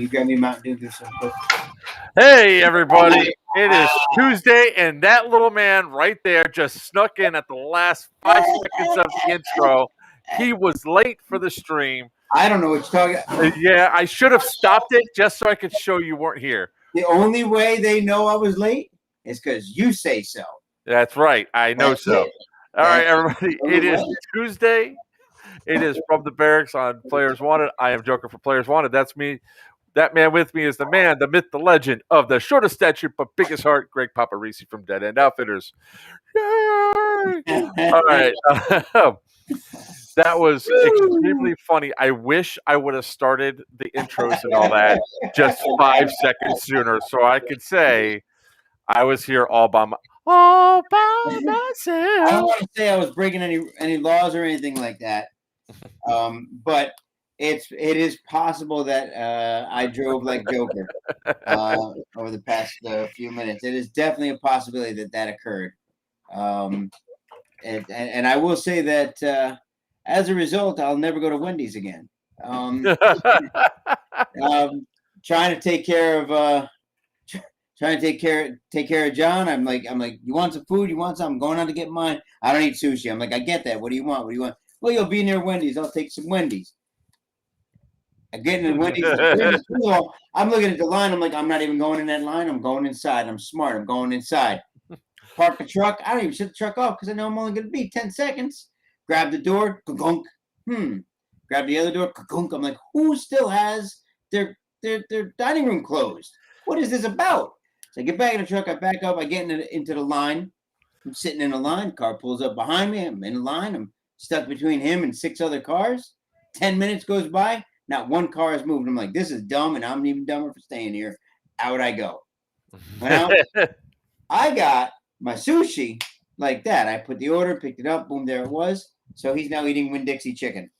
You got me Mountain Dew some quick. Hey, everybody. It is Tuesday, and that little man right there just snuck in at the last 5 seconds of the intro. He was late for the stream. I don't know what you're talking. Yeah, I should have stopped it just so I could show you weren't here. The only way they know I was late is because you say so. That's right. I know That's so. it. All right, everybody. It is Tuesday. It is From the Barracks on Players Wanted. I am Joker for Players Wanted. That's me. That man with me is the man, the myth, the legend of the shortest stature but biggest heart, Greg Paparisi from Dead End Outfitters. Yay! All right. That was extremely funny. I wish I would have started the intros and all that just 5 seconds sooner so I could say I was here all by myself. I don't want to say I was breaking any laws or anything like that, but it is possible that I drove like Joker over the past few minutes. It is definitely a possibility that occurred, and I will say that as a result, I'll never go to Wendy's again. Trying to take care of. Trying to take care of John. I'm like, you want some food? You want some? I'm going out to get mine. I don't eat sushi. I'm like, I get that. What do you want? What do you want? Well, you'll be near Wendy's. I'll take some Wendy's. I'm getting in Wendy's. I'm looking at the line. I'm like, I'm not even going in that line. I'm going inside. I'm smart. I'm going inside. Park the truck. I don't even shut the truck off because I know I'm only going to be 10 seconds. Grab the door. Gunk. Grab the other door. Gunk. I'm like, who still has their dining room closed? What is this about? So I get back in the truck, I back up, I get into the line. I'm sitting in a line, car pulls up behind me, I'm in a line, I'm stuck between him and 6 other cars. 10 minutes goes by, not one car has moved. I'm like, this is dumb, and I'm even dumber for staying here. Out I go. Well, I got my sushi like that. I put the order, picked it up, boom, there it was. So he's now eating Winn-Dixie chicken.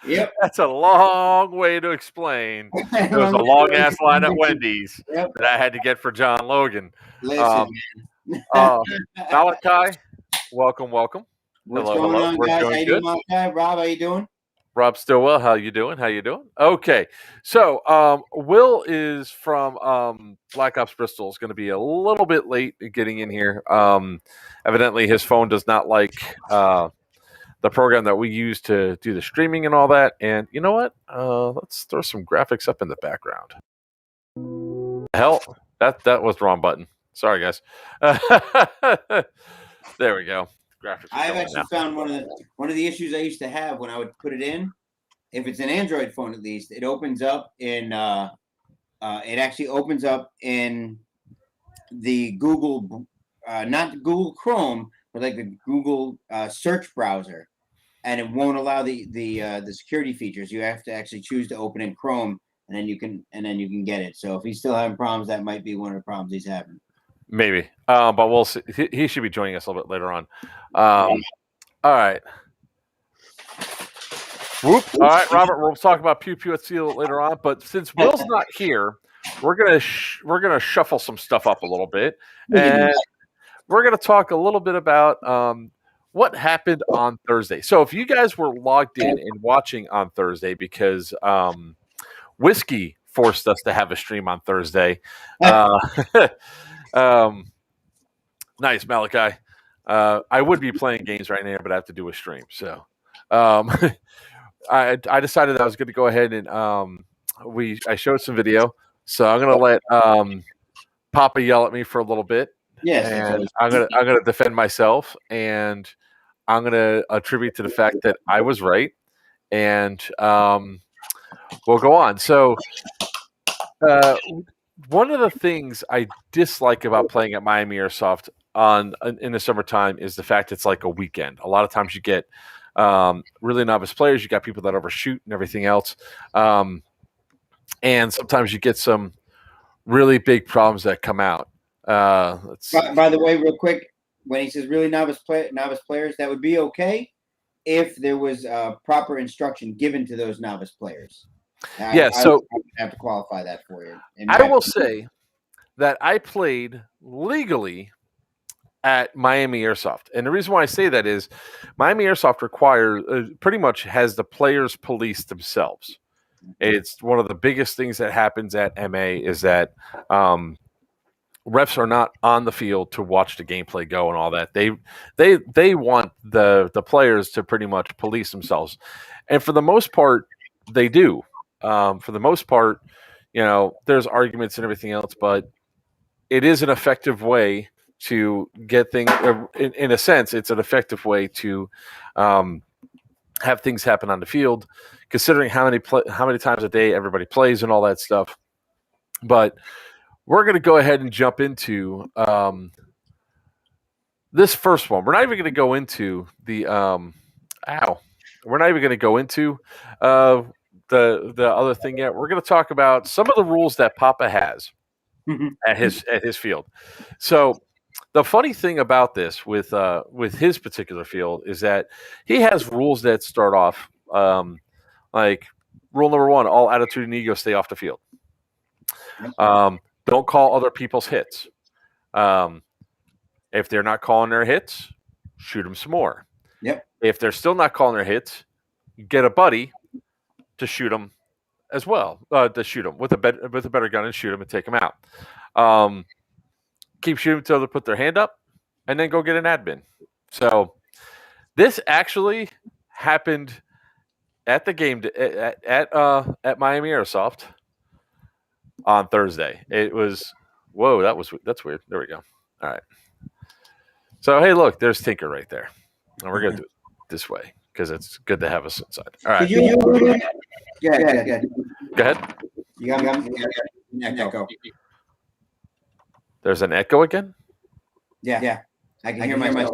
Yep. That's a long way to explain. There was a long ass line at Wendy's that I had to get for John Logan. Listen, Malachi, welcome. What's Hello. going on, We're guys? doing How you doing, Malachi? Rob, how you doing? Rob Stillwell, how you doing? Okay. So Will is from Black Ops Bristol. Is going to be a little bit late getting in here. Evidently his phone does not like the program that we use to do the streaming and all that. And you know what? Let's throw some graphics up in the background. Hell, that was the wrong button. Sorry, guys. There we go. Graphics. I've actually found one of the issues I used to have when I would put it in. If it's an Android phone, at least, it opens up in. It actually opens up in the Google, not Google Chrome, but like the Google search browser. And it won't allow the security features. You have to actually choose to open in Chrome, and then you can get it. So if he's still having problems, that might be one of the problems he's having. Maybe, but we'll see. He should be joining us a little bit later on. All right. Whoop. All right, Robert. We'll talk about Pew Pew at Seal later on. But since Will's not here, we're gonna shuffle some stuff up a little bit, and we're gonna talk a little bit about what happened on Thursday. So if you guys were logged in and watching on Thursday because Whiskey forced us to have a stream on Thursday. Nice, Malachi. I would be playing games right now, but I have to do a stream. So I decided I was going to go ahead and I showed some video. So I'm going to let Papa yell at me for a little bit. Yes, and I'm gonna defend myself, and I'm gonna attribute to the fact that I was right, and we'll go on. So, one of the things I dislike about playing at Miami Airsoft in the summertime is the fact it's like a weekend. A lot of times you get really novice players, you got people that overshoot and everything else, and sometimes you get some really big problems that come out. By the way, real quick, when he says really novice players, that would be okay if there was proper instruction given to those novice players. I have to qualify that for you. I will say that I played legally at Miami Airsoft, and the reason why I say that is Miami Airsoft requires pretty much has the players police themselves. It's one of the biggest things that happens at MA is that refs are not on the field to watch the gameplay go and all that. They want the players to pretty much police themselves, and for the most part, they do. For the most part, there's arguments and everything else, but it is an effective way to get things. In a sense, it's an effective way to have things happen on the field, considering how many times a day everybody plays and all that stuff. But we're going to go ahead and jump into this first one. We're not even going to go into the We're not even going to go into the other thing yet. We're going to talk about some of the rules that Papa has at his field. So the funny thing about this with his particular field is that he has rules that start off like rule number 1: all attitude and ego stay off the field. Don't call other people's hits. If they're not calling their hits, shoot them some more. Yep. If they're still not calling their hits, get a buddy to shoot them as well. To shoot them with a better gun and shoot them and take them out. Keep shooting until they put their hand up, and then go get an admin. So this actually happened at the game at Miami Airsoft on Thursday. It was that's weird. There we go. All right. So hey, look, there's Tinker right there, and we're gonna do it this way because it's good to have us inside. All right. Yeah. Go ahead. You got an echo. There's an echo again? Yeah. I can hear myself.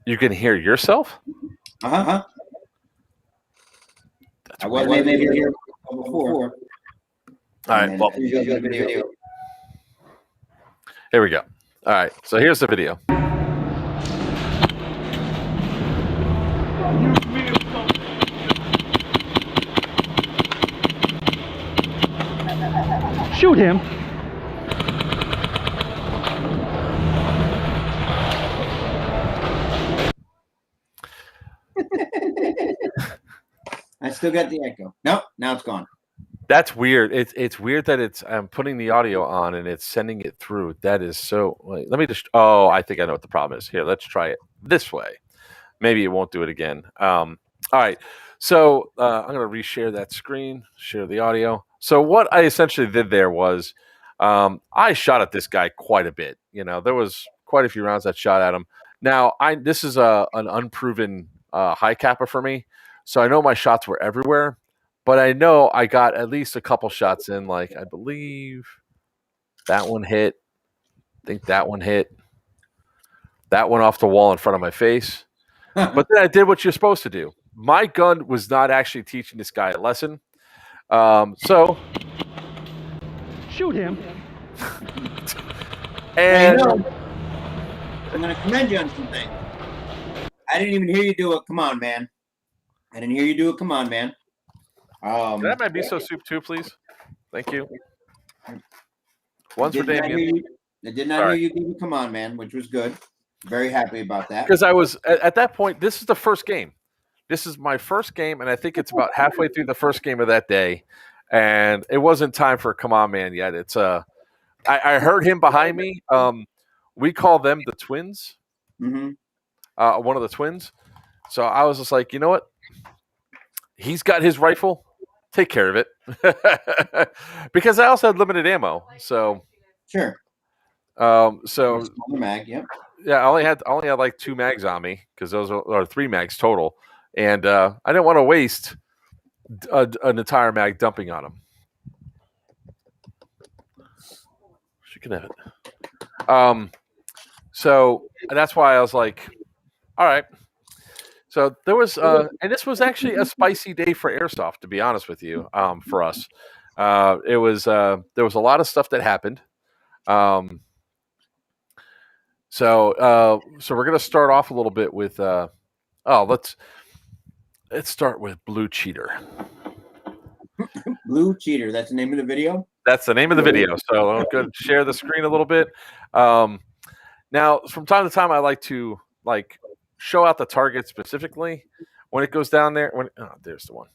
You can hear yourself? I wasn't able to hear before. All right. Well, here we go. All right. So here's the video. Shoot him. I still got the echo. Nope, now it's gone. That's weird. It's weird that I'm putting the audio on and it's sending it through. That is so. Wait, let me just. Oh, I think I know what the problem is. Here, let's try it this way. Maybe it won't do it again. All right. So I'm going to reshare that screen, share the audio. So what I essentially did there was I shot at this guy quite a bit. There was quite a few rounds that shot at him. Now, this is an unproven high capper for me, so I know my shots were everywhere, but I know I got at least a couple shots in. Like I believe that one hit. I think that one hit. That one off the wall in front of my face. But then I did what you're supposed to do. My gun was not actually teaching this guy a lesson. So shoot him. And I'm going to commend you on something. I didn't even hear you do it. Come on, man. I didn't hear you do it. Come on, man. Can I have my miso soup too, please? Thank you. One's for Damien. I did not hear you do it. Come on, man, which was good. Very happy about that. Because I was at that point. This is the first game. This is my first game, and I think it's about halfway through the first game of that day, and it wasn't time for Come On Man yet. It's I heard him behind me. We call them the twins. Mm-hmm. One of the twins. So I was just like, you know what? He's got his rifle. Take care of it. Because I also had limited ammo. So sure. So mag, yep. Yeah, I only had like 2 mags on me because those are 3 mags total, and I didn't want to waste an entire mag dumping on him. She can have it. So that's why I was like, all right. So there was, and this was actually a spicy day for airsoft, to be honest with you. For us, it was there was a lot of stuff that happened. So we're gonna start off a little bit with let's start with Blue Cheater. Blue Cheater, that's the name of the video? That's the name of the video. So I'm gonna share the screen a little bit. Now from time to time I like to show out the target specifically when it goes down there. There's the one.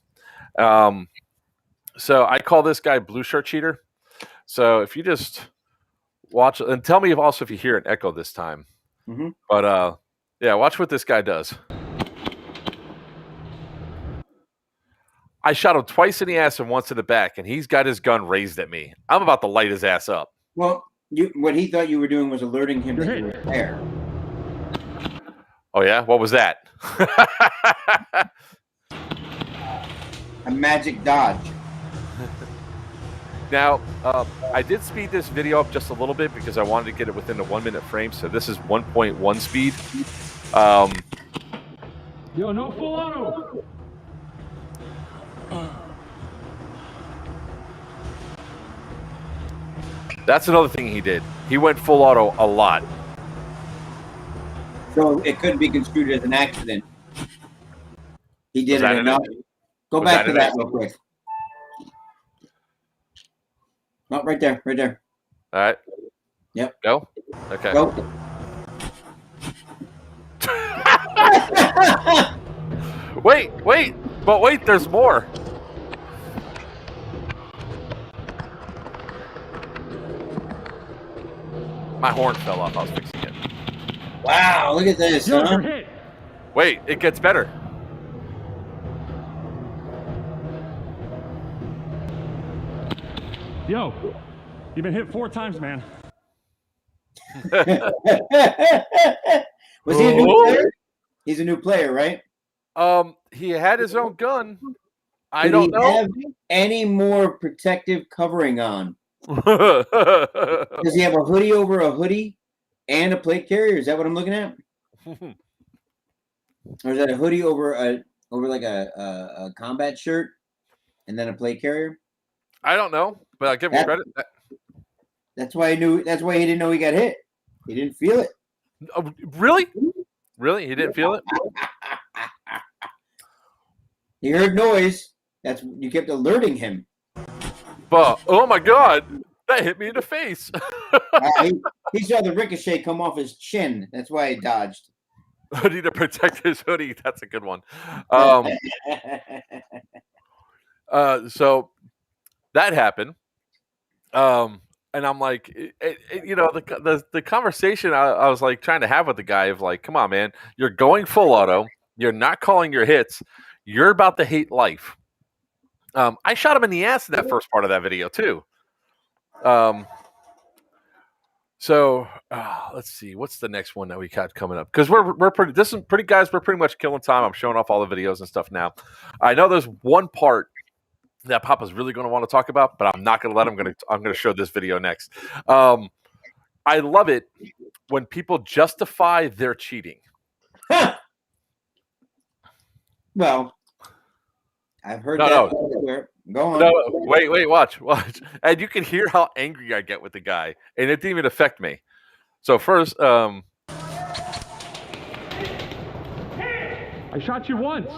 So I call this guy Blue Shirt Cheater. So if you just watch and tell me if you hear an echo this time. Mm-hmm. But yeah, watch what this guy does. I shot him twice in the ass and once in the back, and he's got his gun raised at me. I'm about to light his ass up. Well, what he thought you were doing was alerting him that you were there. Oh yeah, what was that? A magic dodge. Now, I did speed this video up just a little bit because I wanted to get it within the 1 minute frame. So this is 1.1 speed. Yo, no full auto. That's another thing he did. He went full auto a lot. So it couldn't be construed as an accident. He did it enough. Go back to that real quick. Oh, right there, right there. All right. Yep. Go. Okay. Go. Wait, there's more. My horn fell off. I was fixing it. Wow, look at this. Yo, Huh? you're hit. Wait, it gets better. Yo, you've been hit 4 times, man. Was he a new player? He's a new player, right? He had his own gun. I Did don't he know. have any more protective covering on? Does Does he have a hoodie over a hoodie and a plate carrier? Is that what I'm looking at? Or is that a hoodie over like a combat shirt and then a plate carrier? I don't know, but I give him credit. That's why I knew. That's why he didn't know he got hit. He didn't feel it. Oh, really? Really? He didn't feel it? He heard noise. That's you kept alerting him. But oh my god, that hit me in the face. He saw the ricochet come off his chin. That's why he dodged. Hoodie to protect his hoodie. That's a good one. So that happened. And I'm like, the conversation I was like trying to have with the guy of like, come on, man, you're going full auto. You're not calling your hits. You're about to hate life. I shot him in the ass in that first part of that video too. So let's see, what's the next one that we got coming up? Because we're pretty. This is pretty guys. We're pretty much killing time. I'm showing off all the videos and stuff now. I know there's one part that Papa's really going to want to talk about, but I'm not going to let him. I'm going to show this video next. I love it when people justify their cheating. Well, I've heard that. No. Go on. No, wait, watch. And you can hear how angry I get with the guy, and it didn't even affect me. So first, I shot you once.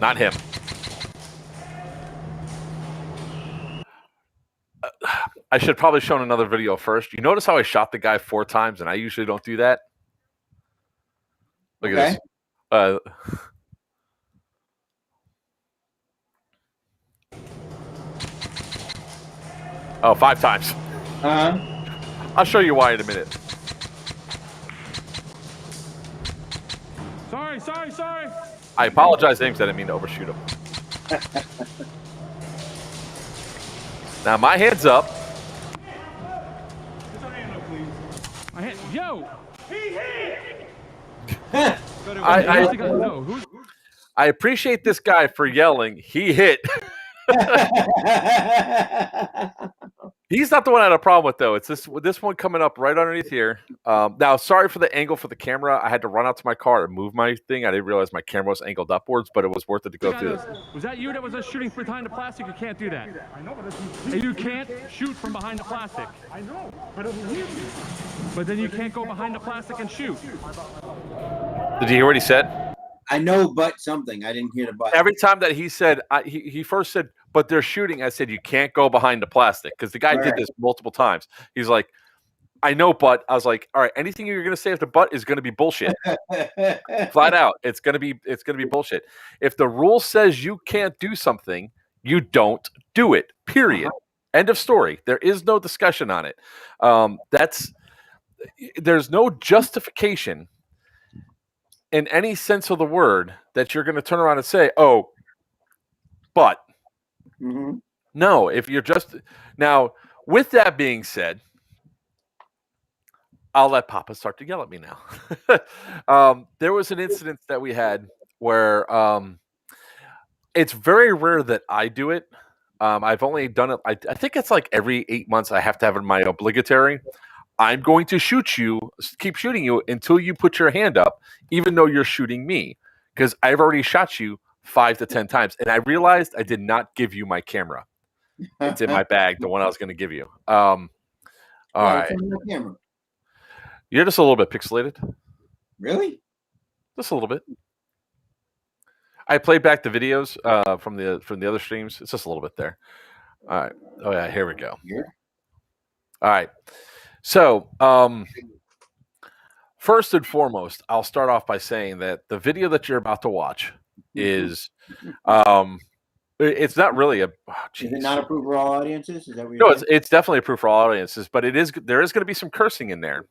not him. I should probably show another video first. You notice how I shot the guy 4 times, and I usually don't do that? Look at this. Oh, 5 times. I'll show you why in a minute. Sorry. I apologize, James. I didn't mean to overshoot him. Now, my hand's up. Yo! He hit! I appreciate this guy for yelling. He hit. He's not the one I had a problem with, though. It's this one coming up right underneath here. Now, sorry for the angle for the camera. I had to run out to my car and move my thing. I didn't realize my camera was angled upwards, but it was worth it to go through this. Was that you that was shooting from behind the plastic? You can't do that. I know, but you can't shoot from behind the plastic. I know, but then you can't go behind the plastic and shoot. Did you hear what he said? I know, but something. I didn't hear the but. Every time that he said, he first said, but they're shooting. I said, you can't go behind the plastic because the guy did this multiple times. He's like, I know, but I was like, all right, anything you're going to say after but is going to be bullshit. Flat out, it's going to be bullshit. If the rule says you can't do something, you don't do it. Period. End of story. There is no discussion on it. There's no justification in any sense of the word that you're going to turn around and say, oh, but. Mhm. No, if you're just now, with that being said, I'll let Papa start to yell at me now. There was an incident that we had where it's very rare that I do it. I've only done it, I think it's like every 8 months I have to have it my obligatory. I'm going to keep shooting you until you put your hand up, even though you're shooting me, because I've already shot you 5 to 10 times. And I realized I did not give you my camera. It's in my bag, the one I was going to give you. All right. Camera. You're just a little bit pixelated. Really? Just a little bit. I played back the videos from the other streams. It's just a little bit there. All right. Oh yeah, here we go. Here. All right. So, first and foremost, I'll start off by saying that the video that you're about to watch is, it's not really a. Oh, is it not approved for all audiences? Is that what no? you're saying? It's definitely approved for all audiences, but there is going to be some cursing in there,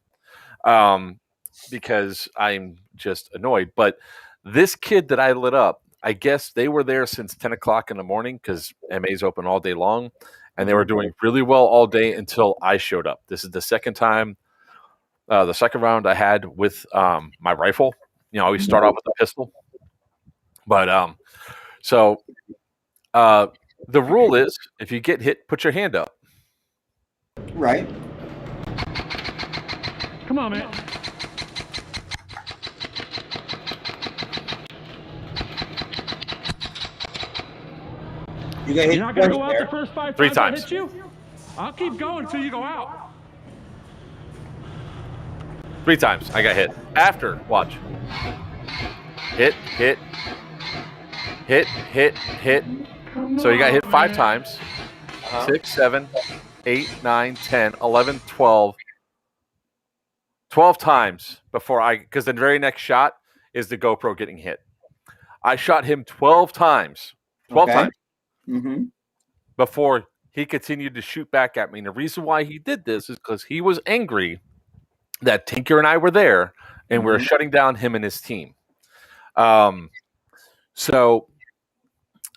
because I'm just annoyed. But this kid that I lit up, I guess they were there since 10 o'clock in the morning because MA's open all day long. And they were doing really well all day until I showed up. This is the second time, the second round I had with my rifle. You know, we start off with a pistol. But the rule is if you get hit, put your hand up. Right. Come on, man. You got hit. You're not going to go out the first 5 3 times I times. hit you? I'll keep going until you go out. 3 times I got hit. After, watch. Hit. So you got hit 5 times. 6, 7, 8, 9, 10, 11, 12. 12 times before because the very next shot is the GoPro getting hit. I shot him 12 times. 12 times. Mm-hmm. Before he continued to shoot back at me. And the reason why he did this is because he was angry that Tinker and I were there and we were shutting down him and his team. So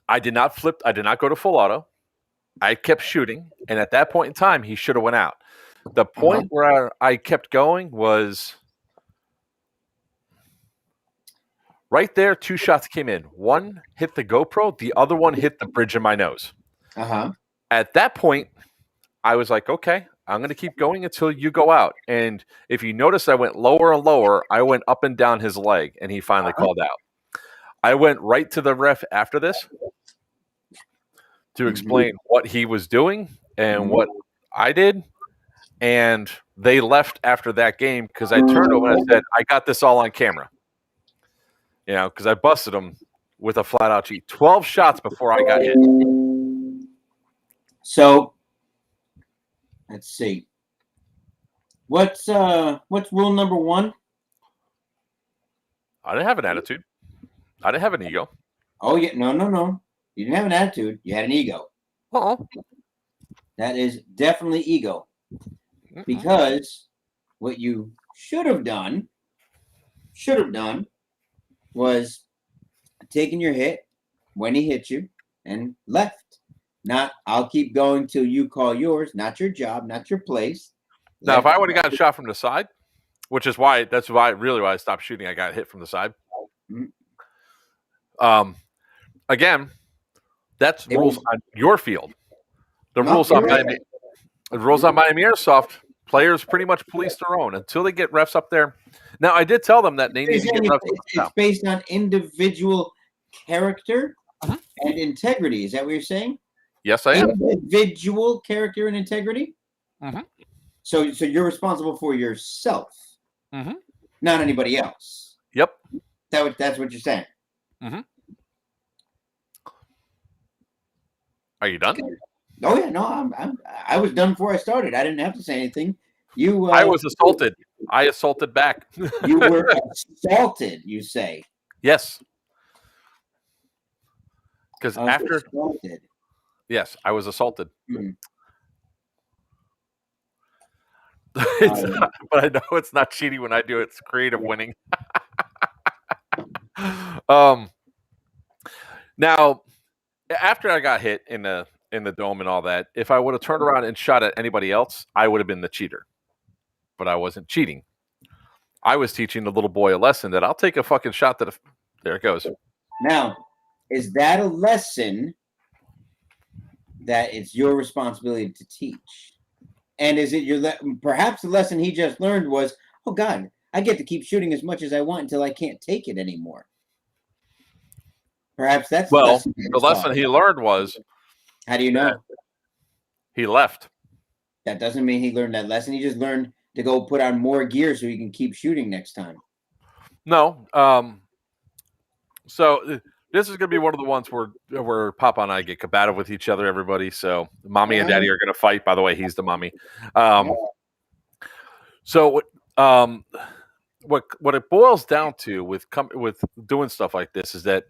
I did not flip. I did not go to full auto. I kept shooting. And at that point in time, he should have went out. The point where I kept going was right there. 2 shots came in. One hit the GoPro. The other one hit the bridge of my nose. At that point, I was like, okay, I'm going to keep going until you go out. And if you notice, I went lower and lower. I went up and down his leg, and he finally called out. I went right to the ref after this to explain what he was doing and what I did. And they left after that game because I turned over and I said, I got this all on camera. You know, because I busted him with a flat-out cheat. 12 shots before I got hit. So, let's see. What's rule number 1? I didn't have an attitude. I didn't have an ego. Oh yeah, no. You didn't have an attitude. You had an ego. That is definitely ego. Because what you should have done was taking your hit when he hit you and left. Not, I'll keep going till you call yours. Not your job, not your place. Now, if I would have gotten shot from the side, which is why I stopped shooting. I got hit from the side. Again, that's rules on your field. The rules on Miami Airsoft, players pretty much police their own until they get refs up there. Now, I did tell them that they need to get refs. It's based on individual character and integrity. Is that what you're saying? Yes, I am. Individual character and integrity? So you're responsible for yourself, not anybody else. Yep. That's what you're saying. Are you done? Oh yeah, no, I was done before I started. I didn't have to say anything. You. I was assaulted. I assaulted back. You were assaulted. You say. Yes. Because I was after assaulted. yes, I was assaulted. Hmm. But I know it's not cheating when I do it. It's creative winning. Now, after I got hit in the dome and all that, if I would have turned around and shot at anybody else, I would have been the cheater. But I wasn't cheating. I was teaching the little boy a lesson that I'll take a fucking shot that there it goes. Now, is that a lesson that it's your responsibility to teach? And is it perhaps the lesson he just learned was, oh God, I get to keep shooting as much as I want until I can't take it anymore. Perhaps that's the lesson he learned was. How do you know? He left. That doesn't mean he learned that lesson. He just learned to go put on more gear so he can keep shooting next time. No. So this is going to be one of the ones where Papa and I get combative with each other, everybody. So mommy and daddy are going to fight. By the way, he's the mommy. So what it boils down to with doing stuff like this is that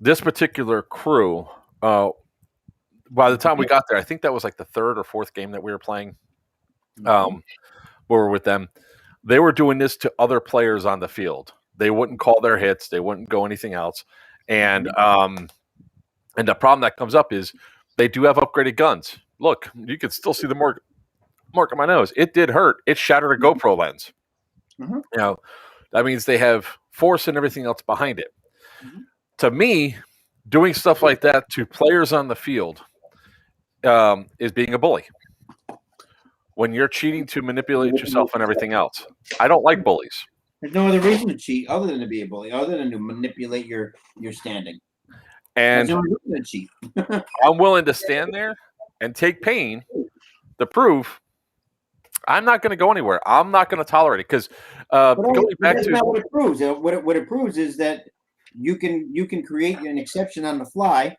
this particular crew, by the time we got there, I think that was like the third or fourth game that we were playing. We were with them. They were doing this to other players on the field. They wouldn't call their hits. They wouldn't go anything else. And the problem that comes up is they do have upgraded guns. Look, you can still see the mark on my nose. It did hurt. It shattered a GoPro lens. Mm-hmm. You know, that means they have force and everything else behind it. Mm-hmm. To me, doing stuff like that to players on the field is being a bully. When you're cheating to manipulate yourself and everything else. I don't like bullies. There's no other reason to cheat other than to be a bully, other than to manipulate your standing. And there's no reason to cheat. I'm willing to stand there and take pain to prove I'm not going to go anywhere. I'm not going to tolerate it because going back that's to not what it proves. What it proves is that you can create an exception on the fly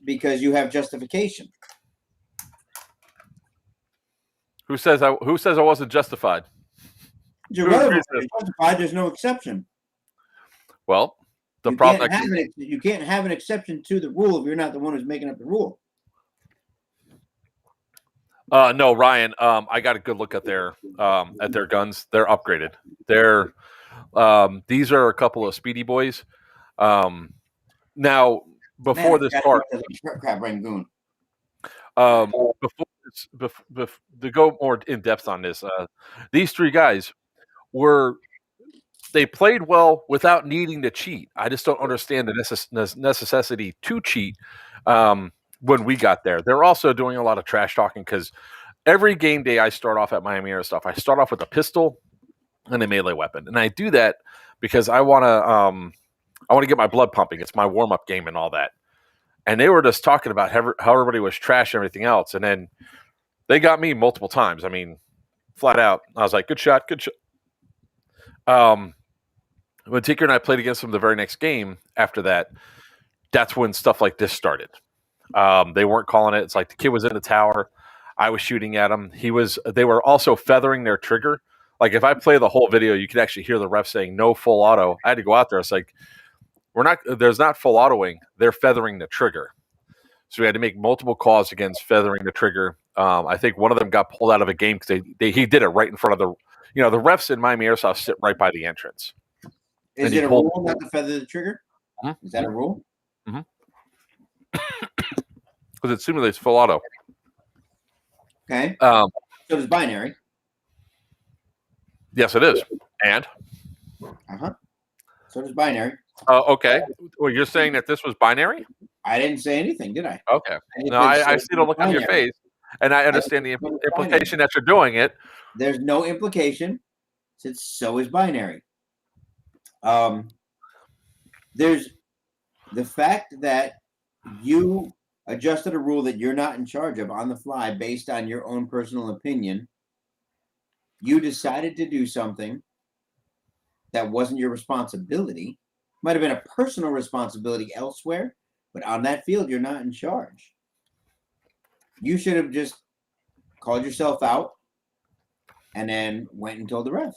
because you have justification. Who says I wasn't justified? You're justified. There's no exception. Well, you can't have an exception to the rule if you're not the one who's making up the rule. No, Ryan. I got a good look at their guns. They're upgraded. These are a couple of speedy boys. Now before this part, crap Rangoon. Before to go more in depth on this, these three guys they played well without needing to cheat. I just don't understand the necessity to cheat when we got there. They're also doing a lot of trash talking because every game day I start off at Miami Airsoft, I start off with a pistol and a melee weapon, and I do that because I want to get my blood pumping. It's my warm up game and all that. And they were just talking about how everybody was trash and everything else. And then they got me multiple times. I mean, flat out. I was like, good shot, good shot. When Tinker and I played against them the very next game after that, that's when stuff like this started. They weren't calling it. It's like the kid was in the tower. I was shooting at him. They were also feathering their trigger. Like if I play the whole video, you could actually hear the ref saying no full auto. I had to go out there. It's like, there's not full autoing. They're feathering the trigger. So we had to make multiple calls against feathering the trigger. I think one of them got pulled out of a game because he did it right in front of the refs in Miami Airsoft sit right by the entrance. Is it a rule not to feather the trigger? Mm-hmm. Is that a rule? Mm-hmm. Because it simulates full auto. Okay. So does binary. Yes, it is. And? So does binary. Okay. Well, you're saying that this was binary? I didn't say anything, did I? Okay. No, I see the look on your face, and I understand the implication that you're doing it. There's no implication, since so is binary. There's the fact that you adjusted a rule that you're not in charge of on the fly based on your own personal opinion. You decided to do something that wasn't your responsibility. Might have been a personal responsibility elsewhere, but on that field, you're not in charge. You should have just called yourself out, and then went and told the ref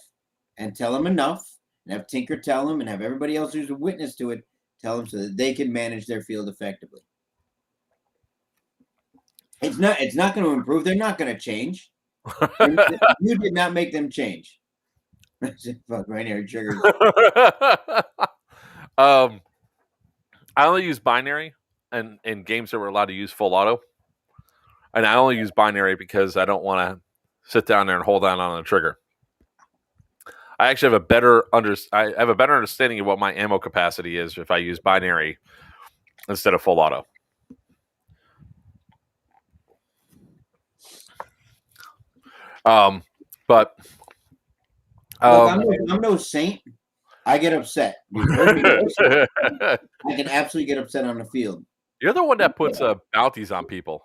and tell him enough, and have Tinker tell him, and have everybody else who's a witness to it tell him, so that they can manage their field effectively. It's not going to improve. They're not going to change. You did not make them change. Fuck right here, triggers. I only use binary and in games that were allowed to use full auto. And I only use binary because I don't want to sit down there and hold down on the trigger. I actually have a better understanding of what my ammo capacity is if I use binary instead of full auto. Look, I'm no saint. I get upset. I can absolutely get upset on the field. You're the one that puts bounties on people.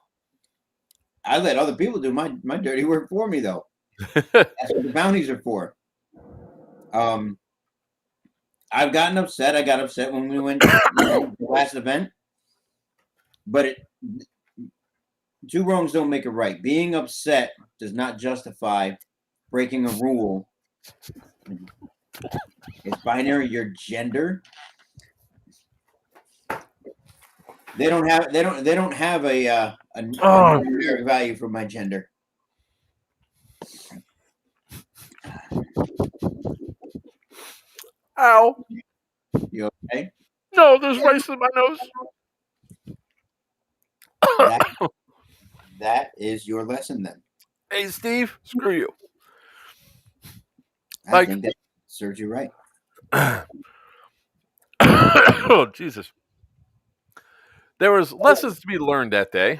I let other people do my dirty work for me, though. That's what the bounties are for. I've gotten upset. I got upset when we went to the last event. But two wrongs don't make a right. Being upset does not justify breaking a rule. It's binary, your gender. They don't have a numeric value for my gender. Ow. You okay? No, there's rice in my nose. That is your lesson then. Hey, Steve, screw you. I think that serves you right. Oh, Jesus. There was lessons to be learned that day.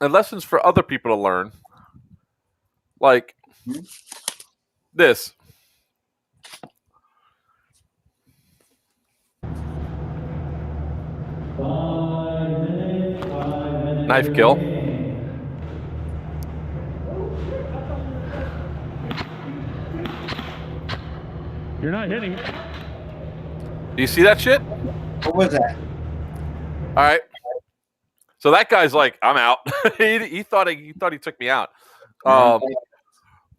And lessons for other people to learn. Like this. Knife kill. You're not hitting. Do you see that shit? What was that? All right. So that guy's like, I'm out. he thought he took me out. Oh,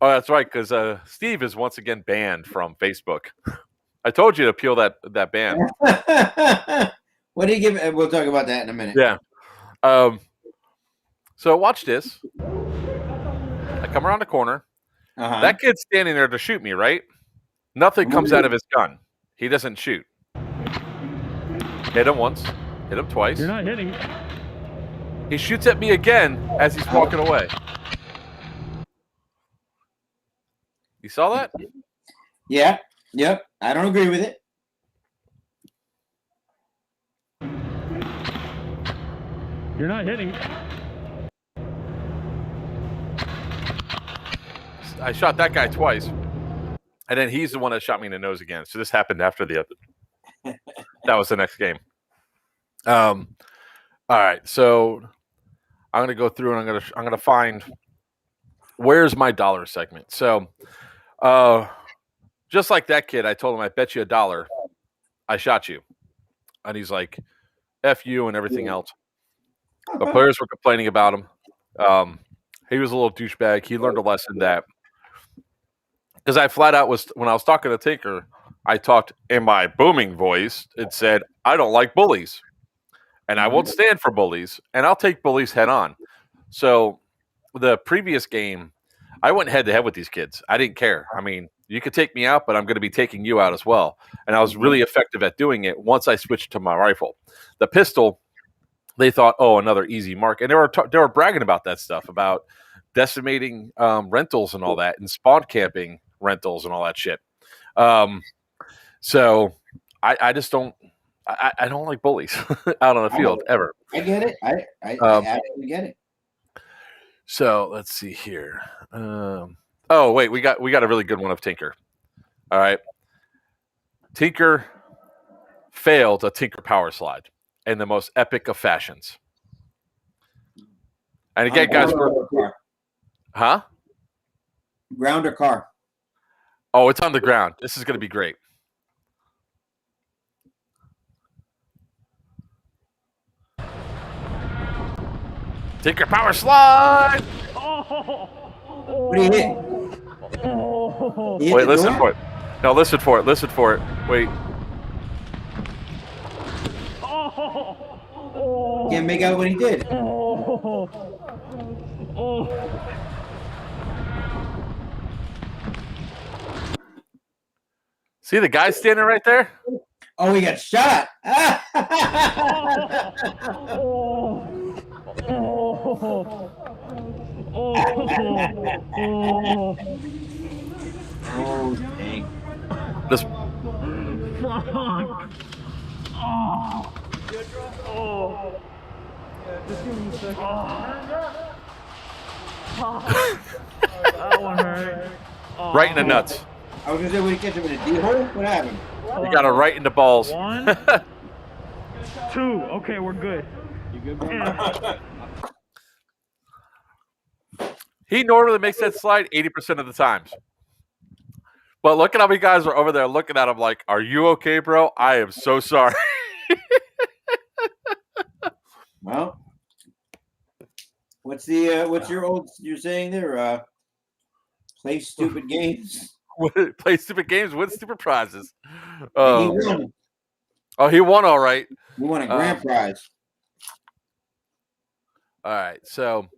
that's right, because Steve is once again banned from Facebook. I told you to appeal that ban. What do you give? We'll talk about that in a minute. Yeah. So watch this. I come around the corner. That kid's standing there to shoot me, right? Nothing comes out of his gun. He doesn't shoot. Hit him once. Hit him twice. You're not hitting. He shoots at me again as he's walking away. You saw that? Yeah. Yep. I don't agree with it. You're not hitting. I shot that guy twice. And then he's the one that shot me in the nose again. So this happened after the other. That was the next game. All right. So I'm gonna go through and I'm gonna find where's my dollar segment. So just like that kid, I told him I bet you $1 I shot you. And he's like, F you and everything else. The players were complaining about him. He was a little douchebag. He learned a lesson that because I flat out was when I was talking to Tinker, I talked in my booming voice. It said, I don't like bullies. And I won't stand for bullies. And I'll take bullies head on. So the previous game, I went head to head with these kids. I didn't care. I mean, you could take me out, but I'm going to be taking you out as well. And I was really effective at doing it once I switched to my rifle. The pistol, they thought, oh, another easy mark. And they were bragging about that stuff, about decimating rentals and all that, and spawn camping rentals and all that shit. So I just don't. I don't like bullies out on the field ever. I get it. I absolutely get it. So let's see here. Oh wait, we got a really good one of Tinker. All right, Tinker failed a Tinker power slide in the most epic of fashions. And again, guys, huh? Ground or car? Oh, it's on the ground. This is going to be great. Tinker power slide. Oh, What do you hit? He hit Wait, the listen door? for it. No, listen for it. Listen for it. Wait. Can't make out what he did. See the guy standing right there? Oh, he got shot. Oh, dang. This. That one hurt. Right in the nuts. I was gonna say, when he catch him in a D-hole? What happened? You got it right in the balls. 1, 2. Okay, we're good. You good, bro? He normally makes that slide 80% of the times. But look at how many guys are over there looking at him like, "Are you okay, bro? I am so sorry." Well, what's you're saying there? Play stupid games. Play stupid games, win stupid prizes. He won. Oh, he won all right. We won a grand prize. All right, so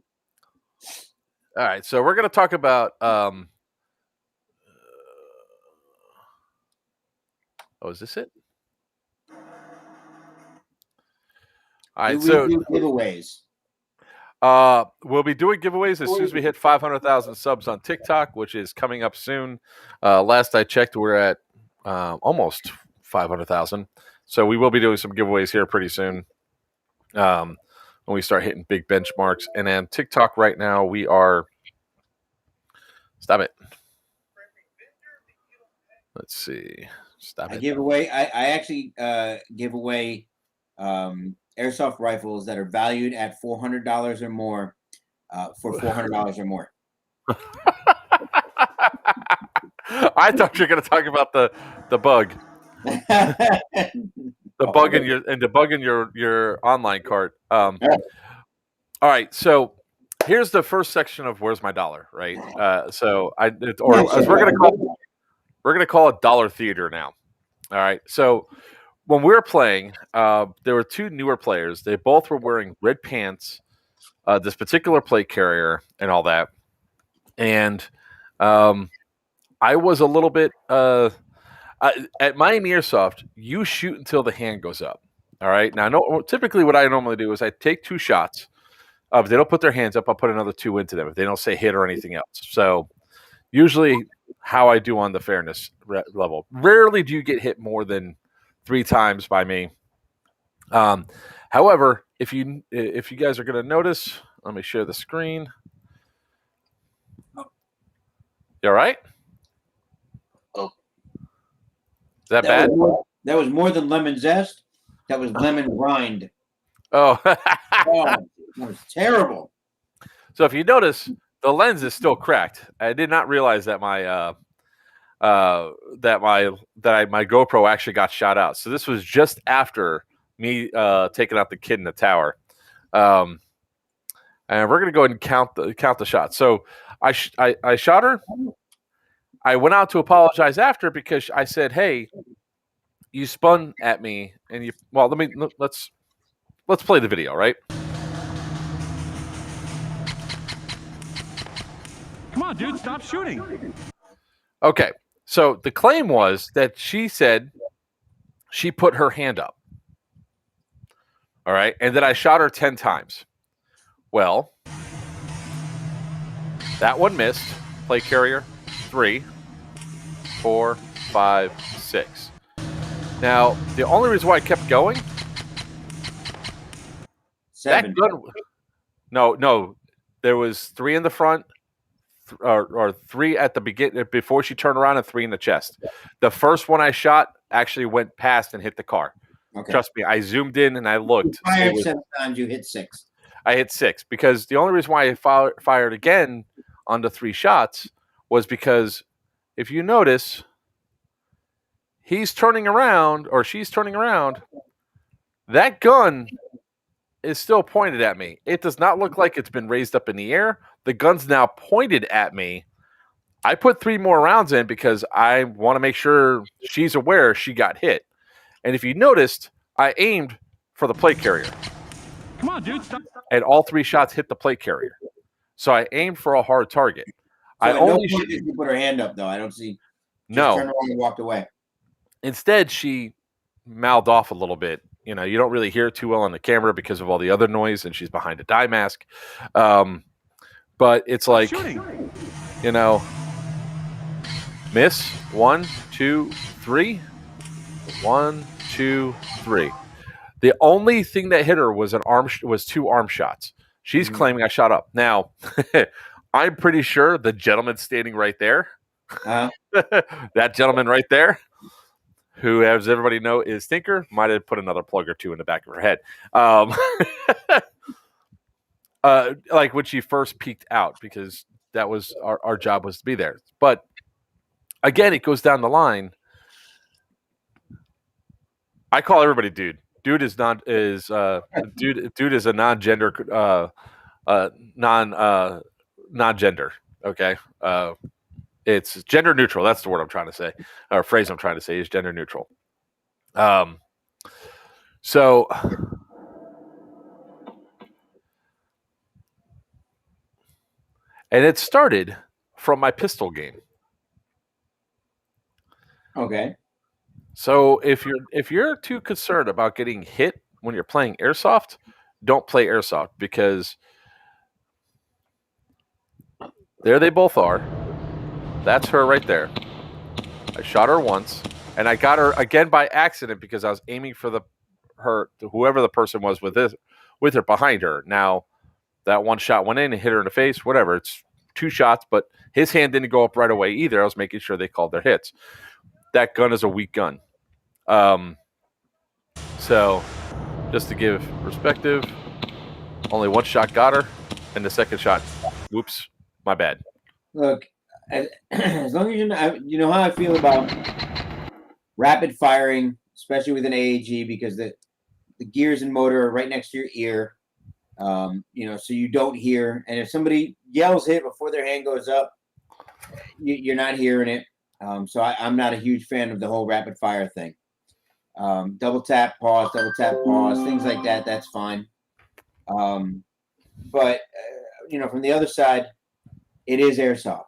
we're gonna talk about is this it? All right, so do giveaways. we'll be doing giveaways as soon as we hit 500,000 subs on TikTok, which is coming up soon. Last I checked, we're at almost 500,000. So we will be doing some giveaways here pretty soon when we start hitting big benchmarks. And then TikTok right now, we are... Stop it. Let's see. Stop it. I actually give away airsoft rifles that are valued at $400 or more for $400 or more. I thought you were going to talk about the bug, the bug in your online cart. All right, so here's the first section of Where's My Dollar, right? As we're going to call it Dollar Theater now. All right, so when we were playing, there were two newer players. They both were wearing red pants, this particular plate carrier, and all that. And I was a little bit at Miami Airsoft. You shoot until the hand goes up. All right. Now, typically, what I normally do is I take 2 shots. If they don't put their hands up, I'll put another 2 into them. If they don't say hit or anything else. So usually, how I do on the fairness level. Rarely do you get hit more than 3 times by me. However, if you guys are going to notice, let me share the screen. You all right? Oh, is that bad? That was more than lemon zest. That was lemon rind. Oh, that was terrible. So if you notice, the lens is still cracked. I did not realize that my my GoPro actually got shot out. So this was just after me taking out the kid in the tower. And we're gonna go ahead and count the shots. So I shot her. I went out to apologize after because I said, "Hey, you spun at me, and you." Well, let's play the video, right? Come on, dude, stop shooting. Okay, so the claim was that she said she put her hand up. All right, and that I shot her 10 times. Well, that one missed. Plate carrier, 3, 4, 5, 6. Now, the only reason why I kept going... 7. That gun, no. There was 3 in the front, or 3 at the beginning before she turned around, and 3 in the chest. The first one I shot actually went past and hit the car. Okay. Trust me, I zoomed in and I looked. You fired 7 times, you hit 6. I hit 6 because the only reason why I fired again on the 3 shots was because if you notice, he's turning around or she's turning around. That gun is still pointed at me. It does not look like it's been raised up in the air. The gun's now pointed at me. I put 3 more rounds in because I want to make sure she's aware she got hit. And if you noticed, I aimed for the plate carrier. Come on, dude. Stop. And all 3 shots hit the plate carrier. So I aimed for a hard target. So I only no point did you put her hand up, though. I don't see. No. Turned around and walked away. Instead, she mouthed off a little bit. You know, you don't really hear it too well on the camera because of all the other noise, and she's behind a dye mask. But it's like, Shooting. you know, miss 1, 2, 3. 1, 2, 3. The only thing that hit her was 2 arm shots. She's claiming I shot up. Now, I'm pretty sure the gentleman standing right there, that gentleman right there, who, as everybody know, is Tinker, might have put another plug or 2 in the back of her head. Like when she first peeked out, because that was our job was to be there. But again, it goes down the line. I call everybody dude. Dude is a non-gender non-gender. Okay. It's gender neutral. That's the word I'm trying to say, or phrase I'm trying to say is gender neutral. So and it started from my pistol game. Okay. So if you're too concerned about getting hit when you're playing airsoft, don't play airsoft, because there they both are. That's her right there. I shot her once, and I got her again by accident because I was aiming for whoever the person was with her behind her. Now, that one shot went in and hit her in the face. Whatever, it's 2 shots, but his hand didn't go up right away either. I was making sure they called their hits. That gun is a weak gun. So, just to give perspective, only 1 shot got her, and the second shot, whoops, my bad. Look, as long as you know how I feel about rapid firing, especially with an AAG, because the gears and motor are right next to your ear, you know, so you don't hear. And if somebody yells hit before their hand goes up, you're not hearing it. So I'm not a huge fan of the whole rapid fire thing. Double tap, pause, things like that. That's fine. But you know, from the other side, it is airsoft.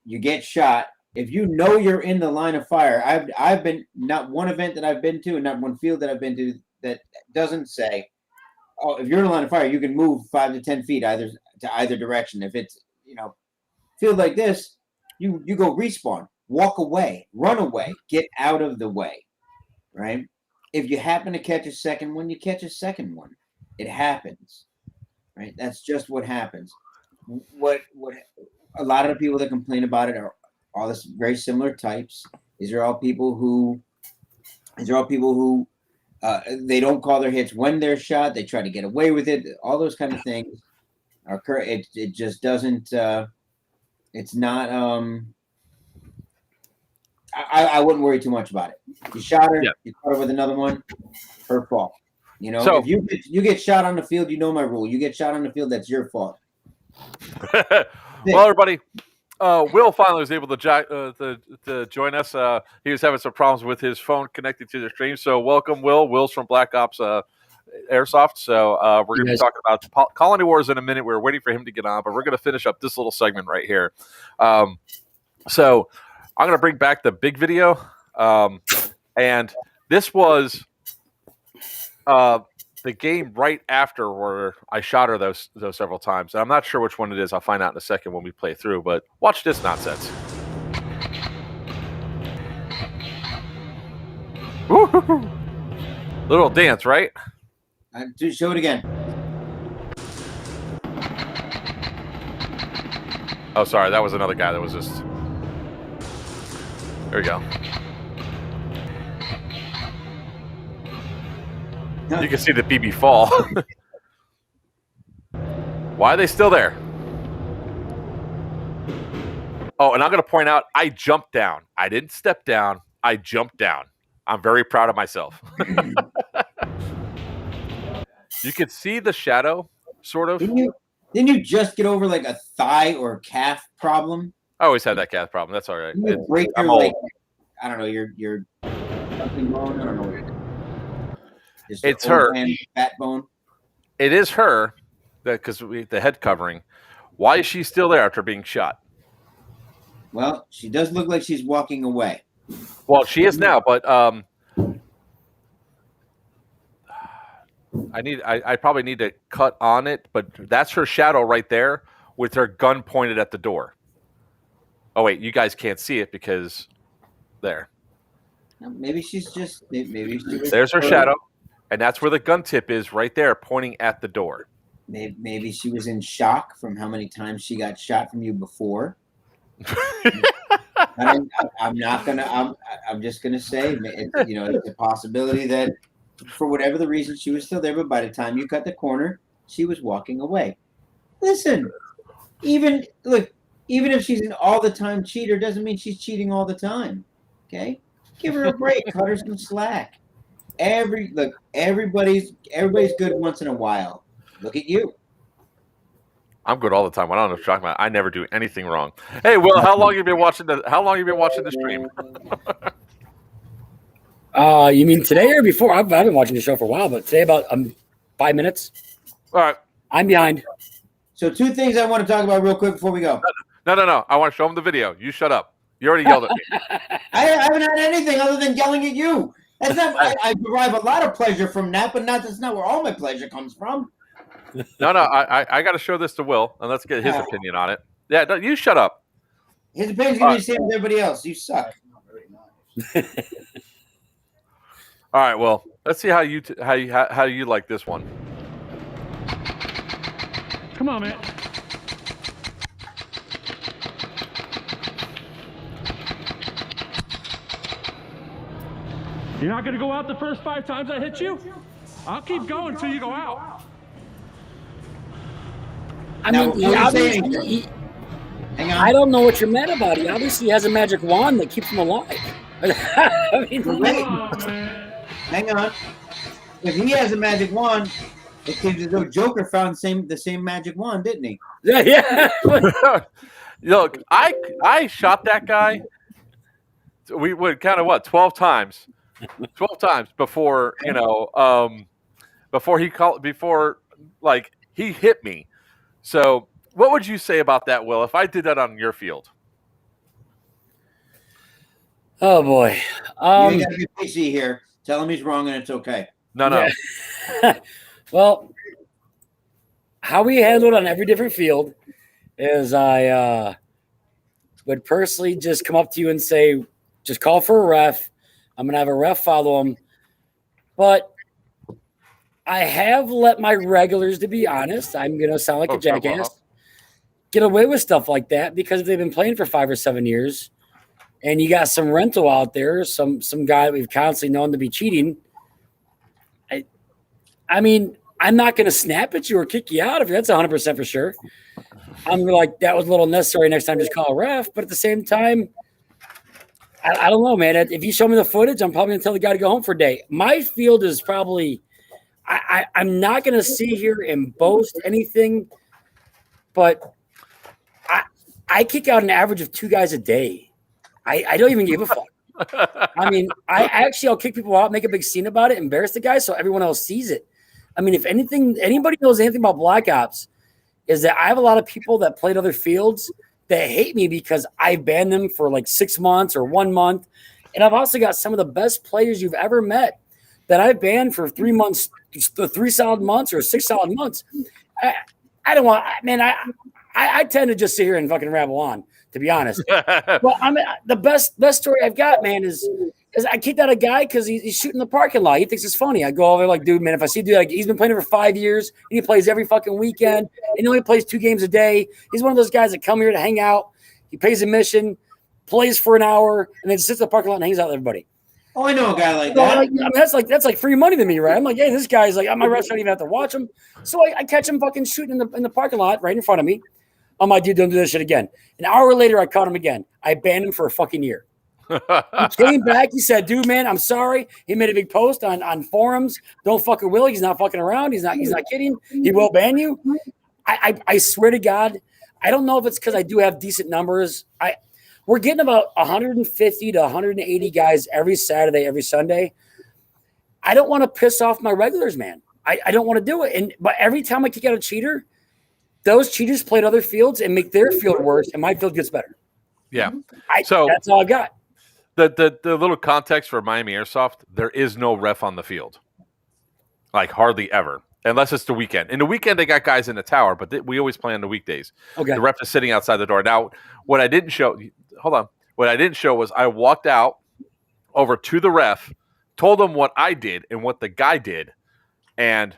You get shot. If you know you're in the line of fire, I've been, not one event that I've been to and not one field that I've been to that doesn't say, oh, if you're in the line of fire, you can move 5 to 10 feet to either direction. If it's, you know, field like this, you go respawn, walk away, run away, get out of the way, right? If you happen to catch a second one, you catch a second one. It happens, right? That's just what happens. What a lot of the people that complain about it are all this very similar types. These are all people who they don't call their hits when they're shot. They try to get away with it. All those kind of things occur. It just doesn't. It's not. I wouldn't worry too much about it. You shot her. Yeah. You caught her with another one. Her fault. You know, so, if you get shot on the field, you know my rule. You get shot on the field, that's your fault. Well, everybody, Will finally was able to join us. He was having some problems with his phone connected to the stream. So welcome, Will. Will's from Black Ops Airsoft. So we're going to be talking about Colony Wars in a minute. We're waiting for him to get on, but we're going to finish up this little segment right here. So I'm going to bring back the big video. And this was the game right after where I shot her those several times. And I'm not sure which one it is. I'll find out in a second when we play through. But watch this nonsense. Woo-hoo-hoo. Little dance, right? Show it again. Oh, sorry. That was another guy that was just... There we go. You can see the BB fall. Why are they still there? Oh, and I'm going to point out, I jumped down. I didn't step down. I jumped down. I'm very proud of myself. You could see the shadow, sort of. Didn't you just get over like a thigh or calf problem? I always had that calf problem. That's all right. You break I'm your old. like, I don't know, your something bone. I don't know. Just It's her. Fat bone. It is her, because the head covering. Why is she still there after being shot? Well, she does look like she's walking away. Well, she is now, but I probably need to cut on it, but that's her shadow right there with her gun pointed at the door. Oh wait, you guys can't see it because there. Maybe she's just maybe she was, there's her shadow, and that's where the gun tip is right there, pointing at the door. Maybe she was in shock from how many times she got shot from you before. I'm just gonna say, it's a possibility that for whatever the reason she was still there, but by the time you cut the corner, she was walking away. Listen, even if she's an all the time cheater, doesn't mean she's cheating all the time. Okay, give her a break, cut her some slack. Everybody's good once in a while. Look at you. I'm good all the time. I don't know what you're talking about. I never do anything wrong. Hey, Will, how long have you been watching the stream? You mean today or before? I've been watching the show for a while, but today about 5 minutes. All right. I'm behind. So 2 things I want to talk about real quick before we go. No. I want to show him the video. You shut up. You already yelled at me. I haven't had anything other than yelling at you. That's not. I derive a lot of pleasure from that, but that's not where all my pleasure comes from. No. I got to show this to Will, and let's get his opinion on it. Yeah, no, you shut up. His opinion's gonna be the same as everybody else. You suck. All right, well, let's see how you like this one. Come on, man. You're not going to go out the first 5 times I hit you? I'll keep going until you go out. I mean, hang on. I don't know what you're mad about. He obviously has a magic wand that keeps him alive. I mean, hang on. If he has a magic wand, it seems as though Joker found the same magic wand, didn't he? Yeah. Look, I shot that guy. We would kind of 12 times. 12 times before he hit me. So what would you say about that, Will, if I did that on your field? Oh boy. You ain't got to be PC here. Tell him he's wrong and it's okay. No. Well, how we handle it on every different field is I would personally just come up to you and say, just call for a ref. I'm going to have a ref follow him. But I have let my regulars, to be honest, I'm going to sound like a jackass, get away with stuff like that because they've been playing for 5 or 7 years and you got some rental out there, some guy that we've constantly known to be cheating. I mean, I'm not going to snap at you or kick you out if that's 100% for sure. I'm like, that was a little necessary. Next time, just call a ref. But at the same time, I don't know, man. If you show me the footage, I'm probably going to tell the guy to go home for a day. My field is probably I'm not going to sit here and boast anything, but I kick out an average of 2 guys a day. I don't even give a fuck. I mean, I'll kick people out, make a big scene about it, embarrass the guy so everyone else sees it. I mean, if anybody knows anything about Black Ops, is that I have a lot of people that played other fields that hate me because I banned them for like 6 months or 1 month. And I've also got some of the best players you've ever met that I've banned for 3 months, 3 solid months or 6 solid months. I don't want, man, I tend to just sit here and fucking rabble on, to be honest. Well, the best story I've got, man, is I kicked out a guy because he's shooting in the parking lot. He thinks it's funny. I go over like, dude, man, if I see a dude, like, he's been playing for 5 years and he plays every fucking weekend and he only plays 2 games a day. He's one of those guys that come here to hang out. He pays admission, plays for an hour, and then sits in the parking lot and hangs out with everybody. Oh, I know a guy like that. I mean, that's like free money to me, right? I'm like, hey, this guy's like, my restaurant, don't even have to watch him. So I catch him fucking shooting in the parking lot right in front of me. I'm like, dude, don't do this shit again. An hour later, I caught him again. I banned him for a fucking year. He came back. He said, "Dude, man, I'm sorry." He made a big post on forums. Don't fuck with Willie. He's not fucking around. He's not kidding. He will ban you. I swear to God, I don't know if it's because I do have decent numbers. We're getting about 150 to 180 guys every Saturday, every Sunday. I don't want to piss off my regulars, man. I don't want to do it. But every time I kick out a cheater, those cheaters play at other fields and make their field worse, and my field gets better. Yeah. So that's all I got. The little context for Miami Airsoft, there is no ref on the field. Like hardly ever. Unless it's the weekend. In the weekend, they got guys in the tower, but we always play on the weekdays. Okay. The ref is sitting outside the door. Now, what I didn't show was I walked out over to the ref, told him what I did and what the guy did, and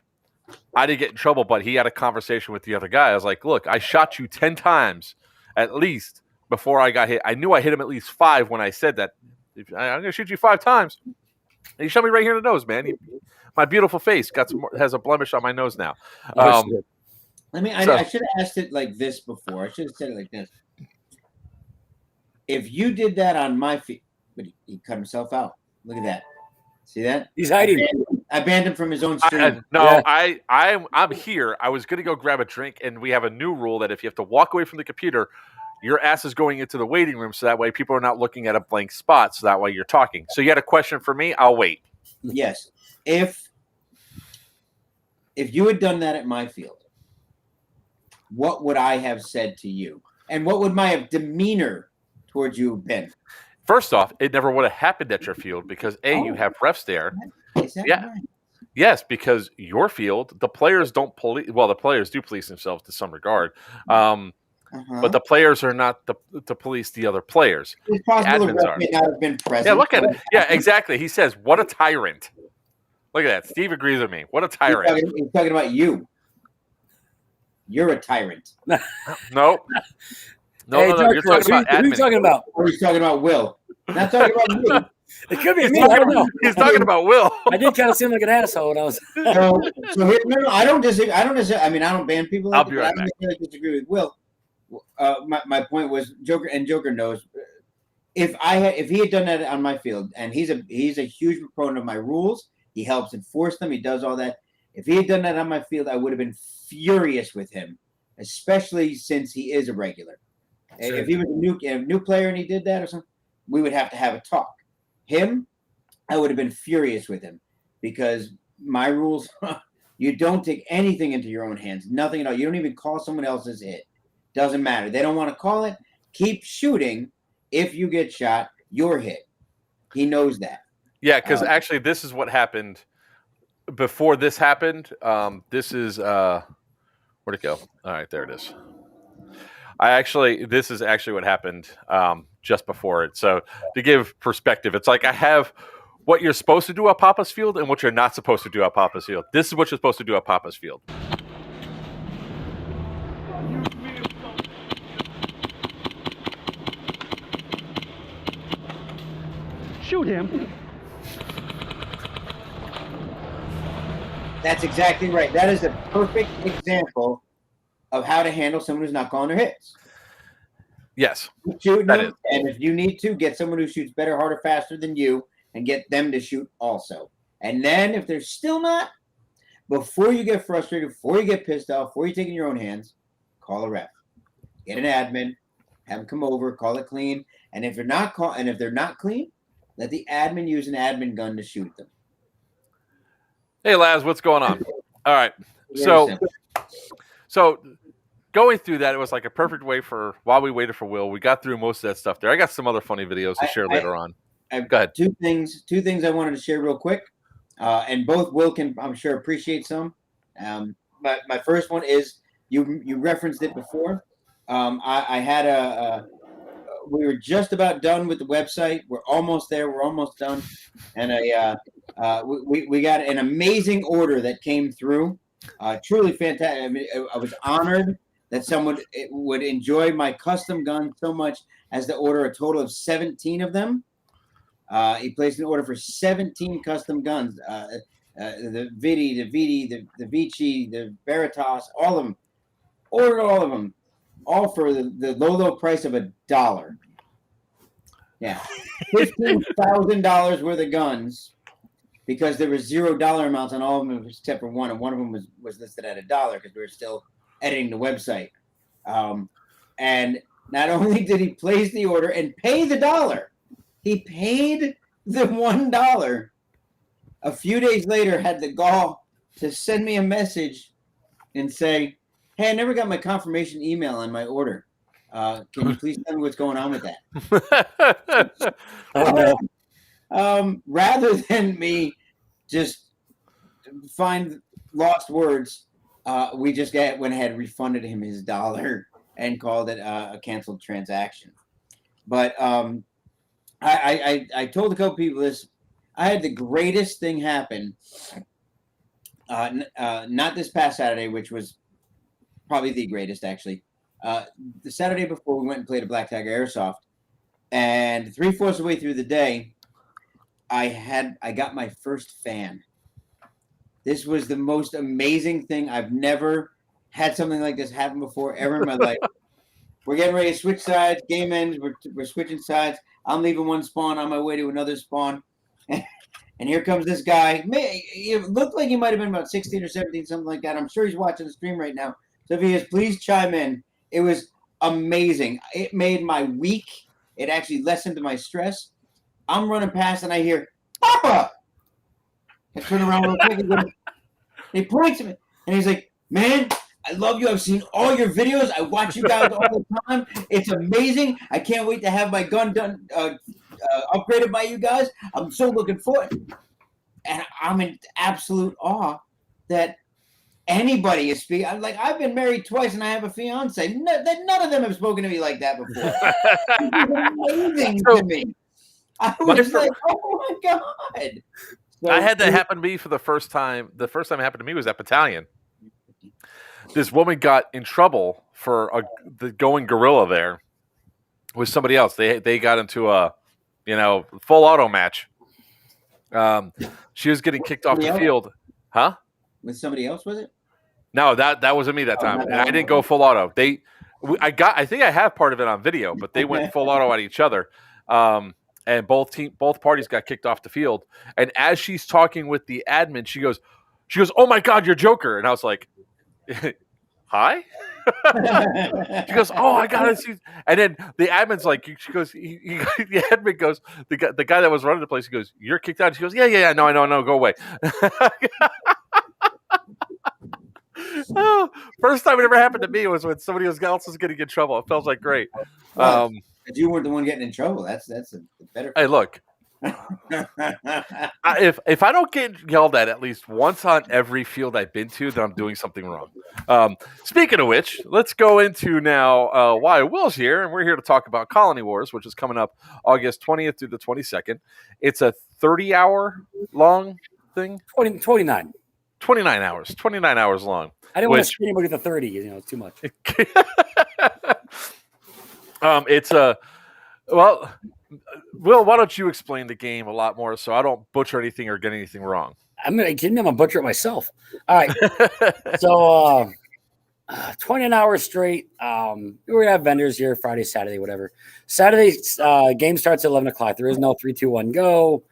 I didn't get in trouble, but he had a conversation with the other guy. I was like, look, I shot you 10 times at least before I got hit. I knew I hit him at least 5 when I said that. I'm going to shoot you 5 times. And he shot me right here in the nose, man. My beautiful face has a blemish on my nose now. I should have asked it like this before. I should have said it like this. If you did that on my feet, but he cut himself out. Look at that. See that? He's hiding. I banned him from his own stream. I'm here. I was going to go grab a drink, and we have a new rule that if you have to walk away from the computer, your ass is going into the waiting room, so that way people are not looking at a blank spot, so that way you're talking. So you had a question for me? I'll wait. Yes. If you had done that at my field, what would I have said to you? And what would my demeanor towards you have been? First off, it never would have happened at your field because you have refs there. Is that right? Yes, because your field, the players don't police. Well, the players do police themselves to some regard, but the players are not to police the other players. It's possible the ref may not have been present. Yeah, look at it. Yeah, exactly. He says, "What a tyrant." Look at that. Steve agrees with me. What a tyrant. He's talking about you. You're a tyrant. Nope. No. You're talking about admin. Who are you talking about? Or he's talking about Will. Not talking about me. It could be me. I don't know. He's talking about Will. I did kind of seem like an asshole when I was. No, I don't disagree. I don't ban people. I'll be right back. I don't disagree with Will. My point was Joker knows. If he had done that on my field, and he's a huge proponent of my rules. He helps enforce them. He does all that. If he had done that on my field, I would have been furious with him, especially since he is a regular. Sure. If he was a new player and he did that or something, we would have to have a talk. Him, I would have been furious with him because my rules, you don't take anything into your own hands, nothing at all. You don't even call someone else's hit. Doesn't matter. They don't want to call it. Keep shooting. If you get shot, you're hit. He knows that. Yeah, because actually, this is what happened before this happened. This is where'd it go? All right, there it is. This is actually what happened just before it. So to give perspective, it's like I have what you're supposed to do at Papa's Field and what you're not supposed to do at Papa's Field. This is what you're supposed to do at Papa's Field. Shoot him. That's exactly right. That is a perfect example of how to handle someone who's not calling their hits. Yes. Shoot them, and if you need to, get someone who shoots better, harder, faster than you, and get them to shoot also. And then if they're still not, before you get frustrated, before you get pissed off, before you take it in your own hands, call a ref. Get an admin, have them come over, call it clean. And if they're not clean, let the admin use an admin gun to shoot them. Hey, Laz, what's going on? All right. So going through that, it was like a perfect way while we waited for Will. We got through most of that stuff there. I got some other funny videos to share later on. Go ahead. Two things I wanted to share real quick. And both Will can, I'm sure, appreciate some. My first one is you referenced it before. I had we were just about done with the website. We're almost there. We're almost done. And we got an amazing order that came through. Truly fantastic. I mean, I was honored that someone would enjoy my custom gun so much as to order a total of 17 of them. He placed an order for 17 custom guns. The Vidi, the Vici, the Veritas, all of them. Ordered all of them. All for the low price of $1. Yeah, $15,000 worth of guns, because there was $0 amounts on all of them except for one, and one of them was listed at $1 because we were still editing the website. And not only did he place the order and pay the $1, he paid the $1. A few days later, had the gall to send me a message and say, "Hey, I never got my confirmation email on my order. Can you please tell me what's going on with that?" Rather than me just find lost words, we just went ahead and refunded him his $1 and called it a canceled transaction. But I told a couple people this. I had the greatest thing happen. Not this past Saturday, which was probably the greatest, actually. The Saturday before, we went and played a Black Tiger Airsoft, and 3/4 of the way through the day, I got my first fan. This was the most amazing thing. I've never had something like this happen before ever in my life. We're getting ready to switch sides. Game ends. We're switching sides. I'm leaving one spawn on my way to another spawn. And here comes this guy. It looked like he might have been about 16 or 17, something like that. I'm sure he's watching the stream right now. So if he is, please chime in. It was amazing. It made my week. It actually lessened my stress. I'm running past and I hear, "Papa!" I turn around real quick and go, he points at me and he's like, "Man, I love you. I've seen all your videos. I watch you guys all the time. It's amazing. I can't wait to have my gun done, upgraded by you guys. I'm so looking forward." And I'm in absolute awe that anybody is speaking. I'm like, I've been married twice and I have a fiance. None of them have spoken to me like that before. It's amazing to me. I was like, oh my God. So, I had that happen to me for the first time. The first time it happened to me was at Battalion. This woman got in trouble for the going gorilla there with somebody else. They got into a full auto match. She was getting kicked off the field. Huh? With somebody else, was it? No, that wasn't me that time. I didn't go full auto. I think I have part of it on video, but they went full auto at each other. And both parties got kicked off the field. And as she's talking with the admin, she goes, "Oh my God, you're Joker!" And I was like, "Hi." She goes, "Oh, I gotta see." And then the admin's like, she goes, the admin goes, the guy that was running the place, he goes, "You're kicked out." She goes, Yeah, no, I know, go away. Oh, first time it ever happened to me was when somebody else was getting in trouble. It felt like great. Well, you weren't the one getting in trouble. That's a better. Hey, look. If I don't get yelled at least once on every field I've been to, then I'm doing something wrong. Speaking of which, let's go into now why Will's here, and we're here to talk about Colony Wars, which is coming up August 20th through the 22nd. It's a 30-hour long thing. 29. 29 hours. 29 hours long. I didn't want to scare anybody with a 30. It's too much. It's a well. Will, why don't you explain the game a lot more so I don't butcher anything or get anything wrong? I'm going to butcher it myself. All right. So 29 hours straight. We're going to have vendors here Friday, Saturday, whatever. Saturday, game starts at 11 o'clock. There is no 3, 2, 1, go.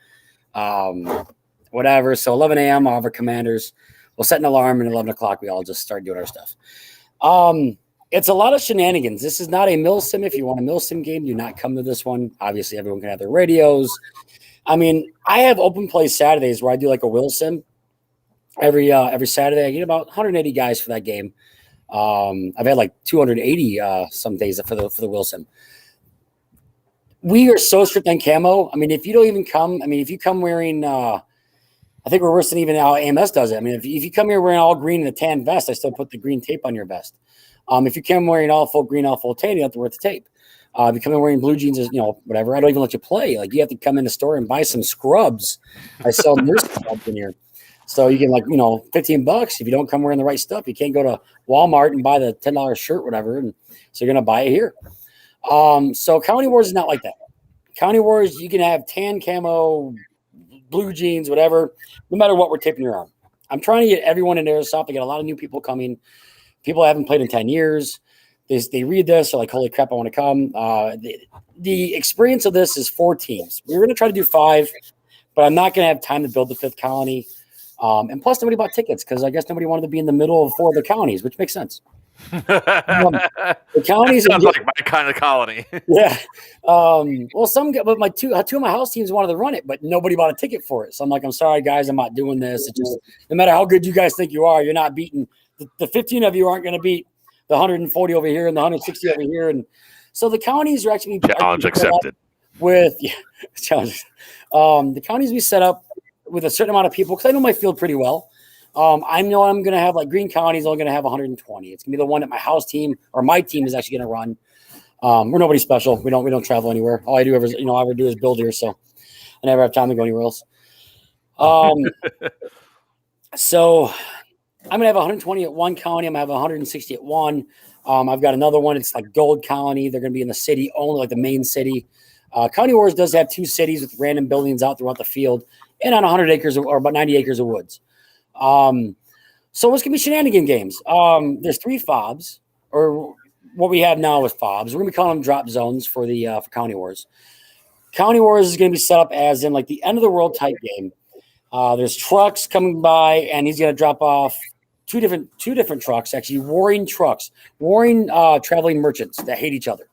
Whatever. So 11 a.m., all of our commanders will set an alarm, and at 11 o'clock, we all just start doing our stuff. It's a lot of shenanigans. This is not a milsim. If you want a milsim game, do not come to this one. Obviously, everyone can have their radios. I mean, I have open play Saturdays where I do like a Wilsim every Saturday. I get about 180 guys for that game. I've had like 280 some days for the Wilsim. We are so strict on camo. I mean, if you don't even come, if you come wearing, I think we're worse than even how AMS does it. I mean, if you come here wearing all green and a tan vest, I still put the green tape on your vest. If you come wearing all full green, all full tan, you have to wear the tape. If you come in wearing blue jeans, whatever, I don't even let you play. Like, you have to come in the store and buy some scrubs. I sell nurse scrubs in here. So you get $15. If you don't come wearing the right stuff, you can't go to Walmart and buy the $10 shirt, whatever. And so you're going to buy it here. So Colony Wars is not like that. Colony Wars, you can have tan camo, blue jeans, whatever, no matter what we're taping your arm. I'm trying to get everyone in airsoft. I got a lot of new people coming. People I haven't played in 10 years. They read this, they're like, holy crap, I want to come. The experience of this is 4 teams. We were going to try to do 5, but I'm not going to have time to build the 5th colony. And plus, nobody bought tickets because I guess nobody wanted to be in the middle of 4 other counties, which makes sense. The counties sounds like my kind of colony. Yeah. Well, but two of my house teams wanted to run it, but nobody bought a ticket for it. So I'm like, I'm sorry, guys, I'm not doing this. It's just no matter how good you guys think you are, you're not beating the 15 of you aren't going to beat the 140 over here and the 160 over here. And so the counties are actually challenge accepted with challenge. The counties we set up with a certain amount of people because I know my field pretty well. I know I'm going to have like Green County is only going to have 120. It's going to be the one that my house team or my team is actually going to run. We're nobody special. We don't travel anywhere. All I do ever do is build here. So I never have time to go anywhere else. So I'm going to have 120 at one county. I'm going to have 160 at one. I've got another one. It's like Gold County. They're going to be in the city only, like the main city. County Wars does have 2 cities with random buildings out throughout the field and on 100 acres or about 90 acres of woods. So it's going to be shenanigan games. There's 3 FOBs, or what we have now is FOBs. We're going to be calling them drop zones for the for County Wars. County Wars is going to be set up as in like the end of the world type game. There's trucks coming by, and he's going to drop off two different trucks, actually warring traveling merchants that hate each other.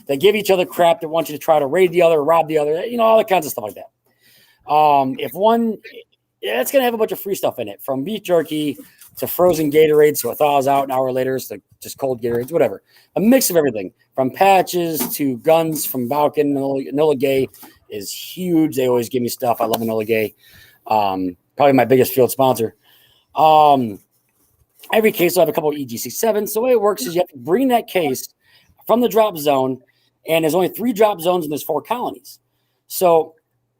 They give each other crap. That want you to try to raid the other, rob the other, all that kinds of stuff like that. It's going to have a bunch of free stuff in it, from beef jerky to frozen Gatorade, so it thaws out an hour later, so just cold Gatorades, whatever. A mix of everything, from patches to guns from Balkan. Enola Gay is huge. They always give me stuff. I love Enola Gay. Probably my biggest field sponsor. Every case will have a couple of EG67. So the way it works is you have to bring that case from the drop zone, and there's only 3 drop zones and there's 4 colonies. So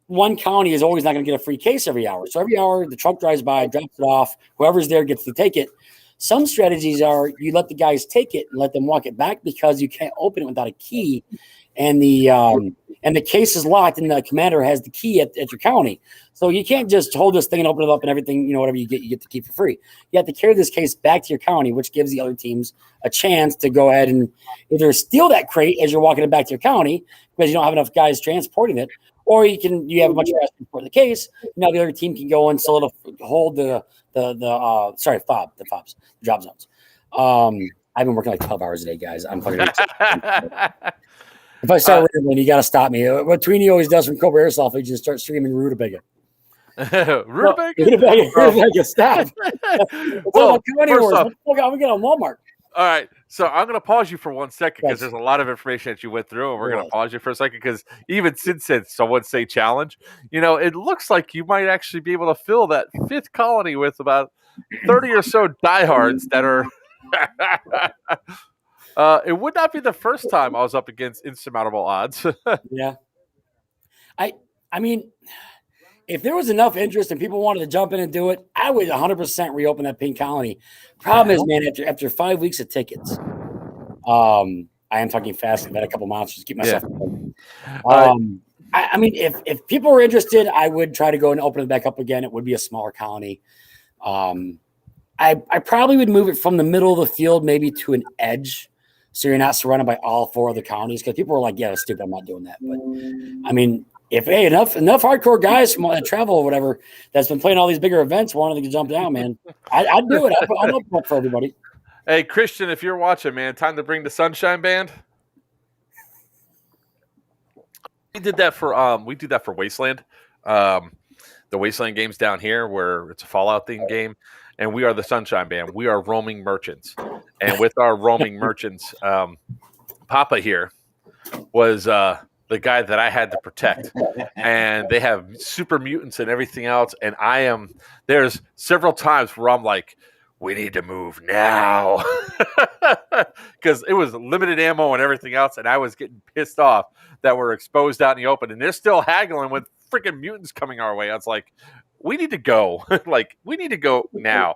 one county is always not going to get a free case every hour. So every hour the truck drives by, drops it off. Whoever's there gets to take it. Some strategies are you let the guys take it and let them walk it back because you can't open it without a key. And the case is locked and the commander has the key at your county. So you can't just hold this thing and open it up and everything, whatever you get to keep for free. You have to carry this case back to your county, which gives the other teams a chance to go ahead and either steal that crate as you're walking it back to your county because you don't have enough guys transporting it, or you have a bunch of guys transporting the case. Now the other team can go and hold the FOBs, the job zones. I've been working like 12 hours a day, guys. I'm fucking If I start rambling, you got to stop me. What Tweenie always does from Cobra Airsoft, he just starts screaming rutabaga. Rutabaga, stop. Well, first off, we got on Walmart. All right, so I'm going to pause you for 1 second because there's a lot of information that you went through, and we're going to pause you for a second because even since someone say challenge, it looks like you might actually be able to fill that 5th colony with about 30 or so diehards that are. It would not be the first time I was up against insurmountable odds. Yeah. I mean, if there was enough interest and people wanted to jump in and do it, I would 100% reopen that pink colony. Problem is, man, after 5 weeks of tickets, I am talking fast. I've had a couple monsters to keep myself. Yeah. I mean, if people were interested, I would try to go and open it back up again. It would be a smaller colony. I probably would move it from the middle of the field maybe to an edge, so you're not surrounded by all 4 other counties. Because people are like, "Yeah, that's stupid. I'm not doing that." But I mean, if enough hardcore guys from travel or whatever that's been playing all these bigger events wanted to jump down, man, I'd do it. I'll open up for everybody. Hey, Christian, if you're watching, man, time to bring the Sunshine Band. We did that for Wasteland. The Wasteland games down here where it's a Fallout themed game, and we are the Sunshine Band. We are roaming merchants. And with our roaming merchants, Papa here was the guy that I had to protect. And they have super mutants and everything else. And there's several times where I'm like, we need to move now. Because it was limited ammo and everything else. And I was getting pissed off that we're exposed out in the open. And they're still haggling with freaking mutants coming our way. I was like, we need to go. We need to go now.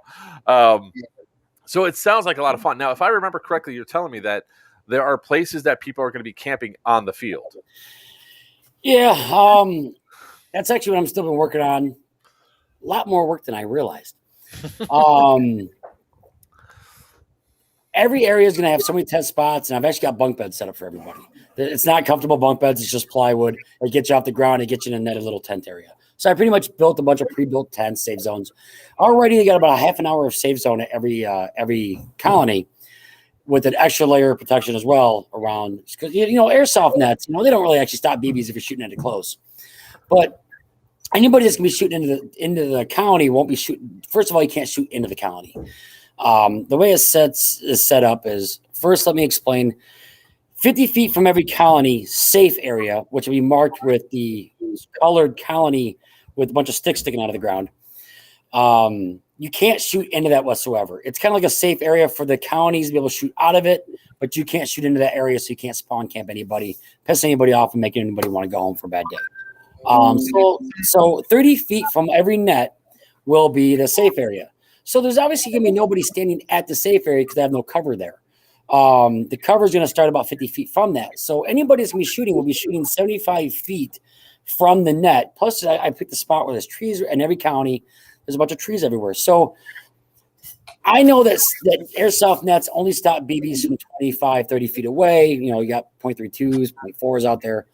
So it sounds like a lot of fun. Now, if I remember correctly, you're telling me that there are places that people are going to be camping on the field. Yeah. That's actually what I'm still been working on. A lot more work than I realized. every area is going to have so many test spots, and I've actually got bunk beds set up for everybody. It's not comfortable bunk beds. It's just plywood. It gets you off the ground. It gets you in a netted little tent area. So I pretty much built a bunch of pre-built tents, safe zones. Already, they got about a half an hour of safe zone at every colony, with an extra layer of protection as well around. Because airsoft nets, they don't really actually stop BBs if you're shooting at it close. But anybody that's gonna be shooting into the colony won't be shooting. First of all, you can't shoot into the colony. The way is set up is, first let me explain. 50 feet from every colony safe area, which will be marked with the colored colony with a bunch of sticks sticking out of the ground. You can't shoot into that whatsoever. It's kind of like a safe area for the colonies to be able to shoot out of it, but you can't shoot into that area, so you can't spawn camp anybody, piss anybody off, and make anybody want to go home for a bad day. So 30 feet from every net will be the safe area. So there's obviously going to be nobody standing at the safe area because they have no cover there. The cover is going to start about 50 feet from that. So anybody that's going to be shooting will be shooting 75 feet from the net. Plus, I picked the spot where there's trees in every county. There's a bunch of trees everywhere. So I know that airsoft nets only stop BBs from 25, 30 feet away. You got .32s, .4s out there.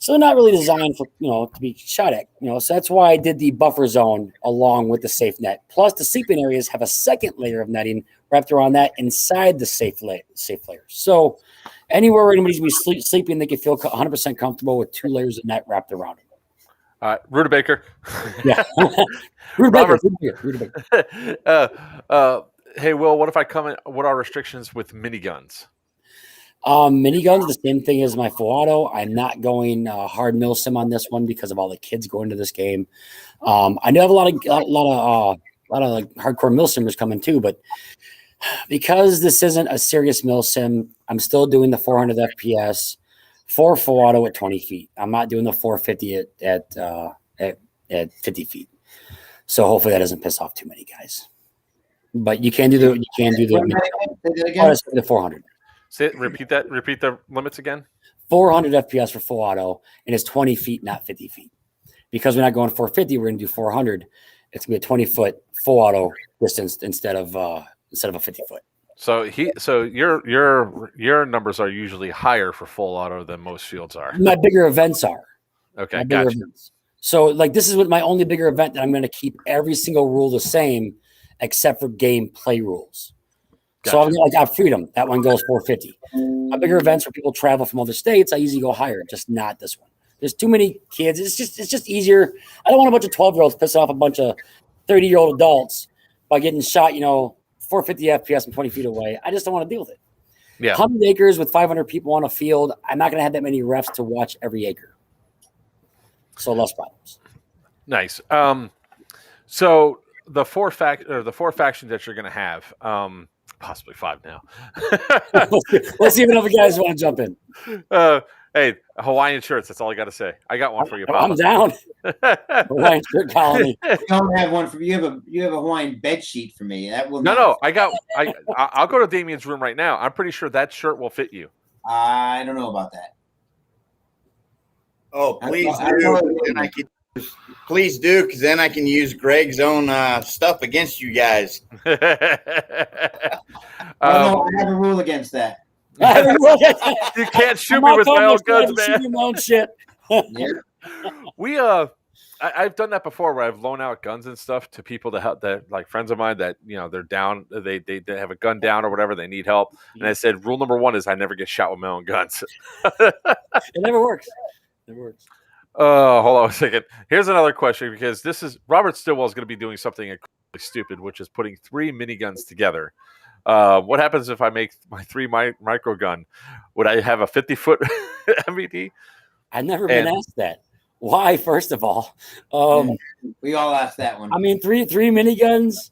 So they're not really designed for, to be shot at, so that's why I did the buffer zone along with the safe net. Plus the sleeping areas have a second layer of netting wrapped around that inside the safe layers. So anywhere where anybody's going to be sleeping, they can feel 100% comfortable with 2 layers of net wrapped around them. Rutabaker. Yeah. Rutabaker. Hey, Will, what if I come in? What are restrictions with miniguns? Miniguns, the same thing as my full auto. I'm not going hard mil sim on this one because of all the kids going to this game. I do have a lot of like hardcore mil simmers coming too, but because this isn't a serious mil sim, I'm still doing the 400 FPS for full auto at 20 feet. I'm not doing the 450 at 50 feet. So hopefully that doesn't piss off too many guys. But you can do the 400. Repeat that. Repeat the limits again. 400 FPS for full auto, and it's 20 feet, not 50 feet. Because we're not going 450, we're going to do 400. It's going to be a 20-foot full auto distance instead of a 50-foot. So your numbers are usually higher for full auto than most fields are. My bigger events are. Okay, gotcha. So like this is my only bigger event that I'm going to keep every single rule the same, except for gameplay rules. Gotcha. So I got freedom. That one goes 450. My bigger events where people travel from other states, I usually go higher, just not this one. There's too many kids. It's just easier. I don't want a bunch of 12-year-olds pissing off a bunch of 30-year-old adults by getting shot, 450 FPS from 20 feet away. I just don't want to deal with it. Yeah. 100 acres with 500 people on a field. I'm not going to have that many refs to watch every acre. So less problems. Nice. So the four factions that you're going to have, possibly 5 now. Let's see if other guys want to jump in. Hey, Hawaiian shirts. That's all I got to say. I got one for you, Papa. I'm down. Hawaiian shirt colony. You don't have one for you. Have a Hawaiian bed sheet for me. That will no. I'll go to Damien's room right now. I'm pretty sure that shirt will fit you. I don't know about that. Oh, please do. Please do, because then I can use Greg's own stuff against you guys. I have a rule against that. You can't shoot me with my own guns, man. My own shit. Yeah. I've done that before where I've loaned out guns and stuff to people to help, that like friends of mine that they're down, they have a gun down or whatever, they need help, and I said rule number 1 is I never get shot with my own guns. It never works. Hold on a second. Here's another question, because this is Robert Stillwell is going to be doing something incredibly stupid, which is putting 3 miniguns together. What happens if I make my 3 micro gun? Would I have a 50-foot MVD? I've never been asked that. Why? First of all, we all asked that one. I mean, three miniguns.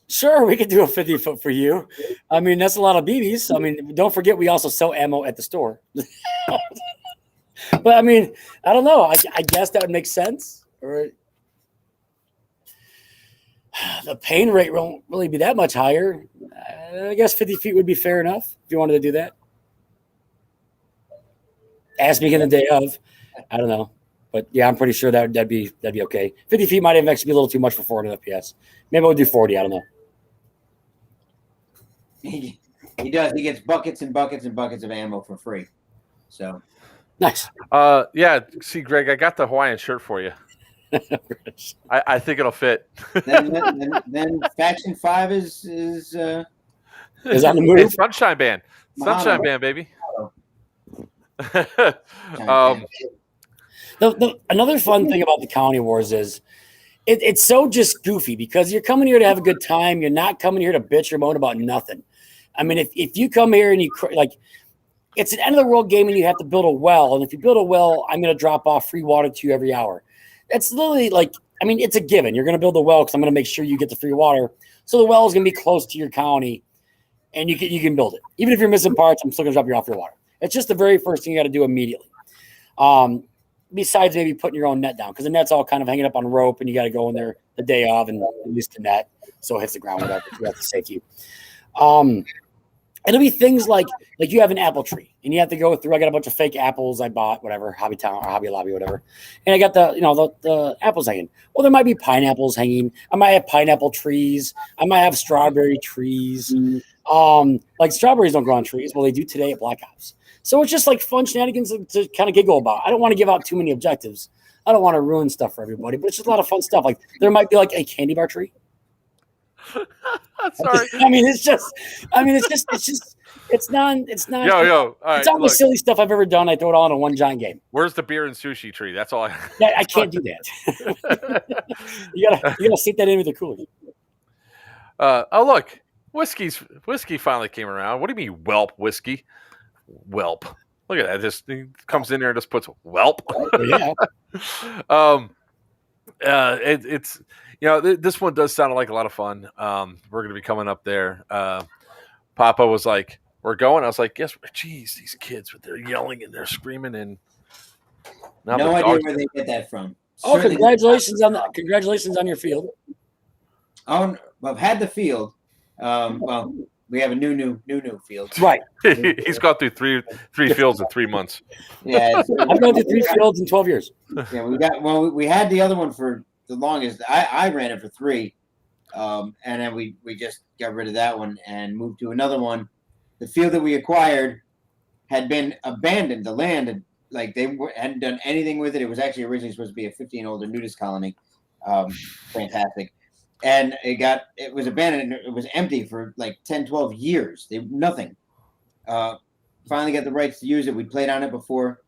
Sure, we could do a 50-foot for you. I mean, that's a lot of BBs. I mean, don't forget we also sell ammo at the store. But I mean, I don't know. I guess that would make sense. Or the pain rate won't really be that much higher. I guess 50 feet would be fair enough if you wanted to do that. Ask me in the day of. I don't know. But yeah, I'm pretty sure that'd be okay. 50 feet might even actually be a little too much for 400 FPS. Maybe we'll do 40. I don't know. He does. He gets buckets and buckets and buckets of ammo for free. So Nice. Yeah. See, Greg, I got the Hawaiian shirt for you. I think it'll fit. then Faction 5 is Is on the move. It's Sunshine Band. Sunshine Mahalo. Band, baby. Another fun thing about the County Wars is it's so just goofy because you're coming here to have a good time. You're not coming here to bitch or moan about nothing. I mean, if you come here and you like, it's an end of the world game and you have to build a well. And if you build a well, I'm going to drop off free water to you every hour. That's literally like, I mean, it's a given. You're going to build a well because I'm going to make sure you get the free water. So the well is going to be close to your county and you can build it. Even if you're missing parts, I'm still going to drop you off your water. It's just the very first thing you got to do immediately. Besides maybe putting your own net down because the net's all kind of hanging up on rope and you got to go in there the day of and release the net so it hits the ground, whatever. You have to safety. It'll be things like you have an apple tree and you have to go through. I got a bunch of fake apples I bought, whatever, Hobby Town or Hobby Lobby, whatever. And I got the apples hanging. Well, there might be pineapples hanging. I might have pineapple trees. I might have strawberry trees. Like strawberries don't grow on trees. Well, they do today at Black Ops. So it's just like fun shenanigans to kind of giggle about. I don't want to give out too many objectives. I don't want to ruin stuff for everybody, but it's just a lot of fun stuff. Like there might be like a candy bar tree. Sorry. It's not. Yo. All right, it's all the silly stuff I've ever done. I throw it all in one giant game. Where's the beer and sushi tree? That's all I can't do that. you gotta stick that in with the cooler. Oh look, whiskey finally came around. What do you mean whelp whiskey? Whelp. Look at that. Just he comes in there and just puts whelp. Yeah. It's this one does sound like a lot of fun. We're gonna be coming up there. Papa was like, "We're going." I was like, "Yes." Geez, these kids, but they're yelling and they're screaming and no idea where they get that from. Oh, congratulations on your field. Oh, I've had the field. Well, we have a new field. Right. He's gone through three fields in 3 months. Yeah, I've gone through 3 fields in 12 years. Yeah, we had the other one for the longest. I ran it for 3, and then we just got rid of that one and moved to another one. The field that we acquired had been abandoned. The land had, hadn't done anything with it. It was actually originally supposed to be a 15-older nudist colony. Fantastic. And it was abandoned. It was empty for like 10, 12 years. Nothing. Finally got the rights to use it. We played on it before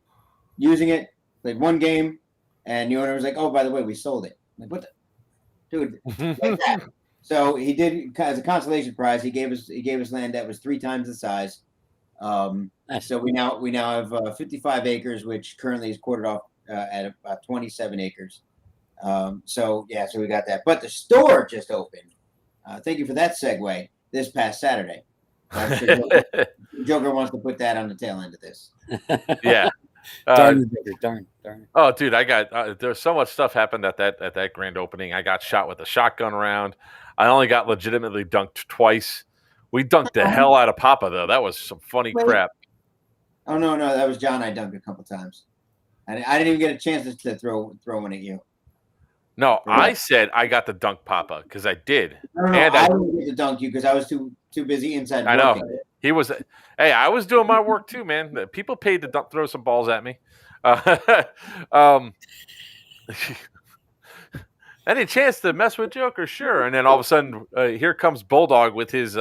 using it, played one game, and the owner was like, "Oh, by the way, we sold it." I'm like, what the dude? Like that. So he did, as a consolation prize, he gave us land that was 3 times the size. So we now have 55 acres, which currently is quartered off at about 27 acres. So we got that. But the store just opened. Thank you for that segue. This past Saturday. Joker wants to put that on the tail end of this. Yeah. Darn. Oh, dude, I got there's so much stuff happened at that grand opening. I got shot with a shotgun round. I only got legitimately dunked twice. We dunked the hell out of Papa though. That was some funny crap. Oh no, that was John. I dunked a couple times. I didn't even get a chance to throw one at you. No, I said I got to dunk Papa because I did. No, I didn't get to dunk you because I was too busy inside. I know. He was. Hey, I was doing my work too, man. People paid to throw some balls at me. Any chance to mess with Joker? Sure. And then all of a sudden, here comes Bulldog with his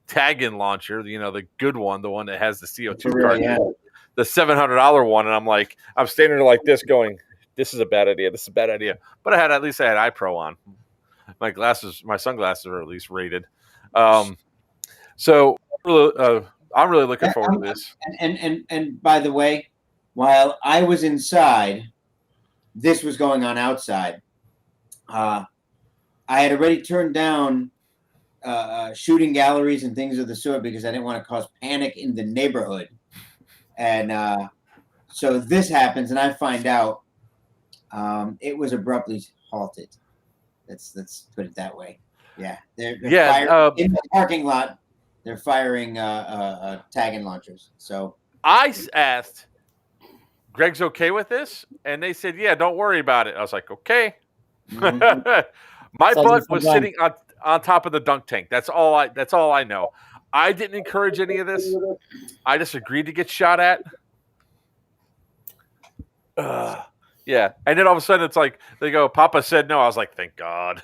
tag-in launcher. The good one, the one that has the CO2 card, the $700 one. And I'm standing there like this, going, "This is a bad idea. This is a bad idea." But at least I had eye pro on. My sunglasses are at least rated. So I'm really looking forward to this. And by the way, while I was inside, this was going on outside. I had already turned down shooting galleries and things of the sort because I didn't want to cause panic in the neighborhood. And so this happens, and I find out it was abruptly halted. Let's put it that way. Yeah, they're firing in the parking lot. They're firing tag-in launchers. So I asked, "Greg's okay with this?" And they said, "Yeah, don't worry about it." I was like, "Okay." Mm-hmm. My butt was sitting on top of the dunk tank. That's all I know. I didn't encourage any of this. I just agreed to get shot at. Yeah. And then all of a sudden it's like they go, Papa said no. I was like, thank God.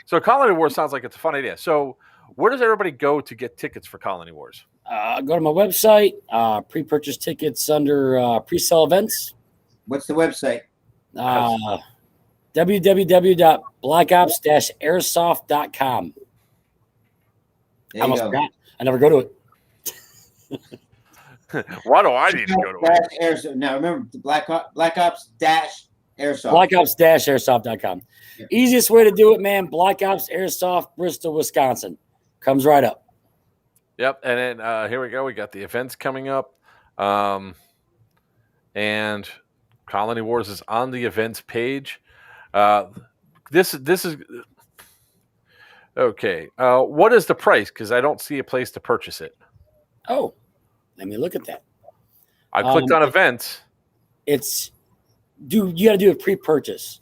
So Colony Wars sounds like it's a fun idea. So where does everybody go to get tickets for Colony Wars? Go to my website, pre-purchase tickets under pre-sale events. What's the website? www.blackops-airsoft.com. There you go. Forgot. I never go to it. Why do I need to go to it? Airsoft. Now remember, Black Ops Airsoft. blackops-airsoft.com. Yeah. Easiest way to do it, man. Black Ops Airsoft, Bristol, Wisconsin. Comes right up. Yep. And then here we go. We got the events coming up. And Colony Wars is on the events page. This is okay. What is the price? Because I don't see a place to purchase it. Oh, let me look at that. I clicked on events. You got to do a pre-purchase.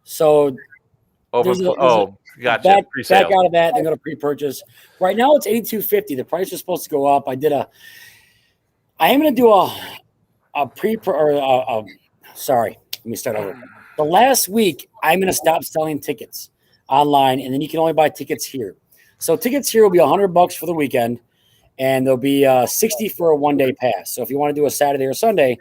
So Gotcha. back Pre-sale. out of that, then go to pre-purchase. Right now it's $82.50. The price was supposed to go up. I am going to do sorry, let me start over. The last week I'm going to stop selling tickets online, and then you can only buy tickets here. So tickets here will be $100 for the weekend, and there'll be $60 for a one-day pass. So if you want to do a Saturday or Sunday,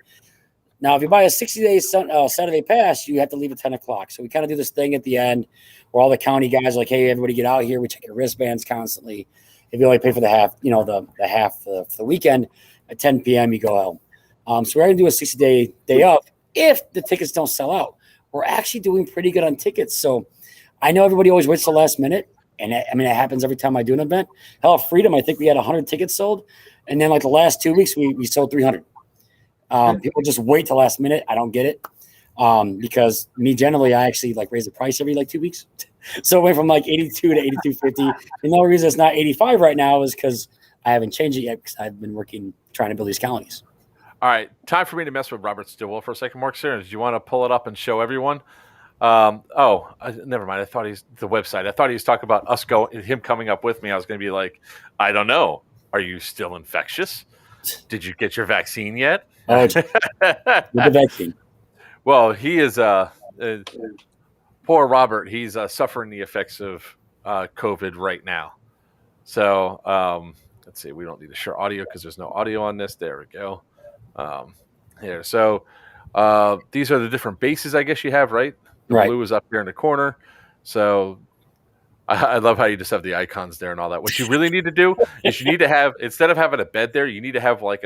now if you buy a 60-day Saturday pass, you have to leave at 10 o'clock. So we kind of do this thing at the end where all the county guys are like, hey, everybody get out here. We check your wristbands constantly. If you only pay for the half, the half for the weekend, at 10 p.m. you go home. So we're going to do a 60-day day up if the tickets don't sell out. We're actually doing pretty good on tickets. So I know everybody always waits till the last minute. And it happens every time I do an event. Hell, Freedom, I think we had 100 tickets sold. And then like the last 2 weeks, we sold 300. People just wait till last minute. I don't get it. Because me generally, I actually like raise the price every like 2 weeks. So it went from like 82 to 82.50. And the only reason it's not 85 right now is because I haven't changed it yet because I've been working trying to build these colonies. All right, time for me to mess with Robert Stillwell for a second. Mark Stearns, do you want to pull it up and show everyone? Never mind. I thought he's the website. I thought he was talking about him coming up with me. I was going to be like, I don't know. Are you still infectious? Did you get your vaccine yet? With the vaccine. Well, he is poor Robert. He's suffering the effects of COVID right now. So let's see. We don't need to share audio because there's no audio on this. There we go. Here. So these are the different bases, I guess you have, right? The blue is up here in the corner. So I love how you just have the icons there and all that. What you really need to do is you need to have, instead of having a bed there, you need to have like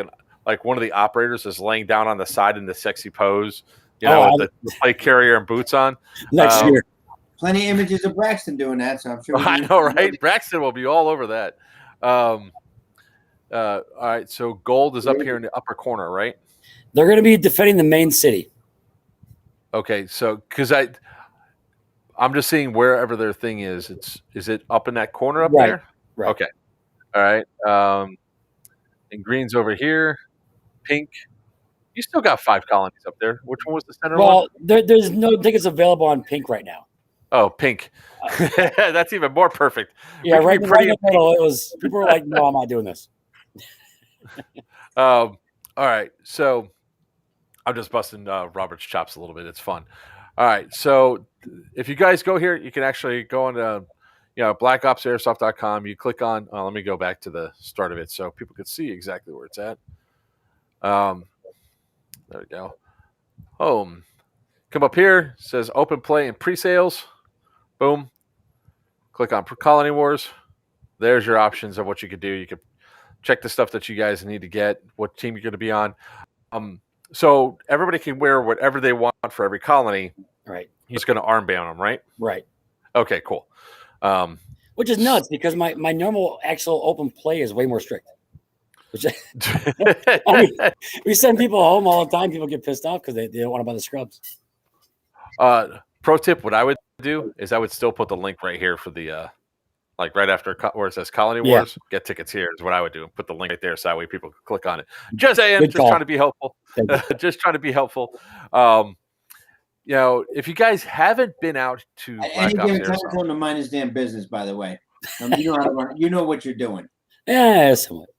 one of the operators is laying down on the side in the sexy pose, with the plate carrier and boots on. Next year. Plenty of images of Braxton doing that, so I'm sure. I know, right? Braxton will be all over that. All right, so gold is up here in the upper corner, right? They're going to be defending the main city. Okay, so because I'm just seeing wherever their thing is. Is it up in that corner up there? Right. Okay. All right. And green's over here. Pink. You still got 5 colonies up there. Which one was the center one? Well, there's no tickets available on pink right now. Oh, pink. That's even more perfect. Yeah, right in the middle. It was people were like, "No, I'm not doing this." All right, so I'm just busting Robert's chops a little bit. It's fun. All right, so if you guys go here, you can actually go on to blackopsairsoft.com. You click on. Let me go back to the start of it so people can see exactly where it's at. There we go. Home. Come up here. It says open play and pre-sales. Boom. Click on Colony Wars. There's your options of what you could do. You could check the stuff that you guys need to get, what team you're going to be on. So everybody can wear whatever they want for every colony. Right. You're just going to armband them, right? Right. Okay, cool. Which is nuts because my normal actual open play is way more strict. Which, we send people home all the time. People get pissed off because they don't want to buy the scrubs. Pro tip, what I would do is I would still put the link right here for the right after where it says Colony Wars, get tickets here is what I would do. Put the link right there so that way people can click on it. Just saying, just trying to be helpful. Just trying to be helpful. If you guys haven't been out to any given time, tell him to mind his damn business, by the way. You know how to run. You know what you're doing. Yeah, somewhat.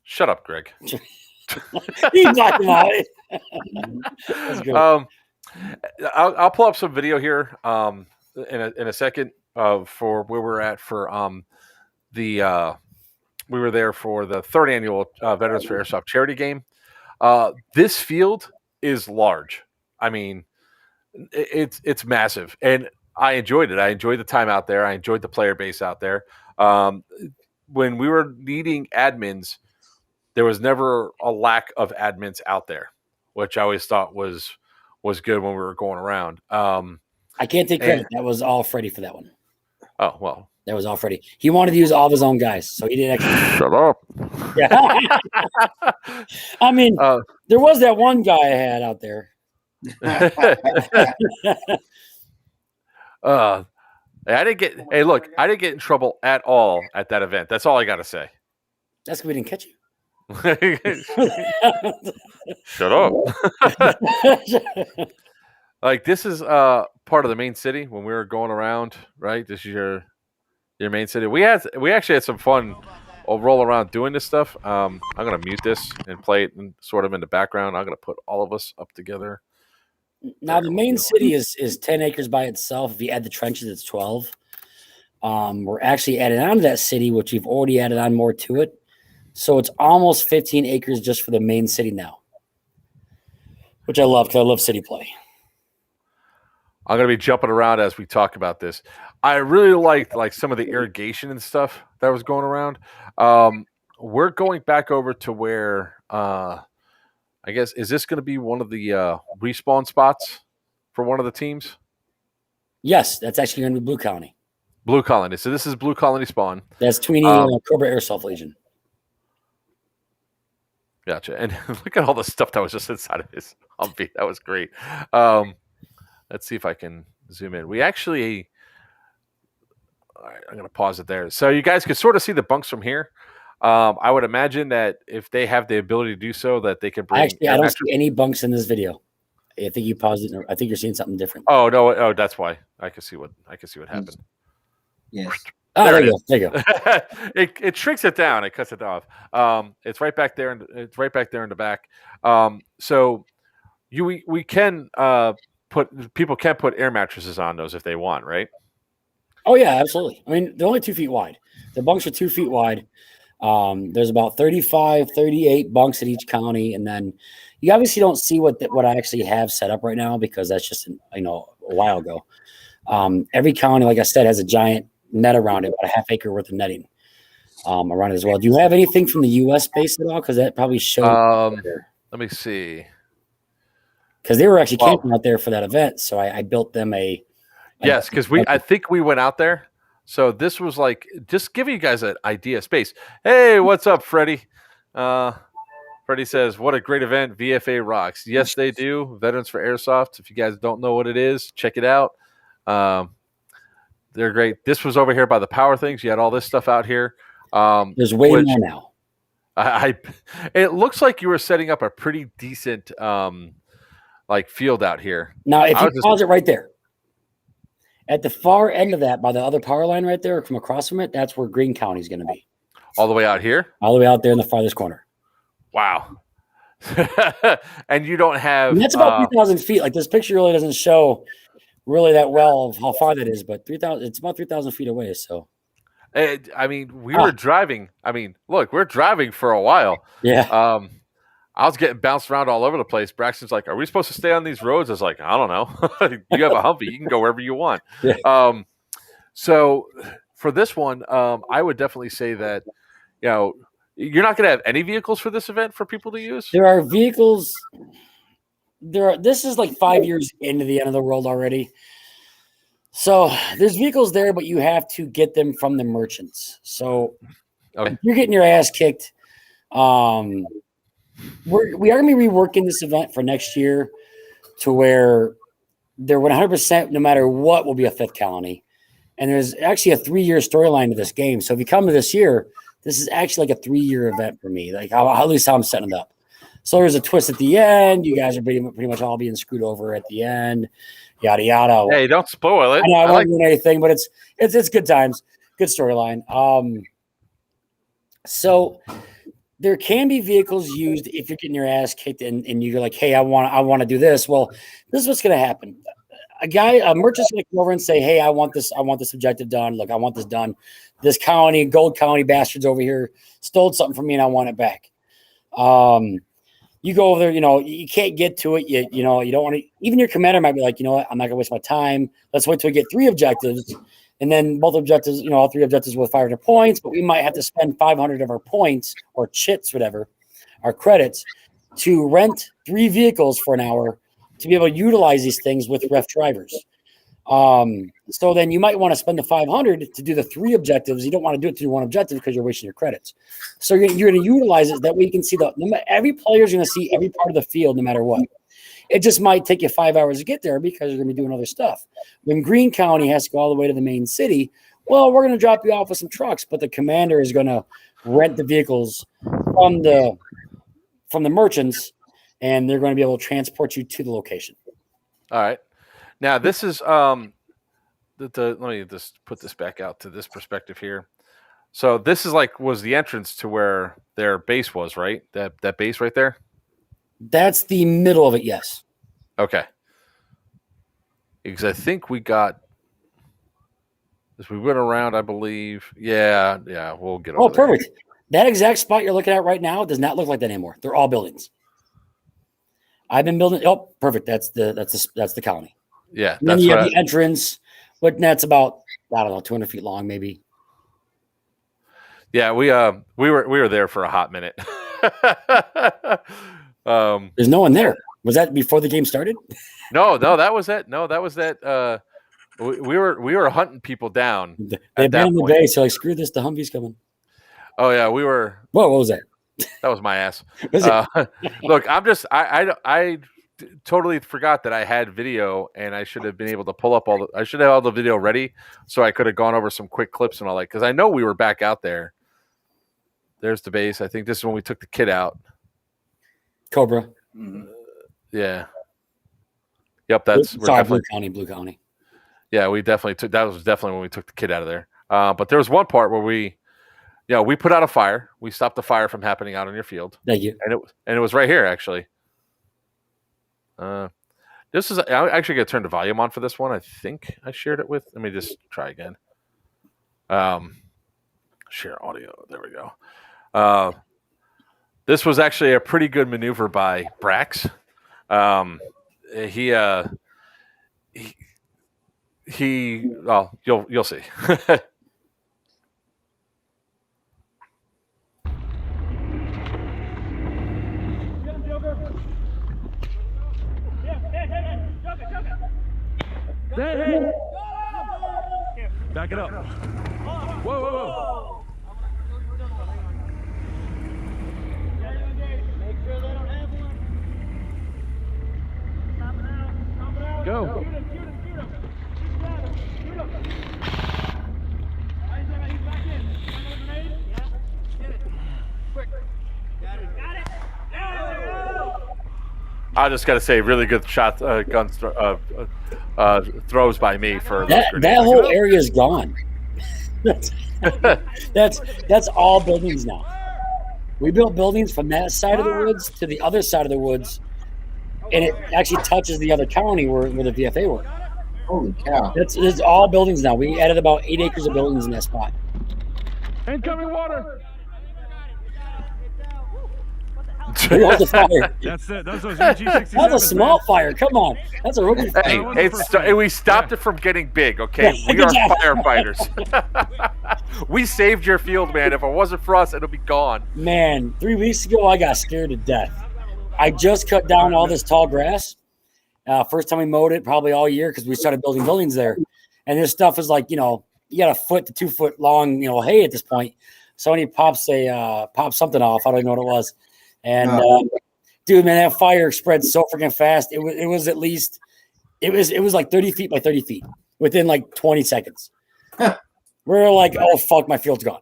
Shut up, Greg. He talked about it. That's good. I'll pull up some video here in a second for where we're at for we were there for the third annual Veterans for Airsoft charity game. This field is large. I mean, it's massive, and I enjoyed it. I enjoyed the time out there. I enjoyed the player base out there. When we were needing admins, there was never a lack of admins out there, which I always thought was good when we were going around. I can't take credit. That was all Freddie for that one. Oh, well. That was all Freddie. He wanted to use all of his own guys, so he didn't actually. Shut up. Yeah. I mean, there was that one guy I had out there. I didn't get. Hey, look, I didn't get in trouble at all at that event. That's all I got to say. That's because we didn't catch you. Shut up. Like, this is part of the main city when we were going around, right? This is your main city. We actually had some fun roll around doing this stuff. I'm gonna mute this and play it sort of in the background. I'm gonna put all of us up together. Now the main city is 10 acres by itself. If you add the trenches, it's 12. We're actually adding on to that city, which we've already added on more to it. So it's almost 15 acres just for the main city now, which I love because I love city play. I'm going to be jumping around as we talk about this. I really liked some of the irrigation and stuff that was going around. We're going back over to where, I guess, is this going to be one of the respawn spots for one of the teams? Yes, that's actually going to be Blue Colony. Blue Colony. So this is Blue Colony spawn. That's Tweenie Cobra Airsoft Legion. Gotcha. And look at all the stuff that was just inside of his Humvee. That was great. Let's see if I can zoom in. We actually, all right, I'm going to pause it there. So you guys can sort of see the bunks from here. I would imagine that if they have the ability to do so, that they can bring. Actually, I don't see any bunks in this video. I think you paused it. I think you're seeing something different. Oh no! Oh, that's why I can see what happened. Yes. Oh, there you go. It shrinks it down. It cuts it off. It's right back there, and it's right back there in the back. So we can people can put air mattresses on those if they want, right? Oh yeah, absolutely. I mean, they're only 2 feet wide. The bunks are 2 feet wide. There's about 35, 38 bunks at each county, and then you obviously don't see what I actually have set up right now because that's just a while ago. Every county, like I said, has a giant net around it, about a half acre worth of netting around it as well. Do you have anything from the U.S. base at all? Because that probably showed. Let me see. Because they were actually camping out there for that event, so I built them a. Yes, because I think we went out there. So this was like just giving you guys an idea of space. Hey, what's up, Freddie? Freddie says, "What a great event! VFA rocks." Yes, they do. Veterans for Airsoft. If you guys don't know what it is, check it out. They're great. This was over here by the power things. You had all this stuff out here. There's way more now. It looks like you were setting up a pretty decent field out here. Now, if you pause it right there, at the far end of that, by the other power line right there, from across from it, that's where Greene County is going to be. All the way out here? All the way out there in the farthest corner. Wow. And you don't have... And that's about 3,000 feet. Like, this picture really doesn't show really that well of how far that is, but 3,000. It's about 3,000 feet away, so... I mean, we were driving. I mean, look, we're driving for a while. Yeah. I was getting bounced around all over the place. Braxton's like, "Are we supposed to stay on these roads?" I was like, "I don't know. You have a Humvee. You can go wherever you want." Yeah. So for this one, I would definitely say that, you're not going to have any vehicles for this event for people to use. There are vehicles. This is like 5 years into the end of the world already. So there's vehicles there, but you have to get them from the merchants. So if you're getting your ass kicked. We are going to be reworking this event for next year to where there 100%, no matter what, will be a fifth colony. And there's actually a 3-year storyline to this game. So if you come to this year, this is actually like a 3-year event for me, like at least how I'm setting it up. So there's a twist at the end. You guys are pretty much all being screwed over at the end, yada, yada. Hey, don't spoil it. I know I won't do anything, but it's good times. good storyline. So there can be vehicles used if you're getting your ass kicked and you're like, hey, I want to do this. Well, this is what's going to happen. A merchant's going to come over and say, hey, I want this objective done. Look, I want this done. This county, Gold County bastards over here stole something from me and I want it back. You go over there, you can't get to it. You don't want to, even your commander might be like, you know what, I'm not gonna waste my time. Let's wait till we get 3 objectives. And then both objectives, all 3 objectives with 500 points, but we might have to spend 500 of our points or chits, whatever, our credits to rent 3 vehicles for an hour to be able to utilize these things with ref drivers. So then you might want to spend the 500 to do the 3 objectives. You don't want to do it to do 1 objective because you're wasting your credits. So you're going to utilize it. That way you can see every player is going to see every part of the field no matter what. It just might take you 5 hours to get there because you're going to be doing other stuff. When Greene County has to go all the way to the main city, well, we're going to drop you off with some trucks, but the commander is going to rent the vehicles from the merchants, and they're going to be able to transport you to the location. All right. Now this is let me just put this back out to this perspective here. So this is was the entrance to where their base was, right? That base right there. That's the middle of it, yes. Okay. Because I think we got as we went around, I believe. Yeah, we'll get over there. Perfect. That exact spot you're looking at right now does not look like that anymore. They're all buildings. I've been building. Oh, perfect. That's the colony. Yeah. And then you have the entrance, but that's about 200 feet long, maybe. Yeah, we were there for a hot minute. There's no one there. Was that before the game started? No, that was it. No, that was that. We were hunting people down. They abandoned the base. So like, screw this. The Humvee's coming. Oh yeah, we were. Whoa, what was that? That was my ass. Look, I totally forgot that I had video, and I should have been able to pull up I should have all the video ready, so I could have gone over some quick clips and all that. Because I know we were back out there. There's the base. I think this is when we took the kid out. Cobra. Yeah. Yep. That's Blue County. Yeah, we definitely took. That was definitely when we took the kid out of there. But there was one part where we put out a fire. We stopped the fire from happening out on your field. Thank you. And it was right here actually. This is. I'm actually gonna turn the volume on for this one. I think I shared it with. Let me just try again. Share audio. There we go. This was actually a pretty good maneuver by Brax. Well, you'll see. Hey. Back it up. Whoa. Go. I just got to say, really good shot, throws by me for that whole area is gone. That's all buildings now. We built buildings from that side of the woods to the other side of the woods, and it actually touches the other county where the VFA were. Holy cow! It's all buildings now. We added about 8 acres of buildings in that spot. Incoming water. What's the fire? That's it. That's those UG67s. That's a small fire. Come on, that's a rookie fire. Hey, we stopped it from getting big. Okay, we are firefighters. We saved your field, man. If it wasn't for us, it'll be gone. Man, 3 weeks ago, I got scared to death. I just cut down all this tall grass. First time we mowed it probably all year because we started building buildings there. And this stuff is like, you got 1 foot to 2 foot long, hay at this point. So when he pops something off, I don't even know what it was. And dude, man, that fire spread so freaking fast. It was at least, it was like 30 feet by 30 feet within like 20 seconds. We're like, oh fuck, my field's gone.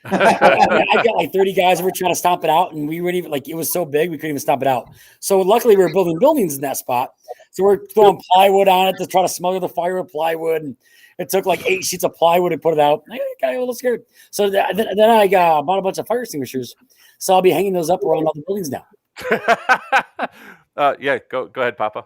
I got like 30 guys over trying to stomp it out, and we weren't even like, it was so big we couldn't even stomp it out. So luckily we were building buildings in that spot. So we're throwing plywood on it to try to smother the fire with plywood. And it took like 8 sheets of plywood to put it out. I got a little scared. So then I bought a bunch of fire extinguishers. So I'll be hanging those up around all the buildings now. Yeah, go ahead, Papa.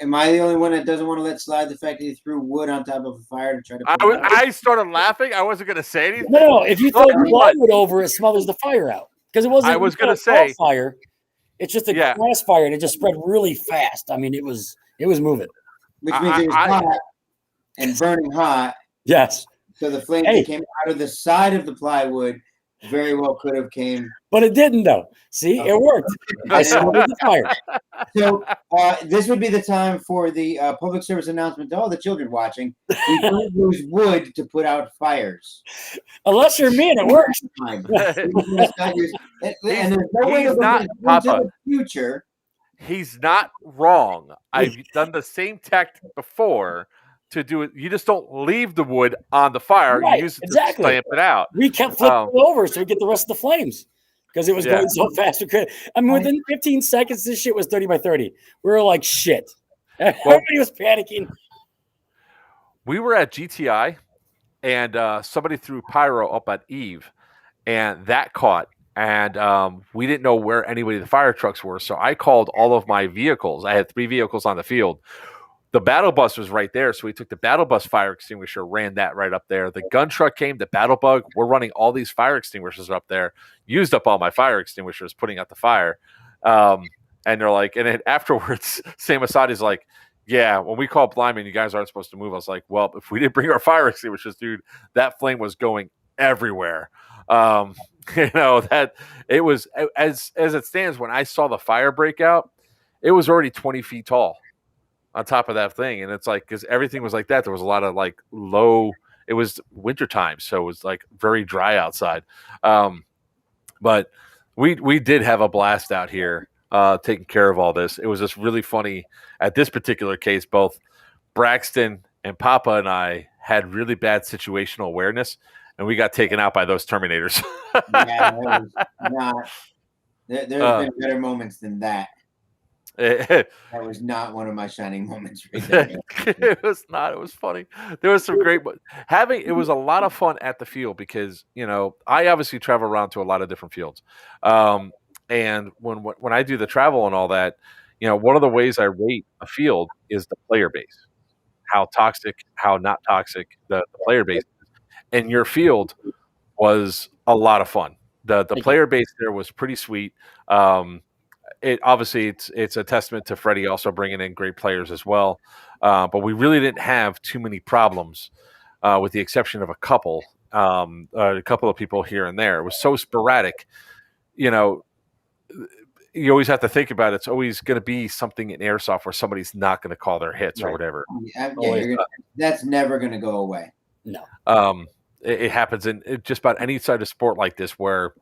Am I the only one that doesn't want to let slide the fact that he threw wood on top of a fire to try to? Put it out? I started laughing. I wasn't going to say anything. No, if you throw plywood over it, smothers the fire out. Because it wasn't. I was going to say fire. It's just a grass fire, and it just spread really fast. I mean, it was moving. Which means it was hot and burning hot. Yes. So the flame that came out of the side of the plywood very well could have came. But it didn't, though. See, it worked. I smothered the fire. So this would be the time for the public service announcement to all the children watching. We don't use wood to put out fires. Unless you're me and it works. And there's no way to look into the future. He's not wrong. I've done the same tactic before to do it. You just don't leave the wood on the fire. Right, you use it to stamp it out. We kept flipping it over so we get the rest of the flames because it was going so fast. We could. I mean, within 15 seconds, this shit was 30 by 30. We were like, shit. Everybody was panicking. We were at GTI, and somebody threw pyro up at Eve, and that caught. And we didn't know where any of the fire trucks were, so I called all of my vehicles. I had 3 vehicles on the field. The battle bus was right there, so we took the battle bus fire extinguisher, ran that right up there. The gun truck came, the battle bug. We're running all these fire extinguishers up there. Used up all my fire extinguishers putting out the fire. And they're like, and then afterwards, Sam Asadi's like, yeah, when we call Blyman, you guys aren't supposed to move. I was like, well, if we didn't bring our fire extinguishers, dude, that flame was going everywhere. That it was as it stands. When I saw the fire break out, it was already 20 feet tall on top of that thing. And it's like, because everything was like that. There was a lot of like low, it was wintertime. So it was like very dry outside. But we did have a blast out here taking care of all this. It was just really funny at this particular case. Both Braxton and Papa and I had really bad situational awareness, and we got taken out by those Terminators. Yeah, that was not. There's been better moments than that. That was not one of my shining moments. Right there. It was not. It was funny. There was some great. It was a lot of fun at the field because I obviously travel around to a lot of different fields, and when I do the travel and all that, one of the ways I rate a field is the player base, how toxic, how not toxic the player base. And your field was a lot of fun. The player base there was pretty sweet. It's a testament to Freddie also bringing in great players as well. But we really didn't have too many problems, with the exception of a couple of people here and there. It was so sporadic. You always have to think about it. It's always going to be something in airsoft where somebody's not going to call their hits or whatever. That's never going to go away. No. It happens in just about any side of sport like this where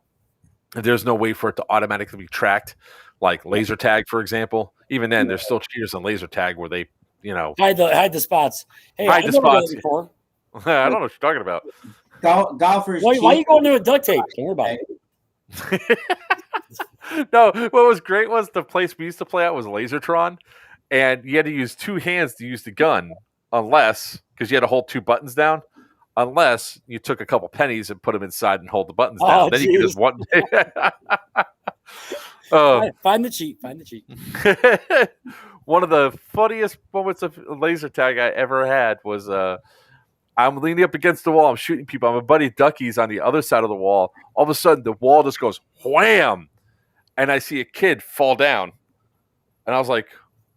there's no way for it to automatically be tracked, like laser tag, for example. Even then, there's still cheaters in laser tag where they, hide the spots. Hey, hide the spots. Before. I don't know what you're talking about. Golfers. Why are you going to a duct tape? Don't worry about it. No, what was great was the place we used to play at was Lasertron, and you had to use 2 hands to use the gun, because you had to hold 2 buttons down. Unless you took a couple pennies and put them inside and hold the buttons down. Then you could just one. Find the cheat. Find the cheat. One of the funniest moments of laser tag I ever had was I'm leaning up against the wall. I'm shooting people. My buddy Ducky's on the other side of the wall. All of a sudden, the wall just goes wham, and I see a kid fall down. And I was like,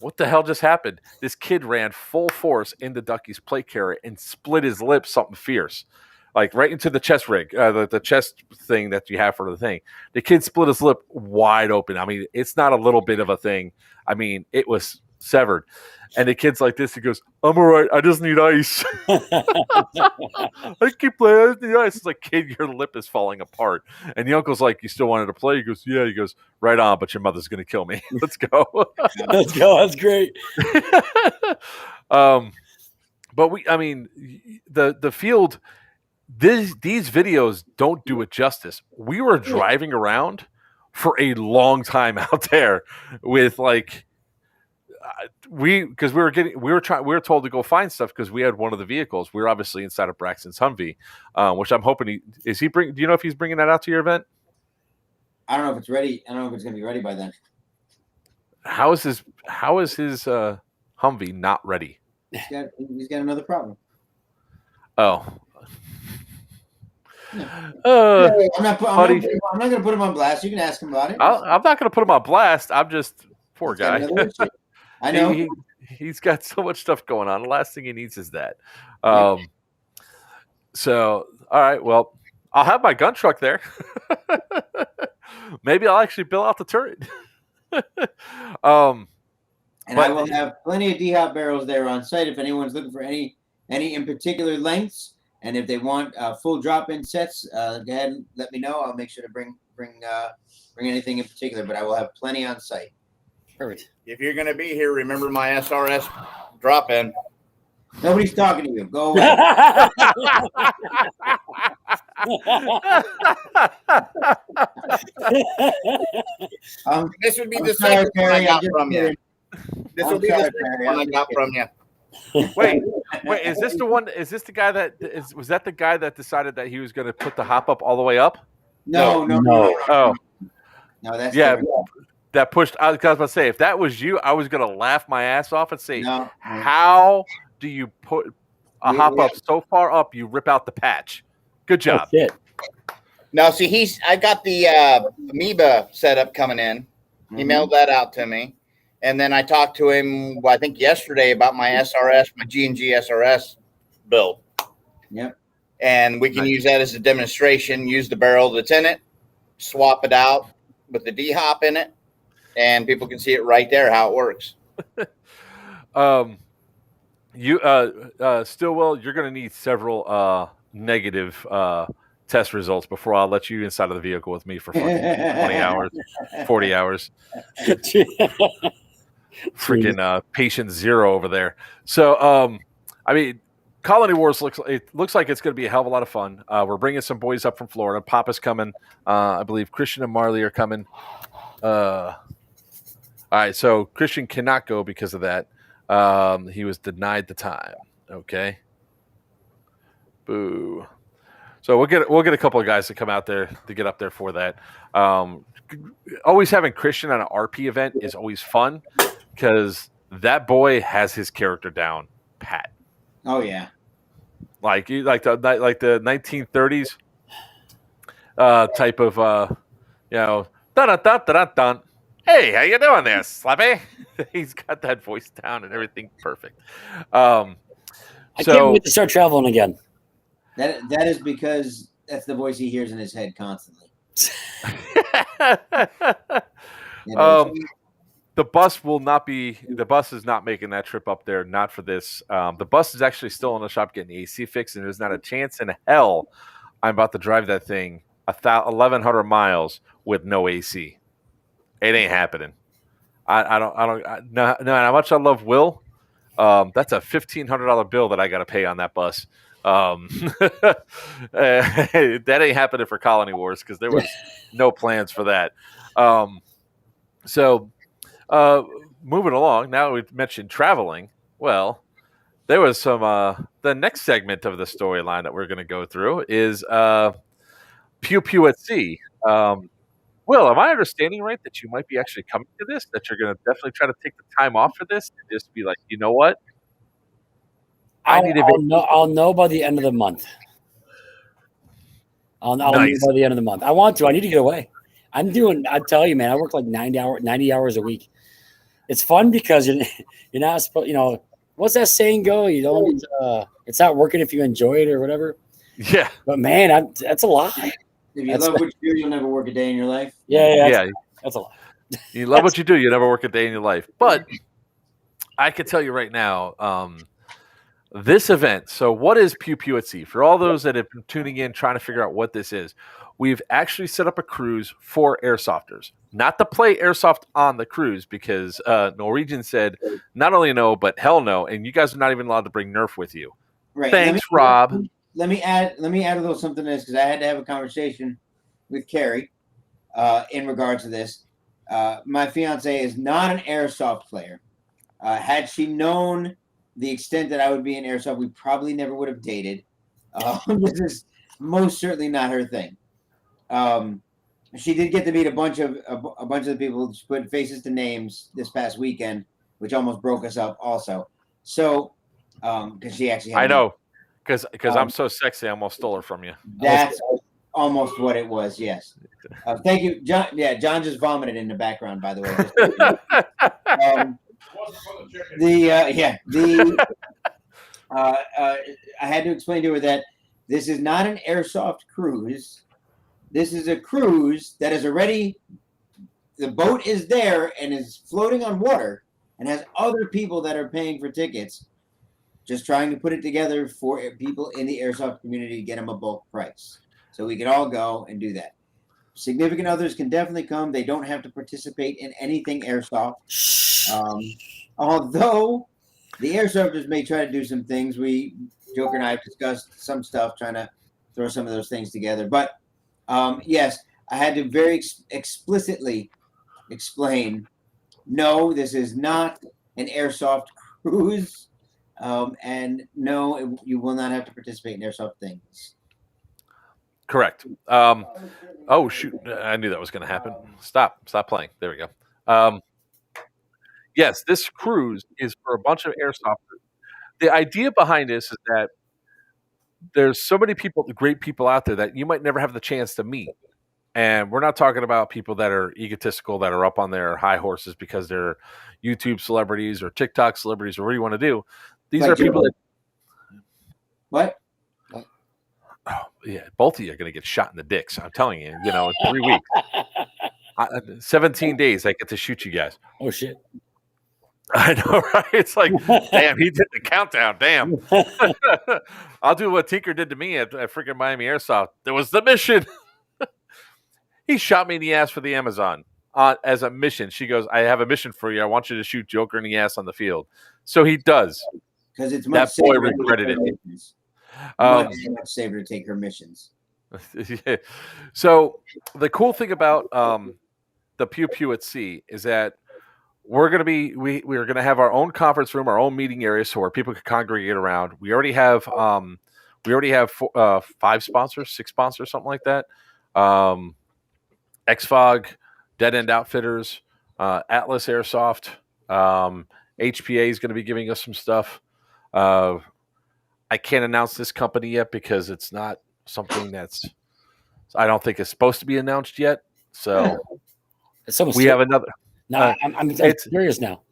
what the hell just happened? This kid ran full force into Ducky's plate carrier and split his lip something fierce, like right into the chest rig, the chest thing that you have for the thing. The kid split his lip wide open. I mean, it's not a little bit of a thing. I mean, it was severed. And the kid's like this. He goes, I'm all right. I just need ice. I keep playing. I just need ice. It's like, kid, your lip is falling apart. And the uncle's like, you still wanted to play? He goes, yeah. He goes, right on, but your mother's going to kill me. Let's go. Let's go. That's great. But the field, these videos don't do it justice. We were driving around for a long time out there with like we were told to go find stuff because we had one of the vehicles. We were obviously inside of Braxton's Humvee, which I'm hoping do you know if he's bringing that out to your event? I don't know if it's ready. I don't know if it's going to be ready by then. How is his Humvee not ready? He's got another problem. Oh. I'm not going to put him on blast. You can ask him about it. I'm not going to put him on blast. I'm just poor guy. I know. He's got so much stuff going on. The last thing he needs is that. So, all right. Well, I'll have my gun truck there. Maybe I'll actually bill out the turret. And I will have plenty of D-hop barrels there on site if anyone's looking for any in particular lengths, and if they want full drop-in sets, go ahead and let me know. I'll make sure to bring anything in particular, but I will have plenty on site. Perfect. If you're going to be here, remember my SRS drop-in. Nobody's talking to you. Go away. This would be the second one I got from you. This will be the second one I got from you. Wait, is this the one? Is this the guy was that the guy that decided that he was going to put the hop up all the way up? No. Oh, no, that's that pushed. I was about to say, if that was you, I was going to laugh my ass off and say, no. How do you put a hop up so far up you rip out the patch? Good job. That's it. Now, see, I got the amoeba setup coming in. He mailed that out to me. And then I talked to him, I think yesterday, about my SRS, my G&G SRS build. Yep. And we can use that as a demonstration, use the barrel that's in it, swap it out with the D-hop in it, and people can see it right there, how it works. Stillwell, you're going to need several negative test results before I'll let you inside of the vehicle with me for 20 hours, 40 hours. Freaking patient zero over there. So, I mean, Colony Wars looks like it's going to be a hell of a lot of fun. We're bringing some boys up from Florida. Papa's coming. I believe Christian and Marley are coming. All right, so Christian cannot go because of that. He was denied the time. Okay. Boo. So we'll get a couple of guys to come out there to get up there for that. Always having Christian at an RP event is always fun because that boy has his character down pat. Oh yeah. Like the 1930s type of dun dun dun dun dun. Hey, how you doing there, Slappy? He's got that voice down and everything perfect. I can't wait to start traveling again. That is because that's the voice he hears in his head constantly. The bus is not making that trip up there, not for this. The bus is actually still in the shop getting the AC fixed, and there's not a chance in hell I'm about to drive that thing 1,100 miles with no AC. It ain't happening. I don't know how much I love Will. That's a $1,500 bill that I got to pay on that bus. That ain't happening for Colony Wars because there was no plans for that. So moving along, now we've mentioned traveling. Well, there was some the next segment of the storyline that we're going to go through is Pew Pew at Sea. Will, am I understanding right that you might be actually coming to this, that you're going to definitely try to take the time off for this and just be like, you know what? I'll know by the end of the month. I'll know by the end of the month. I want to. I need to get away. I tell you, man, I work like 90 hours a week. It's fun because you're not supposed, what's that saying go? You don't, it's not working if you enjoy it or whatever. Yeah. But man, that's a lie. If you love what you do, you'll never work a day in your life. Yeah. That's a lie. You love what you do, you never work a day in your life. But I can tell you right now, this event, so what is Pew Pew at Sea? For all those that have been tuning in, trying to figure out what this is, we've actually set up a cruise for airsofters. Not to play airsoft on the cruise because Norwegian said not only no, but hell no, and you guys are not even allowed to bring Nerf with you. Right. Thanks, Rob. let me add a little something to this because I had to have a conversation with Carrie in regards to this. My fiance is not an airsoft player. Had she known the extent that I would be in airsoft, we probably never would have dated. This is most certainly not her thing. She did get to meet a bunch of the people who put faces to names this past weekend, which almost broke us up. Also, so because she actually had I know, because I'm so sexy, I almost stole her from you. That's almost what it was. Yes. Thank you, John. Yeah, John just vomited in the background. By the way, I had to explain to her that this is not an airsoft cruise. This is a cruise that is already. The boat is there and is floating on water and has other people that are paying for tickets. Just trying to put it together for people in the airsoft community to get them a bulk price. So we can all go and do that. Significant others can definitely come. They don't have to participate in anything airsoft. Although the airsofters may try to do some things. Joker and I have discussed some stuff, trying to throw some of those things together. But yes, I had to very explicitly explain, no, this is not an airsoft cruise. And no, you will not have to participate in airsoft things. Correct. Oh shoot! I knew that was going to happen. Stop playing. There we go. Yes, this cruise is for a bunch of airsofters. The idea behind this is that there's so many people, great people out there that you might never have the chance to meet. And we're not talking about people that are egotistical, that are up on their high horses because they're YouTube celebrities or TikTok celebrities or what do you want to do. These are people that. What? Oh, yeah, both of you are going to get shot in the dicks. I'm telling you, in 3 weeks, 17 days, I get to shoot you guys. Oh shit! I know, right? It's like, damn, he did the countdown. Damn. I'll do what Tinker did to me at freaking Miami Airsoft. There was the mission. He shot me in the ass for the Amazon as a mission. She goes, I have a mission for you. I want you to shoot Joker in the ass on the field. So he does. Because it's much that boy safer regretted it. Much safer to take her missions. Yeah. So the cool thing about the Pew Pew at Sea is that we're going to be we're going to have our own conference room, our own meeting area, so where people can congregate around. We already have 5 sponsors, 6 sponsors, something like that. XFOG, Dead End Outfitters, Atlas Airsoft, HPA is going to be giving us some stuff. I can't announce this company yet because it's not something that's. I don't think it's supposed to be announced yet. So we have another. No, I'm curious now.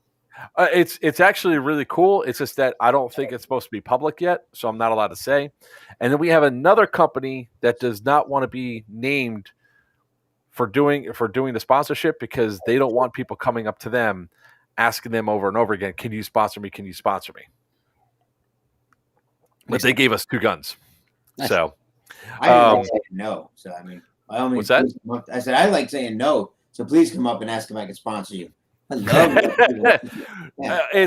It's actually really cool. It's just that I don't think it's supposed to be public yet, so I'm not allowed to say. And then we have another company that does not want to be named for doing the sponsorship because they don't want people coming up to them asking them over and over again, "Can you sponsor me? Can you sponsor me?" But they gave us 2 guns. Nice. So I like saying no. So I mean, by all means, what's that? I said I like saying no. So please come up and ask if I can sponsor you. I love it. Yeah.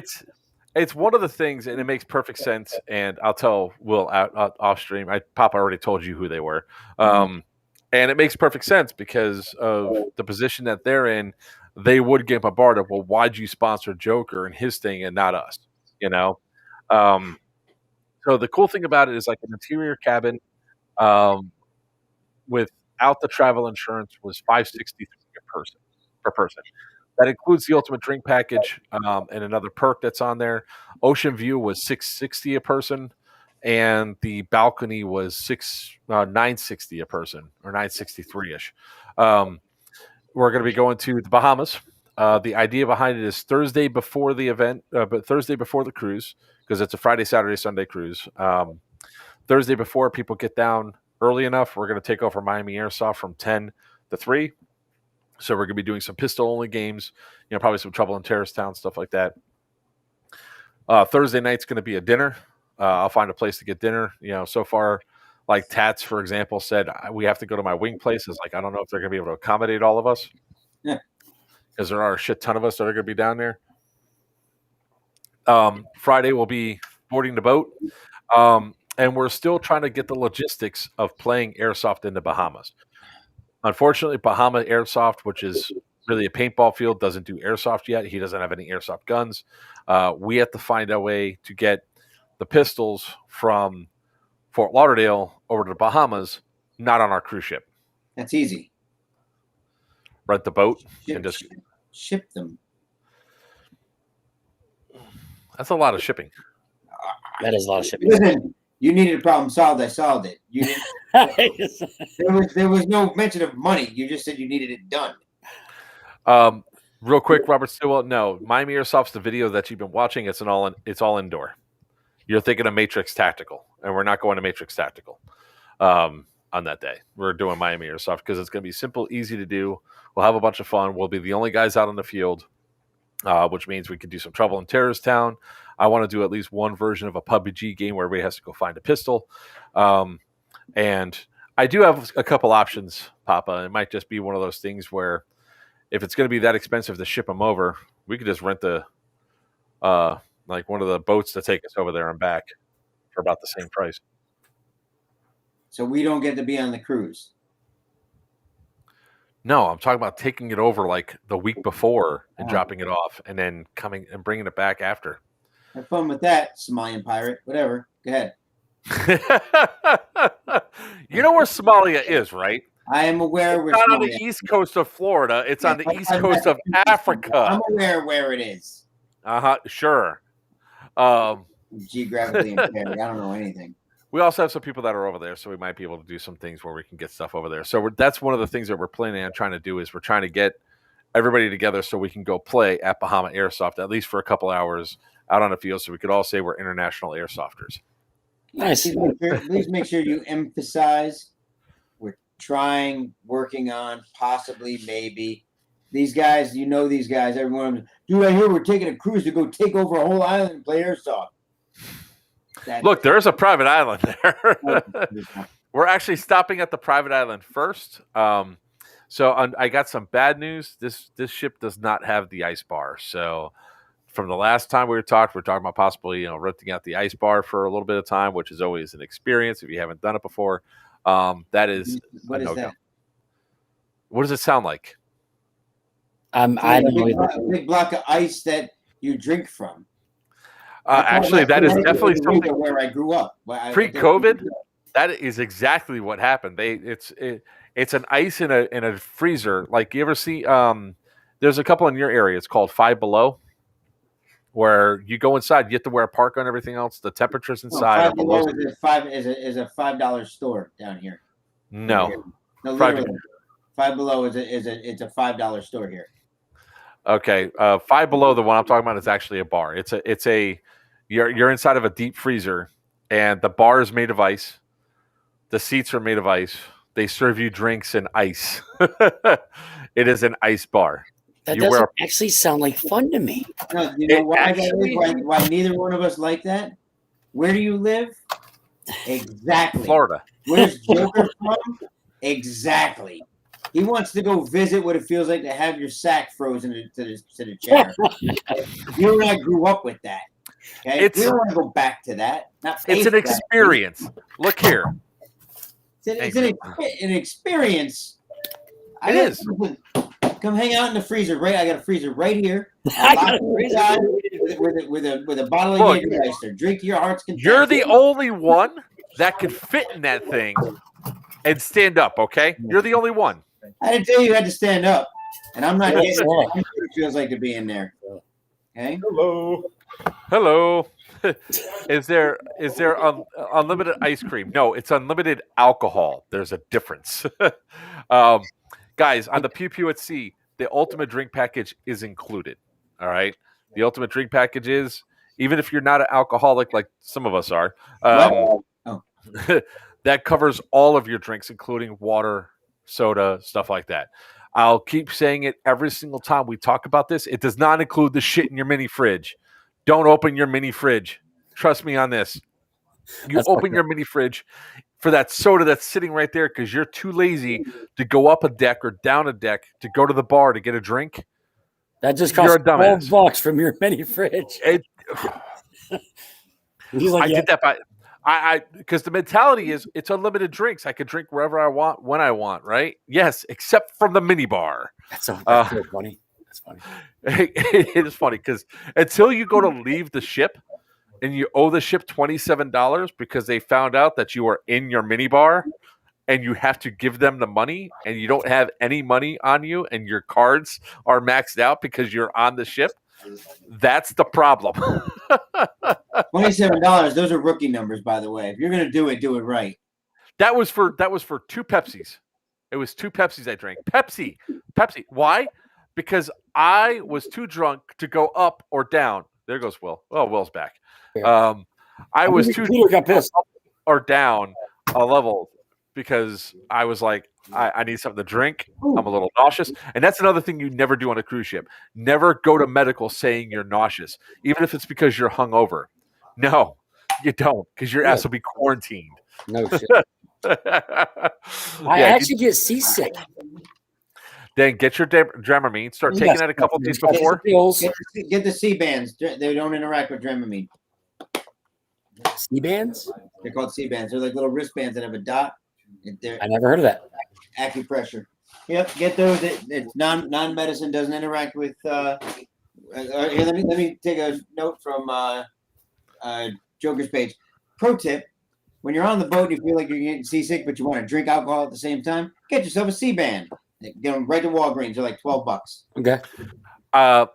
It's one of the things, and it makes perfect sense. And I'll tell Will off stream. Papa already told you who they were, and it makes perfect sense because of the position that they're in. They would get bombarded. Well, why'd you sponsor Joker and his thing and not us? So the cool thing about it is like an interior cabin without the travel insurance was $563 per person. That includes the ultimate drink package and another perk that's on there. Ocean view was $660 a person, and the balcony was $960 a person or $963ish. We're going to be going to the Bahamas. The idea behind it is Thursday before the event, but Thursday before the cruise. Because it's a Friday, Saturday, Sunday cruise. Thursday before, people get down early enough. We're going to take over Miami Airsoft from 10 to 3. So we're going to be doing some pistol-only games, probably some Trouble in Terrorist Town, stuff like that. Thursday night's going to be a dinner. I'll find a place to get dinner. So far, like Tats, for example, said, we have to go to my wing place. It's like, I don't know if they're going to be able to accommodate all of us. Yeah. Because there are a shit ton of us that are going to be down there. Friday will be boarding the boat. and we're still trying to get the logistics of playing airsoft in the Bahamas. Unfortunately, Bahama Airsoft, which is really a paintball field, doesn't do airsoft yet. He doesn't have any airsoft guns. We have to find a way to get the pistols from Fort Lauderdale over to the Bahamas, not on our cruise ship. That's easy. Rent the boat Ship, and just ship them. that's a lot of shipping. That is a lot of shipping. Listen, you needed a problem solved. I solved it. You didn't. There was no mention of money. You just said you needed it done. Real quick, Robert Stillwell. No, Miami Airsoft's the video that you've been watching. It's all indoor. You're thinking of Matrix Tactical, and we're not going to Matrix Tactical on that day. We're doing Miami Airsoft because it's going to be simple, easy to do. We'll have a bunch of fun. We'll be the only guys out on the field, which means we can do some trouble in Terrorist Town. I want to do at least one version of a PUBG game where everybody has to go find a pistol. And I do have a couple options, Papa. It might just be one of those things where if it's going to be that expensive to ship them over, we could just rent the like one of the boats to take us over there and back for about the same price. So we don't get to be on the cruise. No, I'm talking about taking it over like the week before and dropping it off and then coming and bringing it back after. Have fun with that, Somalian pirate. Whatever. Go ahead. You know where Somalia is, right? I am aware It's not on the east coast of Florida. It's on the east coast of Africa. I'm aware where it is. Sure. Geographically impaired. I don't know anything. We also have some people that are over there, so we might be able to do some things where we can get stuff over there. So that's one of the things that we're planning on trying to do is we're trying to get everybody together so we can go play at Bahama Airsoft, at least for a couple hours out on the field, so we could all say we're international airsofters. Nice. Please make sure you emphasize we're trying, working on, possibly, maybe. These guys, these guys, everyone, dude, I hear we're taking a cruise to go take over a whole island and play airsoft. Look, there's a private island there. We're actually stopping at the private island first. So I got some bad news. This ship does not have the ice bar. So from the last time we're talking about possibly renting out the ice bar for a little bit of time, which is always an experience if you haven't done it before. That is what is that? What does it sound like? I don't know. A big block of ice that you drink from. Actually, that is definitely something where I grew up. Pre-COVID, that is exactly what happened. It's an ice in a freezer. Like you ever see? There's a couple in your area. It's called 5 Below, where you go inside. You have to wear a parka and everything else. The temperatures inside. 5 Below is a $5 store down here. No, literally, 5 Below is a $5 store here. Okay, 5 Below, the one I'm talking about, is actually a bar. You're inside of a deep freezer, and the bar is made of ice. The seats are made of ice. They serve you drinks and ice. It is an ice bar. That doesn't actually sound like fun to me. No, why neither one of us like that? Where do you live? Exactly. Florida. Where's Joker from? Exactly. He wants to go visit what it feels like to have your sack frozen to the chair. You and I grew up with that. Okay? We don't want to go back to that. It's an experience. Look here. It's an experience. It is. Come hang out in the freezer. Right, I got a freezer right here. With a bottle of Jägermeister. Drink to your heart's content. You're the only one that could fit in that thing and stand up. Okay, you're the only one. I didn't tell you had to stand up, and I'm not getting what it feels like to be in there. Okay. Hello. Is there unlimited ice cream? No, it's unlimited alcohol. There's a difference. Guys, on the Pew Pew at Sea, the ultimate drink package is included. All right, the ultimate drink package is, even if you're not an alcoholic like some of us are, that covers all of your drinks, including water, soda, stuff like that. I'll keep saying it every single time we talk about this. It does not include the shit in your mini fridge. Don't open your mini fridge. Trust me on this. You open your mini fridge for that soda that's sitting right there because you're too lazy to go up a deck or down a deck to go to the bar to get a drink. That just costs $12 from your mini fridge. I because the mentality is it's unlimited drinks. I could drink wherever I want, when I want, right? Yes, except from the mini bar. That's so funny. That's funny. It is funny because until you go to leave the ship and you owe the ship $27 because they found out that you are in your mini bar and you have to give them the money and you don't have any money on you and your cards are maxed out because you're on the ship, that's the problem. $27. Those are rookie numbers, by the way. If you're gonna do it right. That was for 2 Pepsis. It was 2 Pepsis I drank. Pepsi. Why? Because I was too drunk to go up or down. There goes Will. Oh, Will's back. I was too drunk got pissed. up or down a level because I was like, I need something to drink. I'm a little nauseous. And that's another thing you never do on a cruise ship. Never go to medical saying you're nauseous, even if it's because you're hungover. No, you don't, because your ass will be quarantined. No shit. I actually get seasick. Then get your Dramamine. Start taking it a couple days before. Get the C-bands. They don't interact with Dramamine. C-bands? They're called C-bands. They're like little wristbands that have a dot. I never heard of that. Acupressure. Yep, get those. It's non-medicine. Doesn't interact with. Here, let me take a note from Joker's page. Pro tip: when you're on the boat and you feel like you're getting seasick, but you want to drink alcohol at the same time, get yourself a C-band. Get them right to Walgreens. They're like $12. Okay.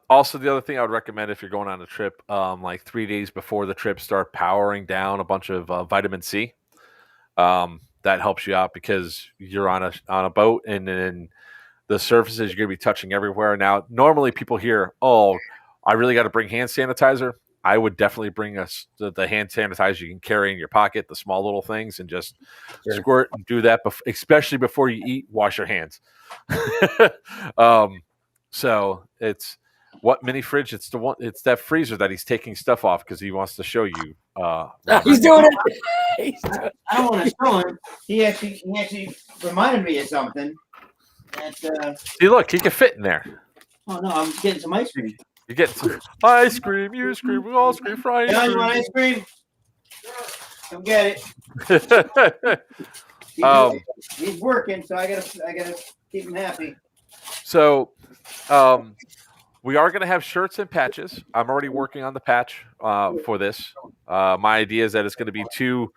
Also, the other thing I would recommend if you're going on a trip, like 3 days before the trip, start powering down a bunch of vitamin C. That helps you out because you're on a boat and then the surfaces you're going to be touching everywhere. Now, normally people hear, "Oh, I really got to bring hand sanitizer." I would definitely bring the hand sanitizer you can carry in your pocket, the small little things, and just squirt and do that. Especially before you eat, wash your hands. So it's what mini fridge? It's the one. It's that freezer that he's taking stuff off because he wants to show you. He's doing it. I don't want to show him. He actually reminded me of something. That, See, look, he can fit in there. Oh no, I'm getting some ice cream. You get some ice cream. You scream. We all scream for ice John, cream. you want ice cream? Come get it. He's working, so I gotta keep him happy. So, we are going to have shirts and patches. I'm already working on the patch for this. My idea is that it's going to be 2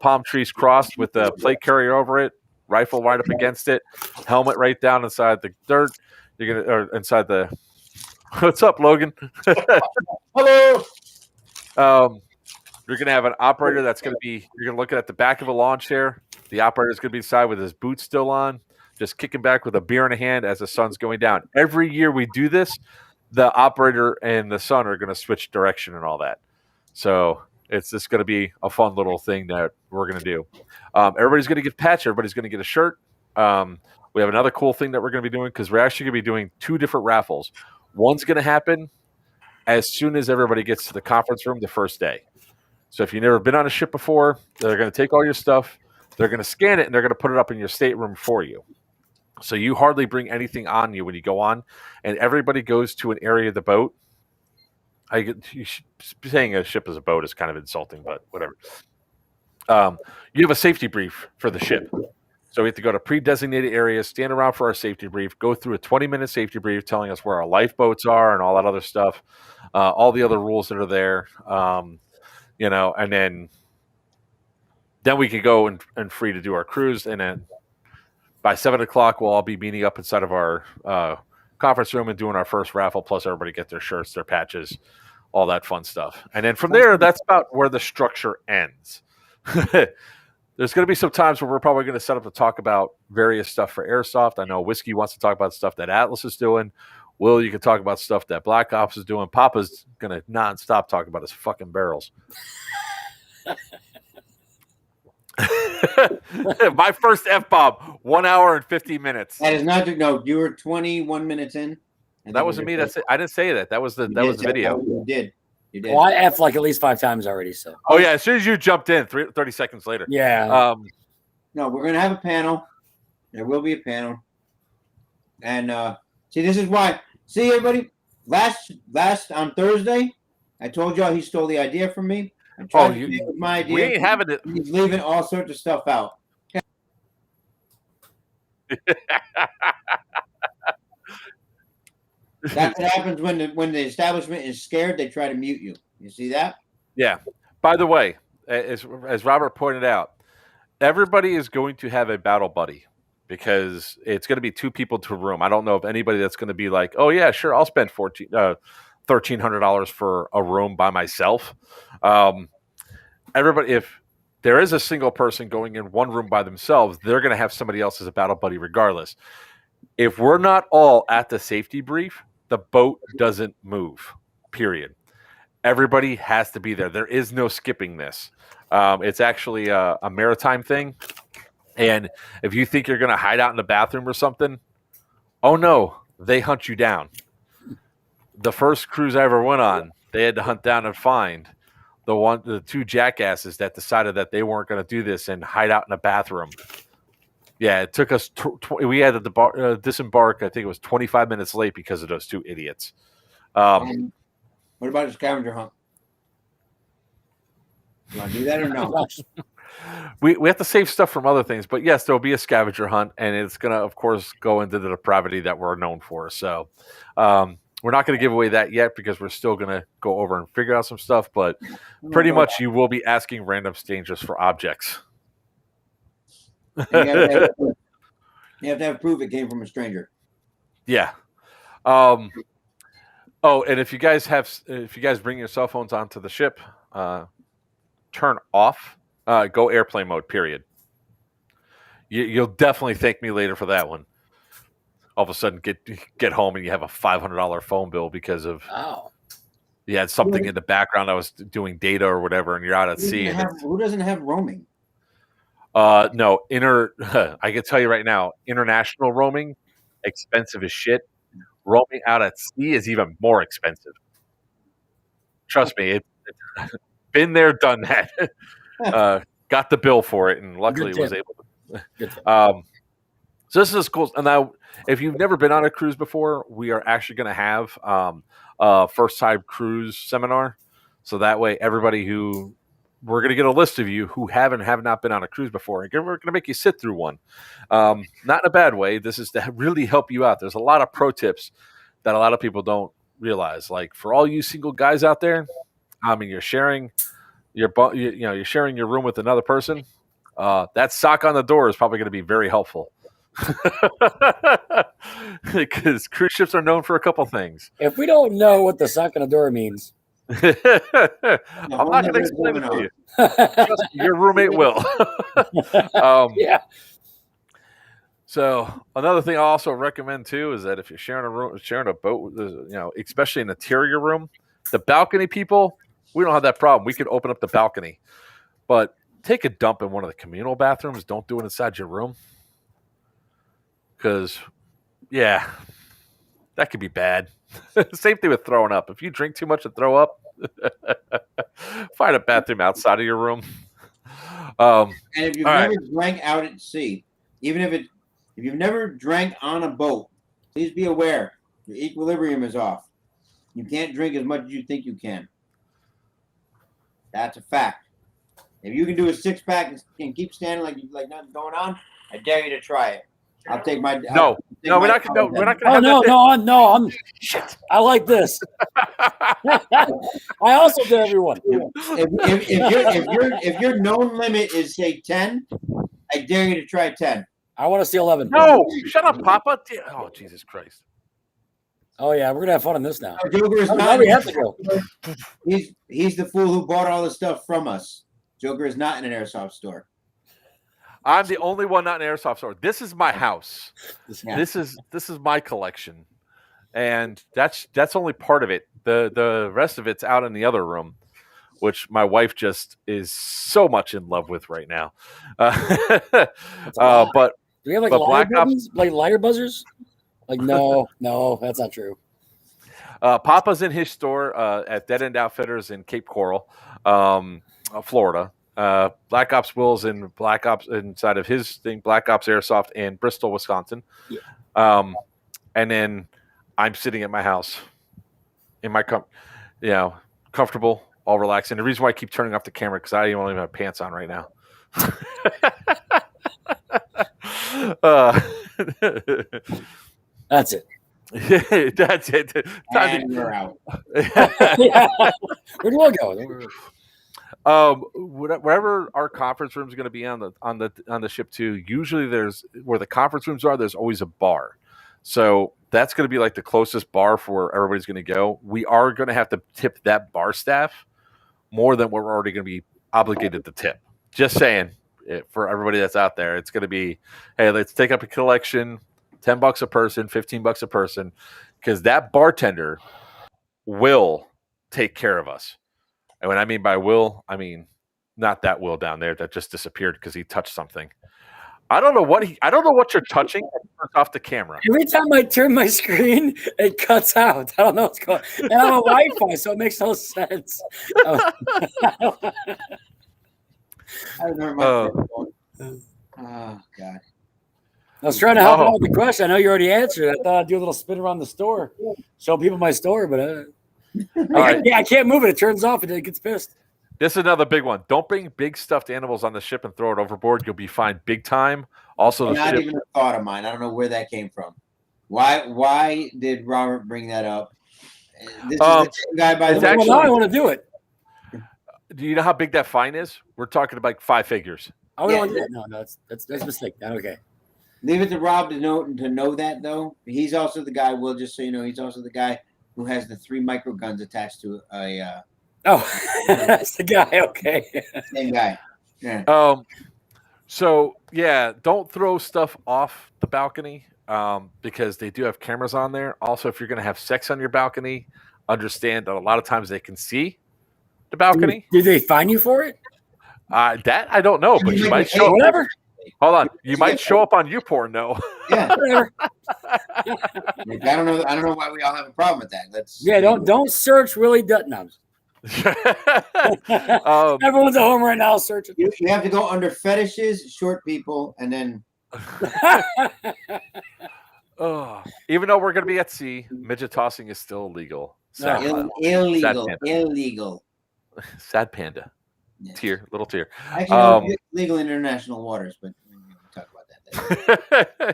palm trees crossed with a plate carrier over it, rifle right up against it, helmet right down inside the dirt. You're gonna or inside the. What's up, Logan? Hello. You're going to have an operator that's going to be. You're going to look at the back of a lawn chair. The operator is going to be inside with his boots still on, just kicking back with a beer in a hand as the sun's going down. Every year we do this, the operator and the sun are going to switch direction and all that. So it's just going to be a fun little thing that we're going to do. Everybody's going to get a patch. Everybody's going to get a shirt. We have another cool thing that we're going to be doing because we're actually going to be doing 2 different raffles. One's going to happen as soon as everybody gets to the conference room the first day. So if you've never been on a ship before, they're going to take all your stuff. They're going to scan it, and they're going to put it up in your stateroom for you. So you hardly bring anything on you when you go on, and everybody goes to an area of the boat. Saying a ship is a boat is kind of insulting, but whatever. You have a safety brief for the ship. So we have to go to pre-designated areas, stand around for our safety brief, go through a 20-minute safety brief telling us where our lifeboats are and all that other stuff, all the other rules that are there, and then we can go and free to do our cruise, and then by 7 o'clock, we'll all be meeting up inside of our conference room and doing our first raffle, plus everybody get their shirts, their patches, all that fun stuff. And then from there, that's about where the structure ends. There's going to be some times where we're probably going to set up to talk about various stuff for Airsoft. I know Whiskey wants to talk about stuff that Atlas is doing. Will, you can talk about stuff that Black Ops is doing. Papa's going to nonstop talk about his fucking barrels. My first F-bomb, 1 hour and 50 minutes. That is not no. You were 21 minutes in. That wasn't me. That's it. I didn't say that. That was the video. You did. Well, I F like at least 5 times already. So. Oh yeah, as soon as you jumped in, 30 seconds later. Yeah. No, we're gonna have a panel. There will be a panel. And see, this is why. See, everybody. Last on Thursday, I told y'all he stole the idea from me. I Oh, tried to with my idea. we ain't having it. He's leaving all sorts of stuff out. That's what happens when the establishment is scared. They try to mute you. You see that? Yeah. By the way, as Robert pointed out, everybody is going to have a battle buddy because it's going to be 2 people to a room. I don't know of anybody that's going to be like, oh yeah, sure, I'll spend $1,300 for a room by myself. Everybody, if there is a single person going in one room by themselves, they're going to have somebody else as a battle buddy regardless. If we're not all at the safety brief, the boat doesn't move, period. Everybody has to be there. There is no skipping this. It's actually a maritime thing. And if you think you're going to hide out in the bathroom or something, oh no, they hunt you down. The first cruise I ever went on, they had to hunt down and find the 2 jackasses that decided that they weren't going to do this and hide out in a bathroom. Yeah, it took us. We had to disembark. I think it was 25 minutes late because of those 2 idiots. What about a scavenger hunt? You want to do that or no? We have to save stuff from other things, but yes, there will be a scavenger hunt, and it's going to, of course, go into the depravity that we're known for. So we're not going to give away that yet because we're still going to go over and figure out some stuff. But pretty much, you will be asking random strangers for objects. You have to have proof it came from a stranger. Yeah. Oh, and if you guys bring your cell phones onto the ship, turn off, go airplane mode, period. You'll definitely thank me later for that one. All of a sudden get home and you have a $500 phone bill because of you had something in the background that was doing data or whatever, and you're out at sea. Who doesn't have roaming? No, I can tell you right now, international roaming, expensive as shit. Roaming out at sea is even more expensive. Trust me, it's been there, done that. Got the bill for it, and luckily was able to. So this is cool. And now, if you've never been on a cruise before, we are actually going to have a first-time cruise seminar. So that way, we're going to get a list of you who have not been on a cruise before. And we're going to make you sit through one. Not in a bad way. This is to really help you out. There's a lot of pro tips that a lot of people don't realize. Like for all you single guys out there, I mean, you're sharing you're sharing your room with another person. That sock on the door is probably going to be very helpful. Because cruise ships are known for a couple things. If we don't know what the sock on the door means, I'm not going to explain it to you. Just your roommate will. Yeah. So another thing I also recommend too is that if you're sharing a boat, especially an interior room, the balcony people, we don't have that problem. We can open up the balcony, but take a dump in one of the communal bathrooms. Don't do it inside your room. Because, yeah, that could be bad. Same thing with throwing up. If you drink too much and throw up, find a bathroom outside of your room. And if you've never drank out at sea, even if you've never drank on a boat, please be aware your equilibrium is off. You can't drink as much as you think you can. That's a fact. If you can do a 6-pack and keep standing like nothing's going on, I dare you to try it. I'll take my we're not going to. I'm shit. I like this. I also do everyone. If your known limit is say 10, I dare you to try 10. I want to see 11. No, shut up, Papa. Oh, Jesus Christ. Oh yeah, we're gonna have fun on this now. Joker is not. We have to go. He's the fool who bought all the stuff from us. Joker is not in an airsoft store. I'm the only one not in an airsoft store. This is my house. Yeah. This is my collection, and that's only part of it. The rest of it's out in the other room, which my wife just is so much in love with right now. But do we have like lighter buzzers? Like no, that's not true. Papa's in his store at Dead End Outfitters in Cape Coral, Florida. Black Ops Will's in Black Ops inside of his thing, Black Ops Airsoft in Bristol, Wisconsin. Yeah. And then I'm sitting at my house in my comfortable all relaxed. And the reason why I keep turning off the camera because I don't even have pants on right now. That's it. That's it. And we're out. Yeah. Where do I go? Wherever our conference room is going to be on the ship too. Usually, there's where the conference rooms are. There's always a bar, so that's going to be like the closest bar for where everybody's going to go. We are going to have to tip that bar staff more than what we're already going to be obligated to tip. Just saying, for everybody that's out there, it's going to be, hey, let's take up a collection, $10 a person, $15 a person, because that bartender will take care of us. And when I mean by will, I mean not that Will down there that just disappeared because he touched something. I don't know what you're touching. It turns off the camera. Every time I turn my screen, it cuts out. I don't know what's going on. And I'm a Wi-Fi, so it makes no sense. I remember my phone. Oh God. I was trying to help out with the question. I know you already answered. I thought I'd do a little spin around the store, show people my store, but I can't move it. It turns off and it gets pissed. This is another big one. Don't bring big stuffed animals on the ship and throw it overboard. You'll be fined big time. Also, not even a thought of mine. I don't know where that came from. Why did Robert bring that up? This is the same guy by the way. Well, now I want to do it. Do you know how big that fine is? We're talking about like 5 figures. Oh, yeah. No, that's a mistake. Not okay. Leave it to Rob to know that though. He's also the guy. Will, just so you know, he's also the guy who has the 3 micro guns attached to a. That's the guy. Okay. Same guy. Yeah. So yeah, don't throw stuff off the balcony because they do have cameras on there. Also, if you're going to have sex on your balcony, understand that a lot of times they can see the balcony. Did they fine you for it? That I don't know, but you might show up. Whatever. Hold on, you might show up on YouPorn, though. Yeah. Whatever. I don't know why we all have a problem with that. Don't search Willie Dutton's. Everyone's at home right now searching. You have to go under fetishes, short people, and then. Even though we're going to be at sea, midget tossing is still illegal. Illegal. Sad panda. Yes. Little tear. Actually, it's legal in international waters, but we can talk about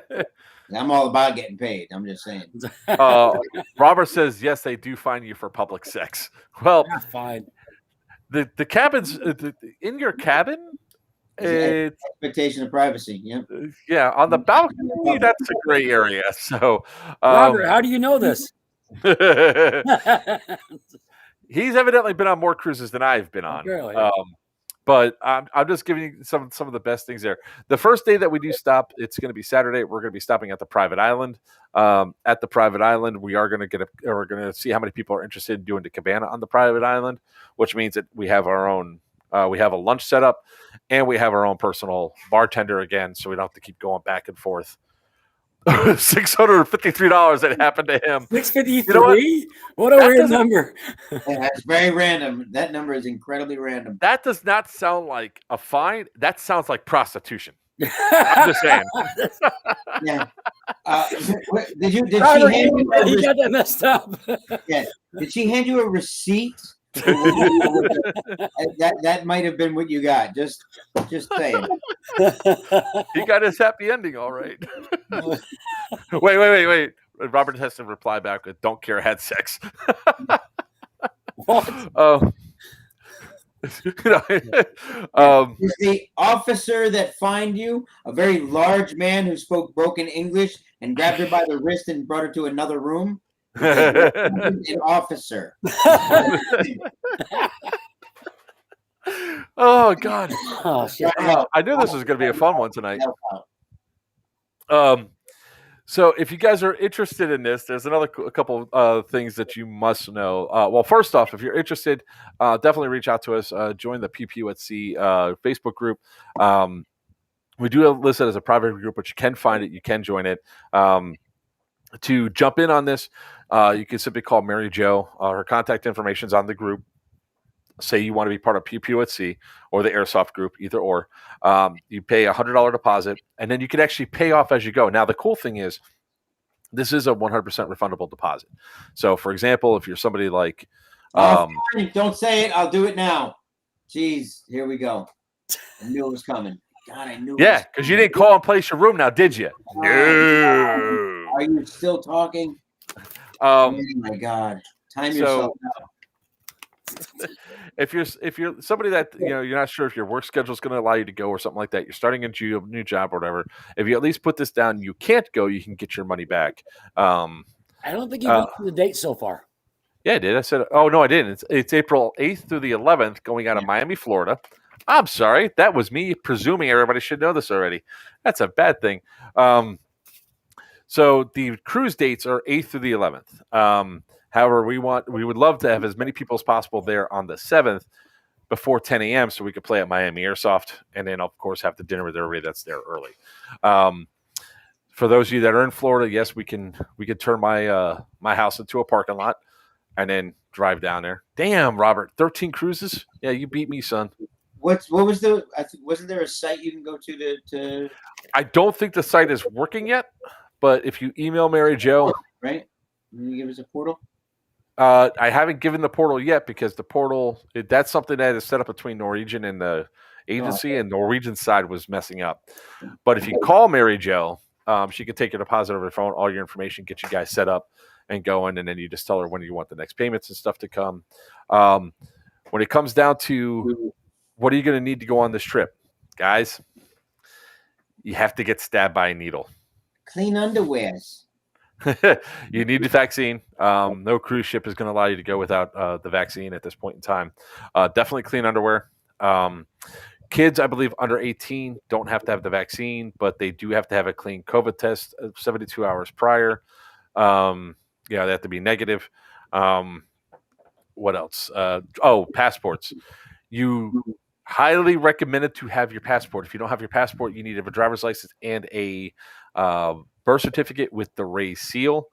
that. I'm all about getting paid. I'm just saying. Robert says, yes, they do fine you for public sex. Well, fine. The cabins in your cabin. Expectation of privacy. Yeah. Yeah, on the balcony, that's a gray area. So, Robert, how do you know this? He's evidently been on more cruises than I've been on. Really? But I'm just giving you some of the best things there. The first day that we do stop, it's going to be Saturday. We're going to be stopping at the private island. At the private island, we are going to we're going to see how many people are interested in doing the cabana on the private island, which means that we have our own. We have a lunch set up, and we have our own personal bartender again, so we don't have to keep going back and forth. $653 that happened to him. $653? You know what a weird number. That's very random. That number is incredibly random. That does not sound like a fine. That sounds like prostitution. I'm just saying. Yeah. Did she hand you a receipt? Got that messed up. Yeah. Did she hand you a receipt? that might have been what you got. Just saying. He got his happy ending, all right. Wait. Robert has to reply back with, "Don't care, had sex." What? Is the officer that fined you a very large man who spoke broken English and grabbed her by the wrist and brought her to another room? An officer. Oh God! Oh, shit. I knew this was going to be a fun one tonight. So if you guys are interested in this, there's a couple things that you must know. Well, first off, if you're interested, definitely reach out to us. Join the Pew Pew at Sea Facebook group. We do list it as a private group, but you can find it. You can join it. To jump in on this, you can simply call Mary Jo. Her contact information is on the group. Say you want to be part of Pew Pew at Sea or the Airsoft group, either or. You pay a $100 deposit, and then you can actually pay off as you go. Now, the cool thing is this is a 100% refundable deposit. So, for example, if you're somebody like Fine. Don't say it. I'll do it now. Jeez, here we go. I knew it was coming. God, I knew. Yeah, because you didn't call and place your room now, did you? No. Are you still talking? Oh my God! Time yourself out. If you're somebody that you're not sure if your work schedule is going to allow you to go or something like that, you're starting a new job or whatever. If you at least put this down, you can't go. You can get your money back. I don't think you went through the date so far. Yeah, I did. I said, oh no, I didn't. It's April 8th through the 11th, going out of Miami, Florida. I'm sorry, that was me presuming everybody should know this already. That's a bad thing. So the cruise dates are 8th through the 11th. However, we would love to have as many people as possible there on the 7th before 10 a.m. so we could play at Miami Airsoft, and then of course have the dinner with everybody that's there early. For those of you that are in Florida, yes, we can turn my house into a parking lot and then drive down there. Damn, Robert, 13 cruises? Yeah, you beat me, son. What was wasn't there a site you can go to? I don't think the site is working yet, but if you email Mary Jo, right? Can you give us a portal? I haven't given the portal yet because the portal that's something that is set up between Norwegian and the agency, and Norwegian's side was messing up. But if you call Mary Jo, she can take your deposit over the phone, all your information, get you guys set up and going, and then you just tell her when you want the next payments and stuff to come. When it comes down to what are you going to need to go on this trip, guys? You have to get stabbed by a needle. Clean underwears. You need the vaccine. No cruise ship is going to allow you to go without the vaccine at this point in time. Definitely clean underwear. Kids, I believe, under 18 don't have to have the vaccine, but they do have to have a clean COVID test 72 hours prior. They have to be negative. What else? Passports. You highly recommended to have your passport. If you don't have your passport, you need to have a driver's license and a birth certificate with the raised seal.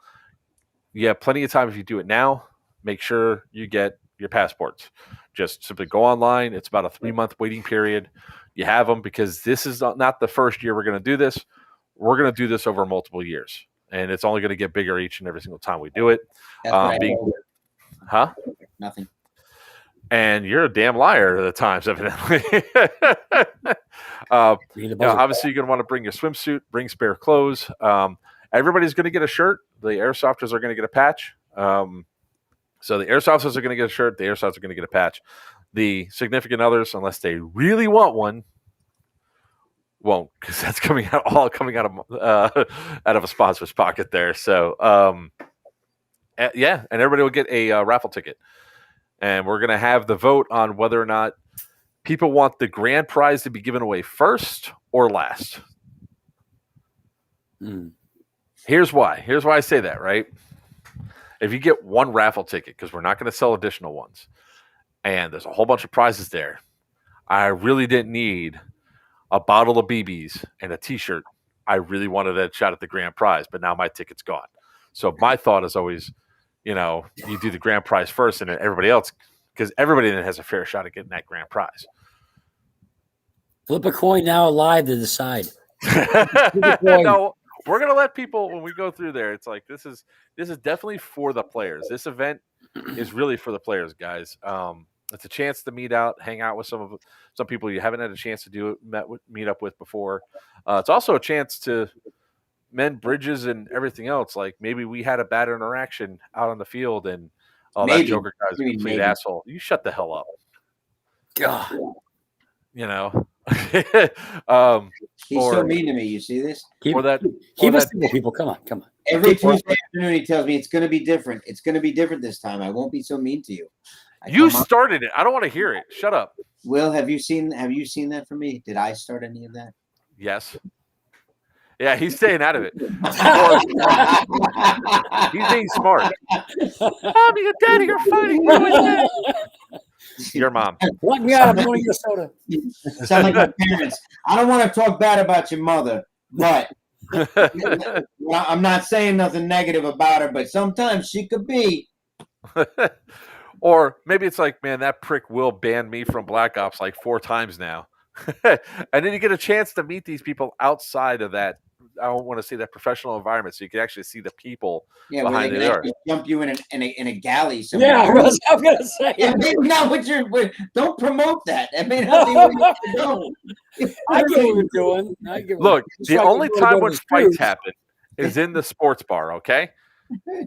You have plenty of time if you do it now. Make sure you get your passports. Just simply go online. It's about a 3-month waiting period. You have them because this is not the first year we're going to do this. We're going to do this over multiple years, and it's only going to get bigger each and every single time we do it. Nothing. And you're a damn liar at times, evidently. Obviously, you're going to want to bring your swimsuit, bring spare clothes. Everybody's going to get a shirt. The airsofters are going to get a patch. So the airsofters are going to get a shirt. The airsofters are going to get a patch. The significant others, unless they really want one, won't, because that's all coming out of a sponsor's pocket there. So, and everybody will get a raffle ticket. And we're going to have the vote on whether or not people want the grand prize to be given away first or last. Here's why. Here's why I say that, right? If you get one raffle ticket, because we're not going to sell additional ones, and there's a whole bunch of prizes there, I really didn't need a bottle of BBs and a T-shirt. I really wanted a shot at the grand prize, but now my ticket's gone. So my thought is always, you do the grand prize first, and then everybody else, because everybody then has a fair shot at getting that grand prize. Flip a coin now live to decide. No, we're gonna let people when we go through there. It's like this is definitely for the players. This event is really for the players, guys. It's a chance to meet out, hang out with some people you haven't had a chance to meet up with before. It's also a chance to mend bridges and everything else. Like maybe we had a bad interaction out on the field, and that Joker guy's a complete asshole. You shut the hell up. God. He's so mean to me. You see this? Keep us people. Come on. Every Tuesday afternoon, he tells me it's going to be different. It's going to be different this time. I won't be so mean to you. You started it. I don't want to hear it. Shut up. Will, have you seen that for me? Did I start any of that? Yes. Yeah, he's staying out of it. He's being smart. Mommy and Daddy are fighting. Your mom. Let me out. I'm going to get a soda. Sound like my parents. I don't want to talk bad about your mother, but I'm not saying nothing negative about her, but sometimes she could be. Or maybe it's like, man, that prick Will banned me from Black Ops like 4 times now. And then you get a chance to meet these people outside of that I want to say that professional environment, so you can actually see the people Yeah, where they behind can the actually jump you in a galley somewhere. Yeah, Russ, I'm gonna say. Yeah, maybe not what don't promote that. That may not be what you go. I get what you're doing. Look, the only time when fights cruise. happen is in the sports bar. Okay,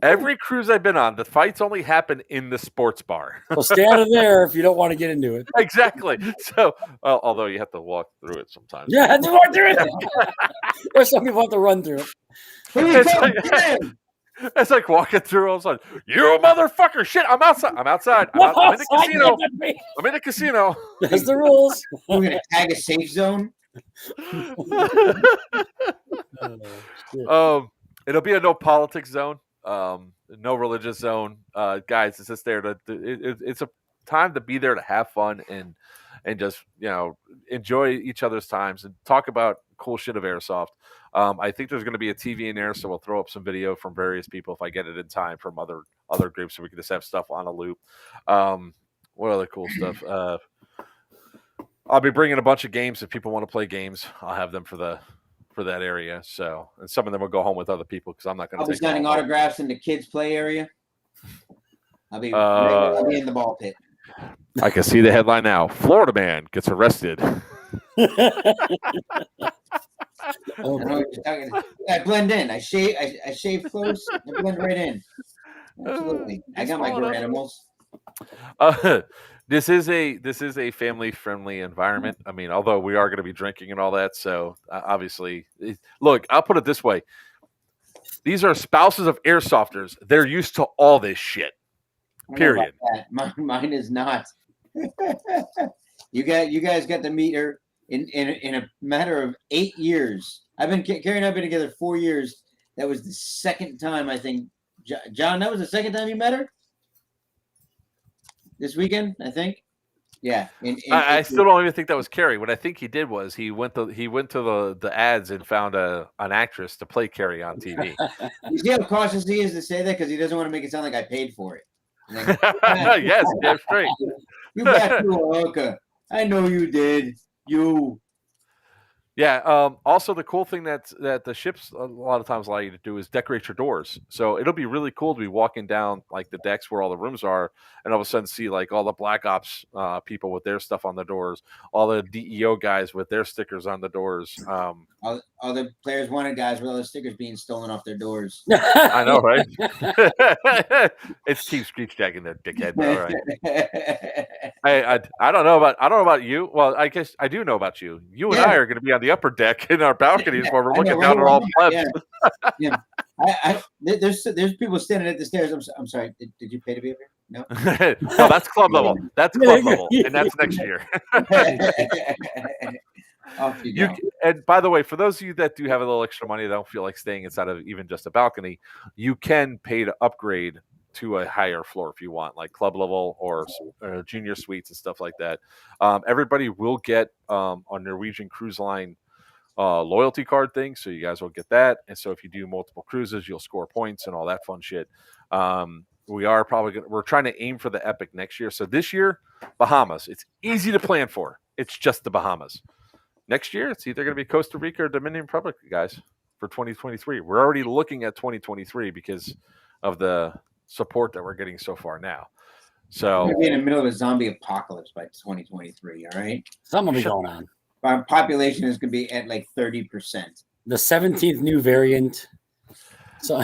every cruise I've been on, the fights only happen in the sports bar. So stay out of there if you don't want to get into it. Exactly. So, although you have to walk through it sometimes. Yeah, have to walk through it. Or some people have to run through it. It's like walking through all of a sudden. You motherfucker! Shit! I'm outside. I'm outside. I'm in the casino. I'm in the casino. That's the rules. We're gonna tag a safe zone. It'll be a no politics zone, no religious zone, guys. It's just there to. It's a time to be there to have fun and just enjoy each other's times and talk about cool shit of airsoft. I think there's going to be a TV in there, so we'll throw up some video from various people if I get it in time from other groups, so we can just have stuff on a loop. What other cool stuff? I'll be bringing a bunch of games if people want to play games. I'll have them for that area. So, and some of them will go home with other people because I'm not going to. I'll be signing autographs in the kids' play area. I'll be in the ball pit. I can see the headline now. Florida man gets arrested. I blend in. I shave close. I blend right in. Absolutely. I got my good animals. This is a family friendly environment. I mean, although we are going to be drinking and all that, so obviously, look. I'll put it this way: these are spouses of airsofters. They're used to all this shit. Period. Mine is not. You guys got to meet her in a matter of 8 years. Carrie and I've been together 4 years. That was the second time, I think. John, that was the second time you met her? This weekend, I think. Yeah. I still don't even think that was Carrie. What I think he did was he went to the ads and found an actress to play Carrie on TV. You see how cautious he is to say that because he doesn't want to make it sound like I paid for it. Like, yes, damn straight. You got to a hooker. I know you did. You. Yeah. Also, the cool thing that the ships a lot of times allow you to do is decorate your doors. So it'll be really cool to be walking down like the decks where all the rooms are, and all of a sudden see like all the Black Ops people with their stuff on the doors, all the DEO guys with their stickers on the doors. All the players wanted guys with all the stickers being stolen off their doors. I know, right? It's Team Screech Jacking their dickhead. All right. I don't know about you. Well, I guess I do know about you. You and I are going to be on the upper deck in our balconies where we're looking down at all plebs. Yeah. There's people standing at the stairs. I'm sorry. Did you pay to be up here? No. No, that's club level. That's club level, and that's next year. And by the way, for those of you that do have a little extra money that don't feel like staying inside of even just a balcony, you can pay to upgrade to a higher floor if you want, like club level or junior suites and stuff like that. Everybody will get a Norwegian Cruise Line loyalty card thing, so you guys will get that. And so if you do multiple cruises, you'll score points and all that fun shit. We're trying to aim for the Epic next year. So this year, Bahamas. It's easy to plan for. It's just the Bahamas. Next year, it's either going to be Costa Rica or Dominican Republic, guys, for 2023. We're already looking at 2023 because of the support that we're getting so far now. So we're going to be in the middle of a zombie apocalypse by 2023, all right? Something will be going on. Our population is going to be at like 30%. The 17th new variant. So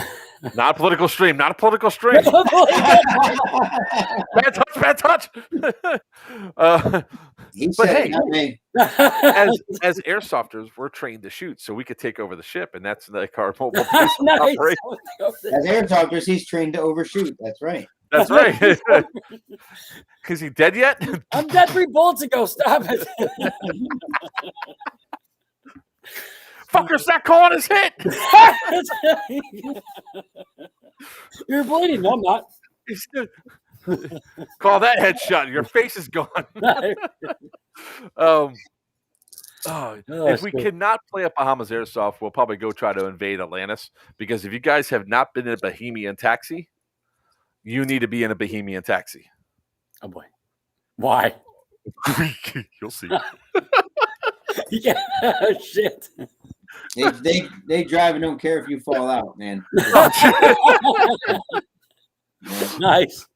not a political stream. Bad touch. But hey, as airsofters, we're trained to shoot, so we could take over the ship, and that's like our mobile nice. As airsofters, he's trained to overshoot. That's right. That's right. Is he dead yet? I'm dead 3 bullets ago. Stop it. Fucker's not calling his hit. You're bleeding. No, I'm not. Call that headshot. Your face is gone. If we cannot play at Bahamas Airsoft, we'll probably go try to invade Atlantis, because if you guys have not been in a Bohemian taxi, you need to be in a Bohemian taxi. Oh boy. Why? You'll see. Yeah, shit. They drive and don't care if you fall out, man. Nice.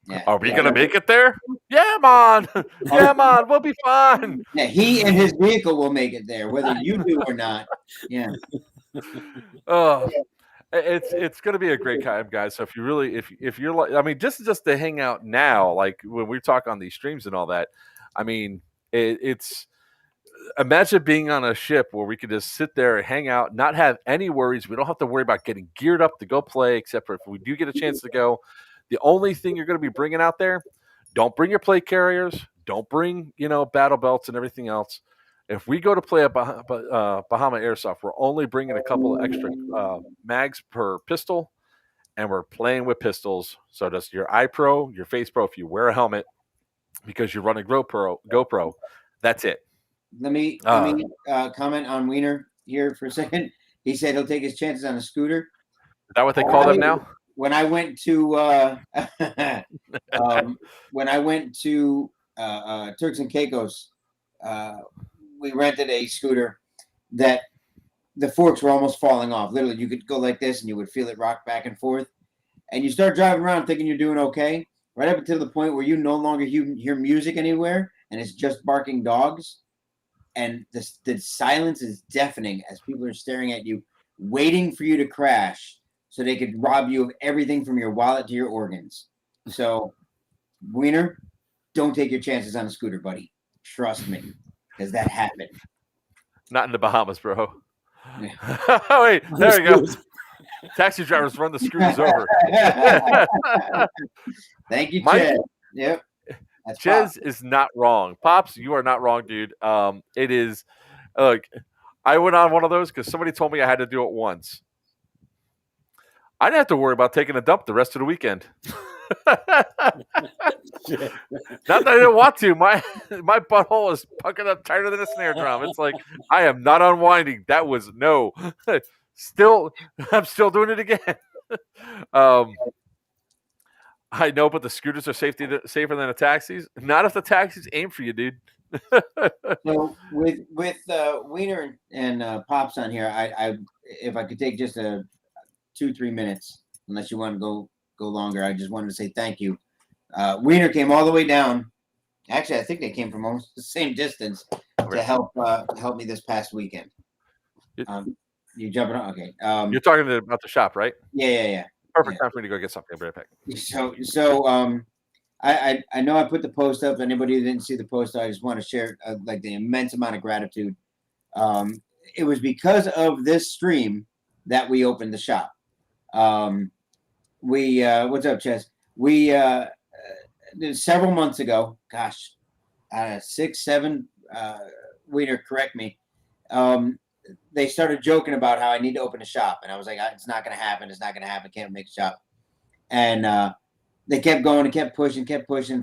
Yeah. Are we gonna make it there? Yeah, man. Yeah, man. We'll be fine. Yeah, he and his vehicle will make it there, whether you do or not. Yeah. Oh, it's going to be a great time, guys. So if you really, if you're like, I mean, just to hang out now, like when we talk on these streams and all that, I mean, it's imagine being on a ship where we could just sit there and hang out, not have any worries. We don't have to worry about getting geared up to go play, except for if we do get a chance to go. The only thing you're going to be bringing out there, don't bring your plate carriers, don't bring battle belts and everything else. If we go to play at Bahama Airsoft, we're only bringing a couple of extra mags per pistol, and we're playing with pistols. So does your eye pro, your face pro, if you wear a helmet, because you're running GoPro, that's it. Let me comment on Wiener here for a second. He said he'll take his chances on a scooter. Is that what they call them now? When I went to Turks and Caicos, we rented a scooter that the forks were almost falling off. Literally, you could go like this and you would feel it rock back and forth. And you start driving around thinking you're doing okay, right up until the point where you no longer hear music anywhere and it's just barking dogs. And the silence is deafening as people are staring at you, waiting for you to crash so they could rob you of everything from your wallet to your organs. So, Wiener, don't take your chances on a scooter, buddy. Trust me, because that happened. Not in the Bahamas, bro. Yeah. Oh, wait, there you go. Taxi drivers run the screws over. Thank you, Chad. Yep. That's Ches is not wrong. Pops, you are not wrong, dude. It is. Look, I went on one of those because somebody told me I had to do it once. I didn't have to worry about taking a dump the rest of the weekend. Not that I didn't want to. My butthole is puckered up tighter than a snare drum. It's like I am not unwinding. That was no. I'm still doing it again. I know, but the scooters are safer than the taxis. Not if the taxis aim for you, dude. So with Wiener and Pops on here, I if I could take just 2-3 minutes, unless you want to go longer, I just wanted to say thank you. Wiener came all the way down. Actually, I think they came from almost the same distance to help me this past weekend. You jumping on? Okay. You're talking about the shop, right? Yeah. Perfect time for me to go get something. I'll be right back. So I know I put the post up. Anybody who didn't see the post, I just want to share like the immense amount of gratitude. It was because of this stream that we opened the shop. What's up, Ches? We several months ago, 6, 7. Wiener, correct me. They started joking about how I need to open a shop, and I was like, "It's not going to happen. It's not going to happen. Can't make a shop." And they kept going and kept pushing.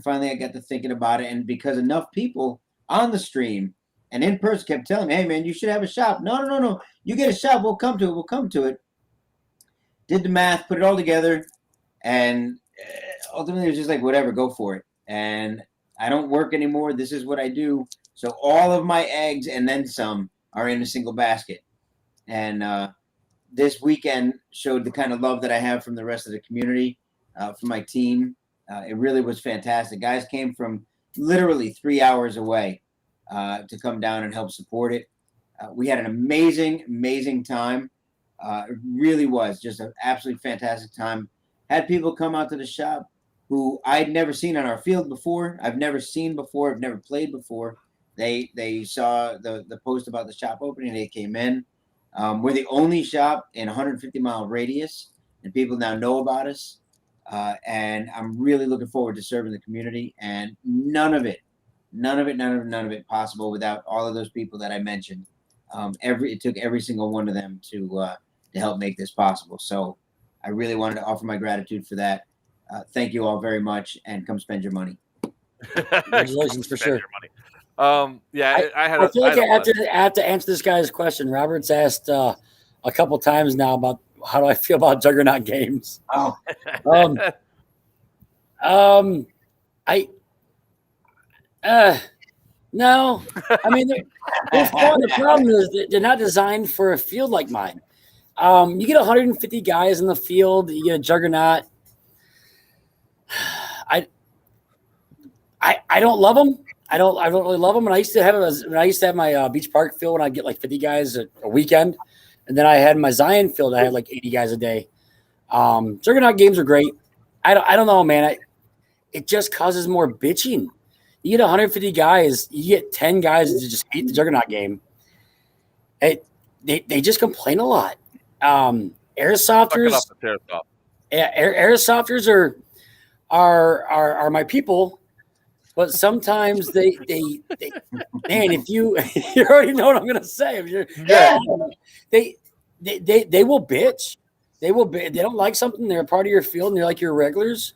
Finally, I got to thinking about it, and because enough people on the stream and in person kept telling me, "Hey, man, you should have a shop." No. You get a shop. We'll come to it. Did the math, put it all together, and ultimately it was just like, whatever, go for it. And I don't work anymore. This is what I do. So all of my eggs and then some are in a single basket. And this weekend showed the kind of love that I have from the rest of the community, from my team. It really was fantastic. Guys came from literally 3 hours away to come down and help support it. We had an amazing time. It really was just an absolutely fantastic time. Had people come out to the shop who I'd never seen on our field before. I've never seen before. I've never played before. They saw the post about the shop opening. They came in. We're the only shop in 150-mile radius, and people now know about us. And I'm really looking forward to serving the community. And none of it possible without all of those people that I mentioned. It took every single one of them to help make this possible. So I really wanted to offer my gratitude for that. Thank you all very much, and come spend your money. Congratulations for sure. I feel like I have to answer this guy's question. Robert's asked a couple times now about how do I feel about Juggernaut games. Oh, No, I mean they're fun. The problem is that they're not designed for a field like mine. You get 150 guys in the field. You get a juggernaut. I don't love them. I don't really love them. And I used to have my Beach Park field when I'd get like 50 guys a weekend, and then I had my Zion field. I had like 80 guys a day. Juggernaut games are great. I don't know, man. It just causes more bitching. You get 150 guys, you get 10 guys to just hate the Juggernaut game. They just complain a lot. Airsofters, airsofters are my people, but sometimes they man, if you already know what I'm gonna say. They will bitch. They don't like something. They're a part of your field, and they're like your regulars.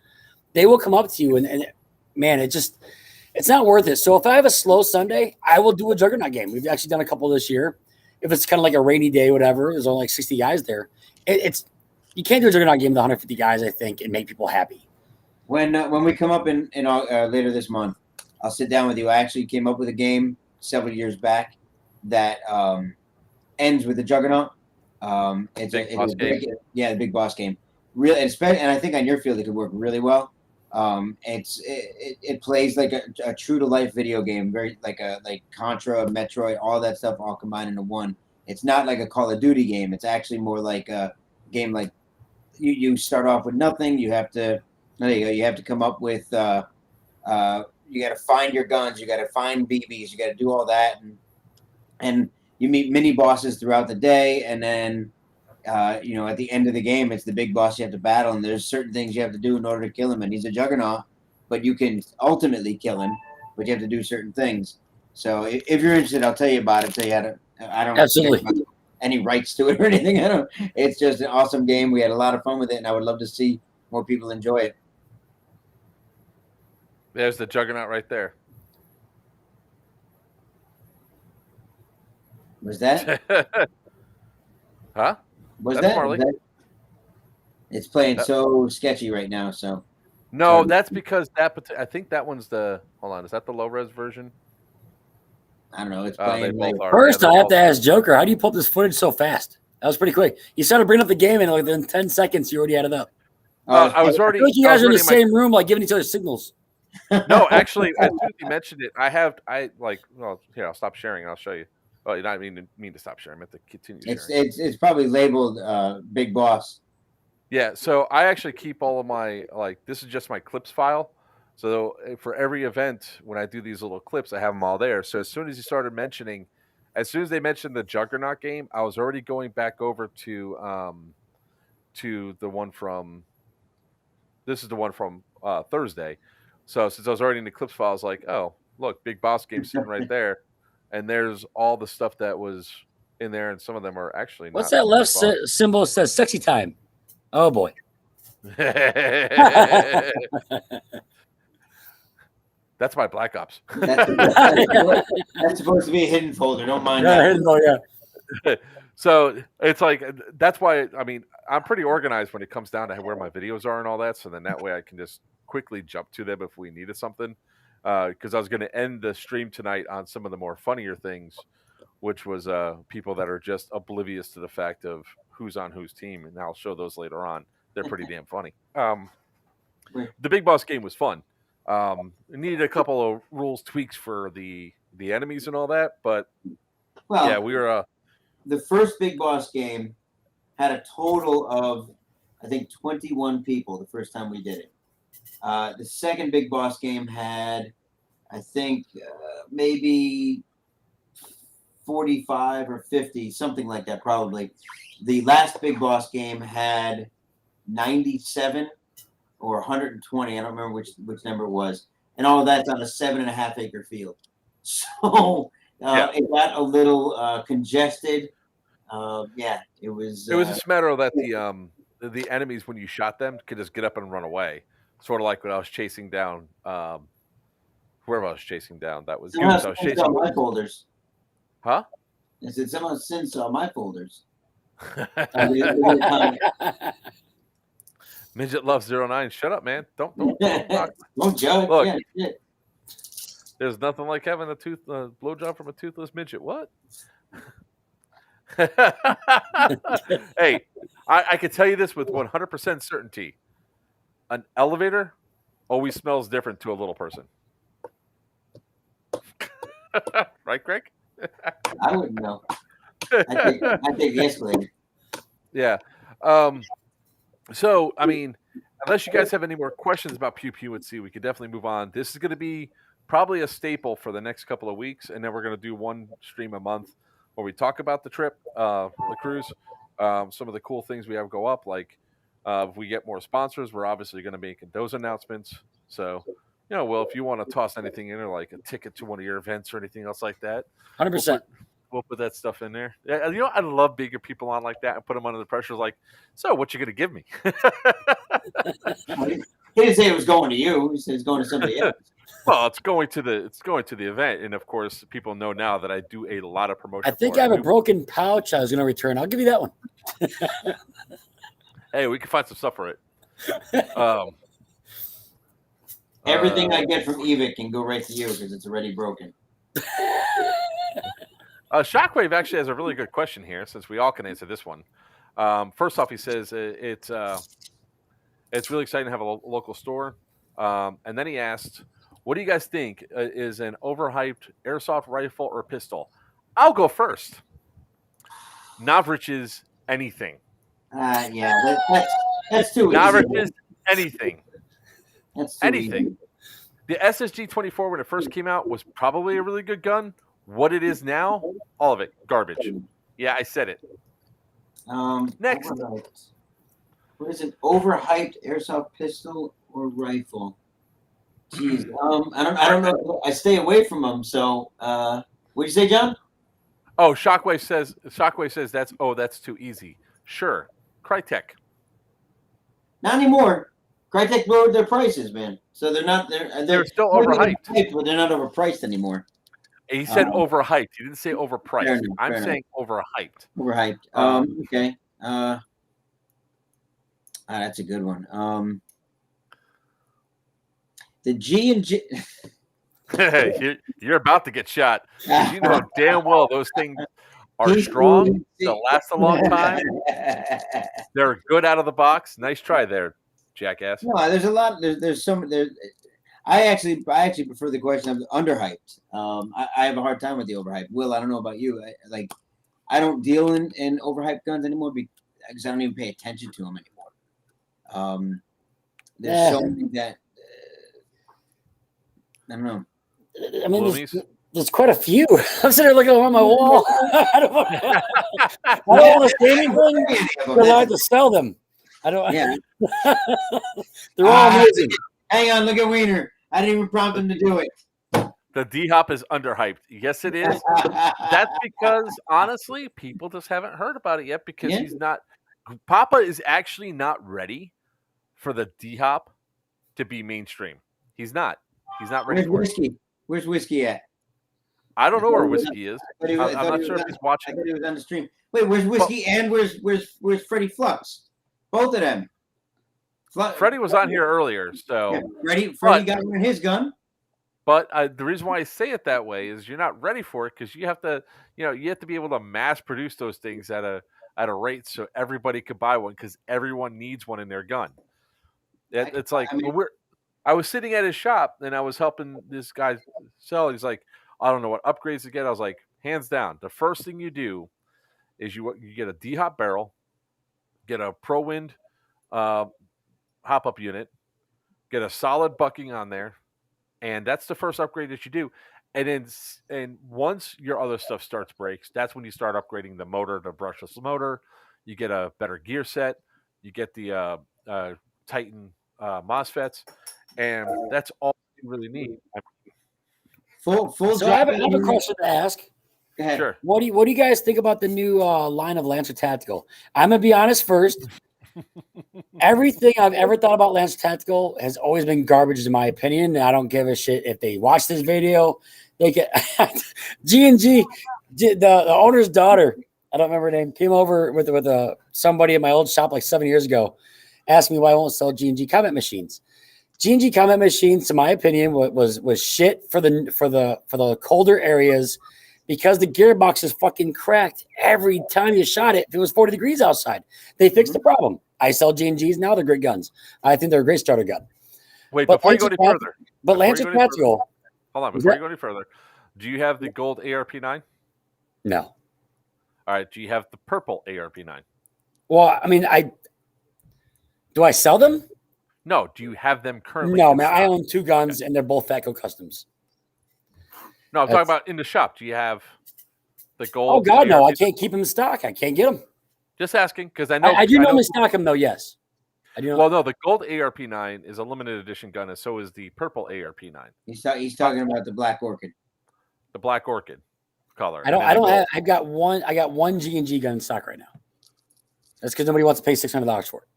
They will come up to you, and man, it's not worth it. So if I have a slow Sunday, I will do a Juggernaut game. We've actually done a couple this year. If it's kind of like a rainy day, whatever, there's only like 60 guys there. You can't do a Juggernaut game with 150 guys, I think, and make people happy. When we come up in later this month, I'll sit down with you. I actually came up with a game several years back that ends with the Juggernaut. It's the big boss game. Really, and I think on your field it could work really well. It plays like a true to life video game, very like Contra, Metroid, all that stuff all combined into one. It's not like a Call of Duty game. It's actually more like a game like you start off with nothing. You have to You have to come up with you got to find your guns. You got to find BBs. You got to do all that, and you meet mini bosses throughout the day, and then at the end of the game, it's the big boss you have to battle, and there's certain things you have to do in order to kill him. And he's a juggernaut, but you can ultimately kill him, but you have to do certain things. So if you're interested, I'll tell you about it. Tell you how to. I don't absolutely have any rights to it or anything. It's just an awesome game. We had a lot of fun with it, and I would love to see more people enjoy it. There's the juggernaut right there. Was that? Huh? Was That's Marley. It's playing so sketchy right now. So no, that's because I think that one's the. Hold on, is that the low res version? I don't know. It's playing. First, I have to ask Joker, how do you pull up this footage so fast? That was pretty quick. You started bringing up the game, and within 10 seconds, you already had it up. I was already. I feel like you guys are in the same room, like giving each other signals. No, actually, as soon as you mentioned it, here, I'll stop sharing and I'll show you. Oh, you not mean to stop sharing. I meant to continue sharing. It's probably labeled Big Boss. Yeah, so I actually keep all of my this is just my clips file. So for every event, when I do these little clips, I have them all there. So as soon as they mentioned the Juggernaut game, I was already going back over to the one from. This is the one from Thursday. So since I was already in the clips file, I was like, oh, look, Big Boss game sitting right there. And there's all the stuff that was in there, and some of them are actually What's that left symbol says sexy time? Oh, boy. That's my Black Ops. That's supposed to be a hidden folder. Don't mind that. Hidden folder, yeah. So it's like, that's why, I'm pretty organized when it comes down to where my videos are and all that. So then that way I can just quickly jump to them if we needed something. Because I was going to end the stream tonight on some of the more funnier things, which was people that are just oblivious to the fact of who's on whose team. And I'll show those later on. They're pretty damn funny. The Big Boss game was fun. It needed a couple of rules tweaks for the enemies and all that. But yeah, we were... the first Big Boss game had a total of, I think, 21 people the first time we did it. The second Big Boss game had, I think, maybe 45 or 50, something like that, probably. The last Big Boss game had 97 or 120. I don't remember which number it was. And all of that's on a 7.5 acre field. So it got a little congested. It was. It was just a matter of that the enemies, when you shot them, could just get up and run away. Sort of like when I was chasing down, whoever I was chasing down. That was. Someone saw my folders. Huh? I said someone saw my folders. Midget Love 09. Shut up, man! Don't judge. Look, yeah, There's nothing like having a blowjob from a toothless midget. What? Hey, I can tell you this with 100% certainty. An elevator always smells different to a little person. Right, Greg? I wouldn't know. I take the escalator. Yeah. So, I mean, unless you guys have any more questions about Pew Pew and C, we could definitely move on. This is going to be probably a staple for the next couple of weeks, and then we're going to do one stream a month where we talk about the trip, the cruise, some of the cool things we have go up. Like if we get more sponsors, we're obviously going to make those announcements. So, Will, if you want to toss anything in there, like a ticket to one of your events or anything else like that, 100%. We'll put that stuff in there. Yeah, I love bigger people on like that and put them under the pressure. Like, so what you going to give me? He didn't say it was going to you. He said it's going to somebody else. Well, it's going to the event, and of course, people know now that I do a lot of promotion. I think I have a broken pouch I was going to return. I'll give you that one. Hey, we can find some stuff for it. Everything I get from Evic can go right to you because it's already broken. Shockwave actually has a really good question here, since we all can answer this one. First off, he says it's really exciting to have a local store. And then he asked, what do you guys think is an overhyped airsoft rifle or pistol? I'll go first. Novrich's anything. Yeah, that's too Novrich's anything. That's too anything. easy. The SSG-24 when it first came out was probably a really good gun. What it is now, all of it, garbage. Yeah, I said it. Next. Overhyped. What is it? Overhyped airsoft pistol or rifle? Jeez. I don't know. I stay away from them. So, what'd you say, John? Oh, Shockwave says that's too easy. Sure. Crytek. Not anymore. Crytek lowered their prices, man. So they're still overhyped. But they're not overpriced anymore. He said overhyped. He didn't say overpriced. Fair enough, I'm saying overhyped. Overhyped. Okay. That's a good one. The G&G. You're about to get shot. You know damn well those things are strong. They'll last a long time. They're good out of the box. Nice try there, jackass. No, there's a lot. There's some. I actually prefer the question of underhyped. I have a hard time with the overhyped. Will, I don't know about you. I don't deal in overhyped guns anymore because I don't even pay attention to them anymore. There's so many that I don't know. I mean, there's quite a few. I'm sitting there looking on my wall. I don't want to say anything. They're allowed to sell them. I don't. Yeah. They're all amazing. Hang on, look at Wiener. I didn't even prompt him to do it. The D-Hop is underhyped. Yes, it is. That's because, honestly, people just haven't heard about it yet because he's not – Papa is actually not ready for the D-Hop to be mainstream. He's not. He's not ready for whiskey? it. Where's Whiskey at? I don't know where Whiskey is. I'm not sure if he's watching. I thought he was on the stream. Wait, where's Whiskey and where's Freddie Flux? Both of them. Freddie was on here earlier, so yeah, Freddie got rid of his gun. But the reason why I say it that way is you're not ready for it because you have to be able to mass produce those things at a rate so everybody could buy one because everyone needs one in their gun. I was sitting at his shop and I was helping this guy sell. He's like, I don't know what upgrades to get. I was like, hands down, the first thing you do is you get a D-Hop barrel, get a ProWind hop-up unit, get a solid bucking on there, and that's the first upgrade that you do. And once your other stuff starts breaks, that's when you start upgrading the motor, the brushless motor. You get a better gear set. You get the Titan MOSFETs, and that's all you really need. So I have a question to ask. Go ahead. Sure. What do you guys think about the new line of Lancer Tactical? I'm gonna be honest first. Everything I've ever thought about Lancer Tactical has always been garbage, in my opinion. And I don't give a shit if they watch this video. They get G&G, the owner's daughter. I don't remember her name. Came over with somebody at my old shop like 7 years ago. Asked me why I won't sell G&G combat machines. G&G combat machines, to my opinion, was shit for the colder areas because the gearbox is fucking cracked every time you shot it. If it was 40 degrees outside, they fixed the problem. I sell G&Gs now; they're great guns. I think they're a great starter gun. Wait, But before you go any further, but Lancer Tactical. hold on. Before you go any further, do you have the gold ARP9? No. All right. Do you have the purple ARP9? Well, I mean, do I sell them? No. Do you have them currently? No, in man. stock? I own 2 guns, and they're both Fatco customs. No, I'm talking about in the shop. Do you have the gold? Oh God, no! I ARP9? can't keep them in stock. I can't get them. Just asking because I know I do I normally stock them though. Yes, I do. Well, no, the gold ARP9 is a limited edition gun, and so is the purple ARP9, He's talking about the Black Orchid. the black orchid color. I don't have. I got one G&G gun in stock right now. That's because nobody wants to pay $600 for it.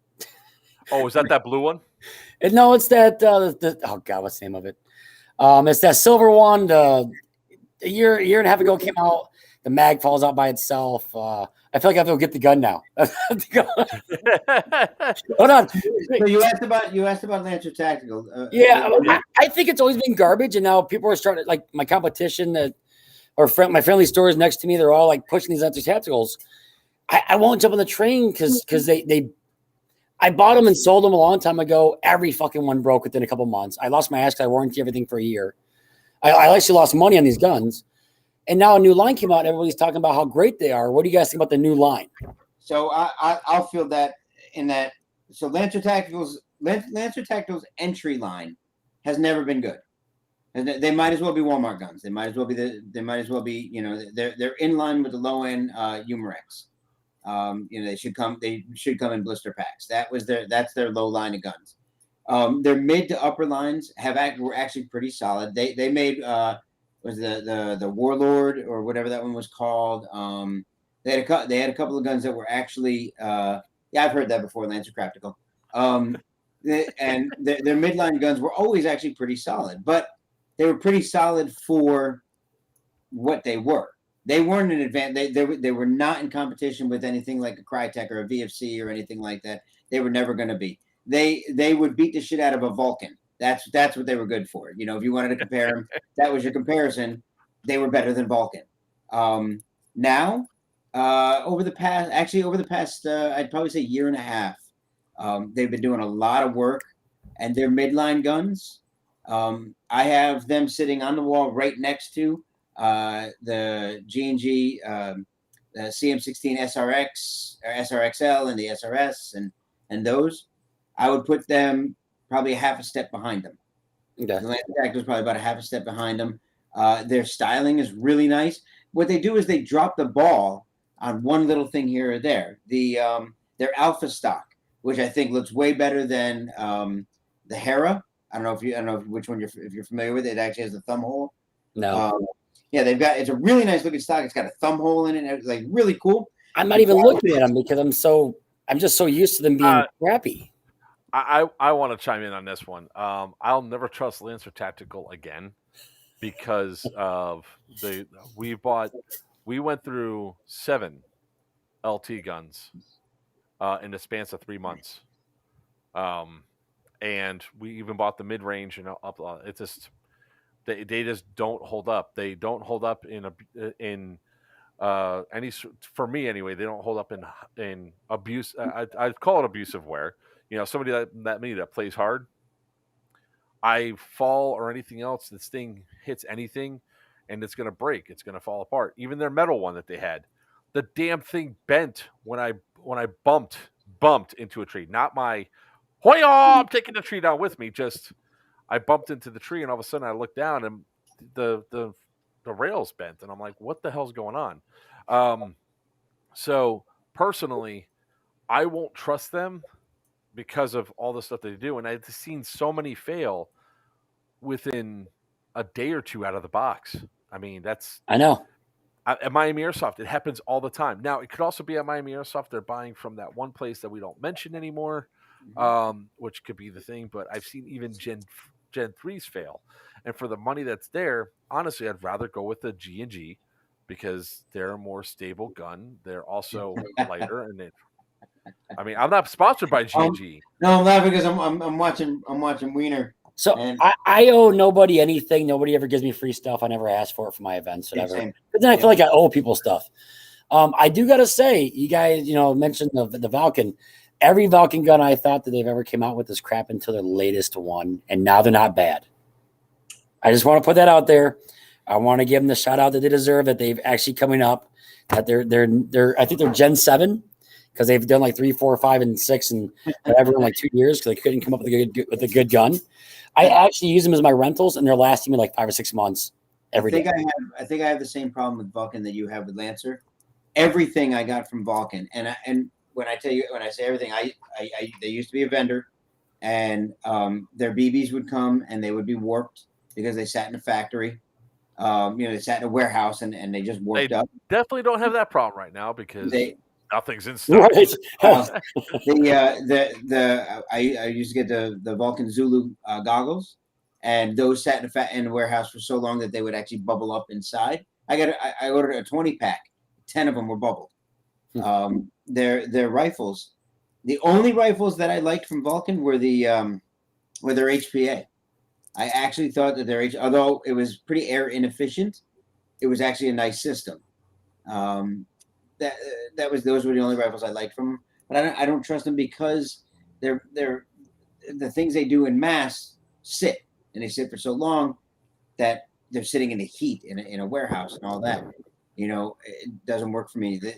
Oh, is that blue one? No, it's that. Oh God, what's the name of it? It's that silver one. A year and a half ago came out. The mag falls out by itself. I feel like I have to go get the gun now. Hold on. So you asked about Lancer Tactical. Yeah, I think it's always been garbage, and now people are starting like my competition my friendly stores next to me. They're all like pushing these Lancer Tacticals. I won't jump on the train because I bought them and sold them a long time ago. Every fucking one broke within a couple months. I lost my ass because I warranty everything for a year. I actually lost money on these guns. And now a new line came out and everybody's talking about how great they are. What do you guys think about the new line? So I'll feel that in that. So Lancer Tactical's entry line has never been good. And they might as well be Walmart guns. They might as well be they're in line with the low end Humorex. They should come in blister packs. That's their low line of guns. Their mid to upper lines were actually pretty solid. They made was the Warlord or whatever that one was called. They had a couple of guns that were actually I've heard that before, Lancer Practical. And their midline guns were always actually pretty solid, but they were pretty solid for what they were. They weren't an advanced. They were not in competition with anything like a Crytek or a VFC or anything like that. They were never going to be. They would beat the shit out of a Vulcan. That's what they were good for. If you wanted to compare them, that was your comparison. They were better than Vulcan. Now, over the past, I'd probably say year and a half, they've been doing a lot of work, and their midline guns. I have them sitting on the wall right next to the G&G, the CM16 SRX or SRXL and the SRS and those. I would put them probably a half a step behind them. Okay. The Lancer Tactical is probably about a half a step behind them. Their styling is really nice. What they do is they drop the ball on one little thing here or there. Their Alpha stock, which I think looks way better than the Hera. I don't know which one if you're familiar with it. It actually has a thumb hole. No. It's a really nice looking stock. It's got a thumb hole in it. It's like really cool. I'm not even looking at them because I'm just so used to them being crappy. I want to chime in on this one. I'll never trust Lancer Tactical again because of we went through 7 LT guns in the span of 3 months. And we even bought the mid range and up. It's just they just don't hold up. They don't hold up in any, for me anyway. They don't hold up in abuse. I'd call it abusive wear. Somebody that plays hard. I fall or anything else, this thing hits anything, and it's gonna break. It's gonna fall apart. Even their metal one that they had, the damn thing bent when I bumped into a tree. Not my, hoya, I'm taking the tree down with me. Just I bumped into the tree, and all of a sudden I looked down, and the rails bent, and I'm like, what the hell's going on? So personally, I won't trust them because of all the stuff they do. And I've seen so many fail within a day or two out of the box. I mean, I know. At Miami Airsoft, it happens all the time. Now, it could also be at Miami Airsoft. They're buying from that one place that we don't mention anymore, which could be the thing. But I've seen even Gen 3s fail. And for the money that's there, honestly, I'd rather go with the G&G because they're a more stable gun. They're also lighter, and I mean, I'm not sponsored by G&G. No, I'm laughing because I'm watching Wiener. So And I owe nobody anything. Nobody ever gives me free stuff. I never ask for it for my events, whatever. same. But then I feel like I owe people stuff. I do got to say, you guys, mentioned the Valken. Every Valken gun I thought that they've ever came out with is crap until their latest one, and now they're not bad. I just want to put that out there. I want to give them the shout out that they deserve, that they've actually coming up, that they're I think they're Gen 7 because they've done like 3, 4, 5, and 6 and whatever in like 2 years because they couldn't come up with a good gun. I actually use them as my rentals, and they're lasting me like 5 or 6 months every day. I think I have the same problem with Vulcan that you have with Lancer. Everything I got from Vulcan, and when I say everything, they used to be a vendor, and their BBs would come and they would be warped because they sat in a factory. They sat in a warehouse and they just warped up. Definitely don't have that problem right now because nothing's in stock. Right. I used to get the Vulcan Zulu goggles, and those sat in a warehouse for so long that they would actually bubble up inside. I ordered a 20-pack. 10 of them were bubbled. Their rifles. The only rifles that I liked from Vulcan were their HPA. I actually thought that although it was pretty air inefficient, it was actually a nice system. Those were the only rifles I liked from them. But I don't trust them because they're the things they do in mass sit, and they sit for so long that they're sitting in the heat in a warehouse and all that. It doesn't work for me. The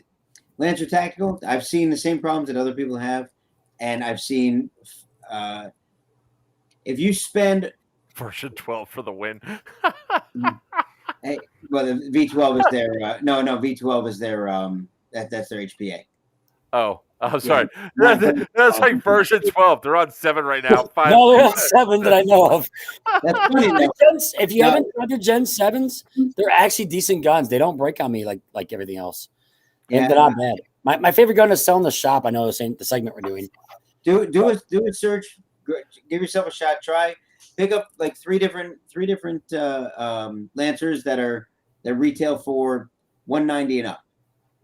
Lancer Tactical, I've seen the same problems that other people have, and I've seen if you spend version 12 for the win. the V12 is their V12 is their that's their HPA. Oh, I'm sorry. That's like version 12. They're on 7 right now. 5. No, they're on 7 that I know of. That's funny. If you haven't tried their Gen 7s, they're actually decent guns. They don't break on me like everything else. Yeah, they're not bad. My favorite gun is selling the shop. I know the segment we're doing. Do a search. Give yourself a shot. Try pick up like three different Lancers that retail for $190 and up.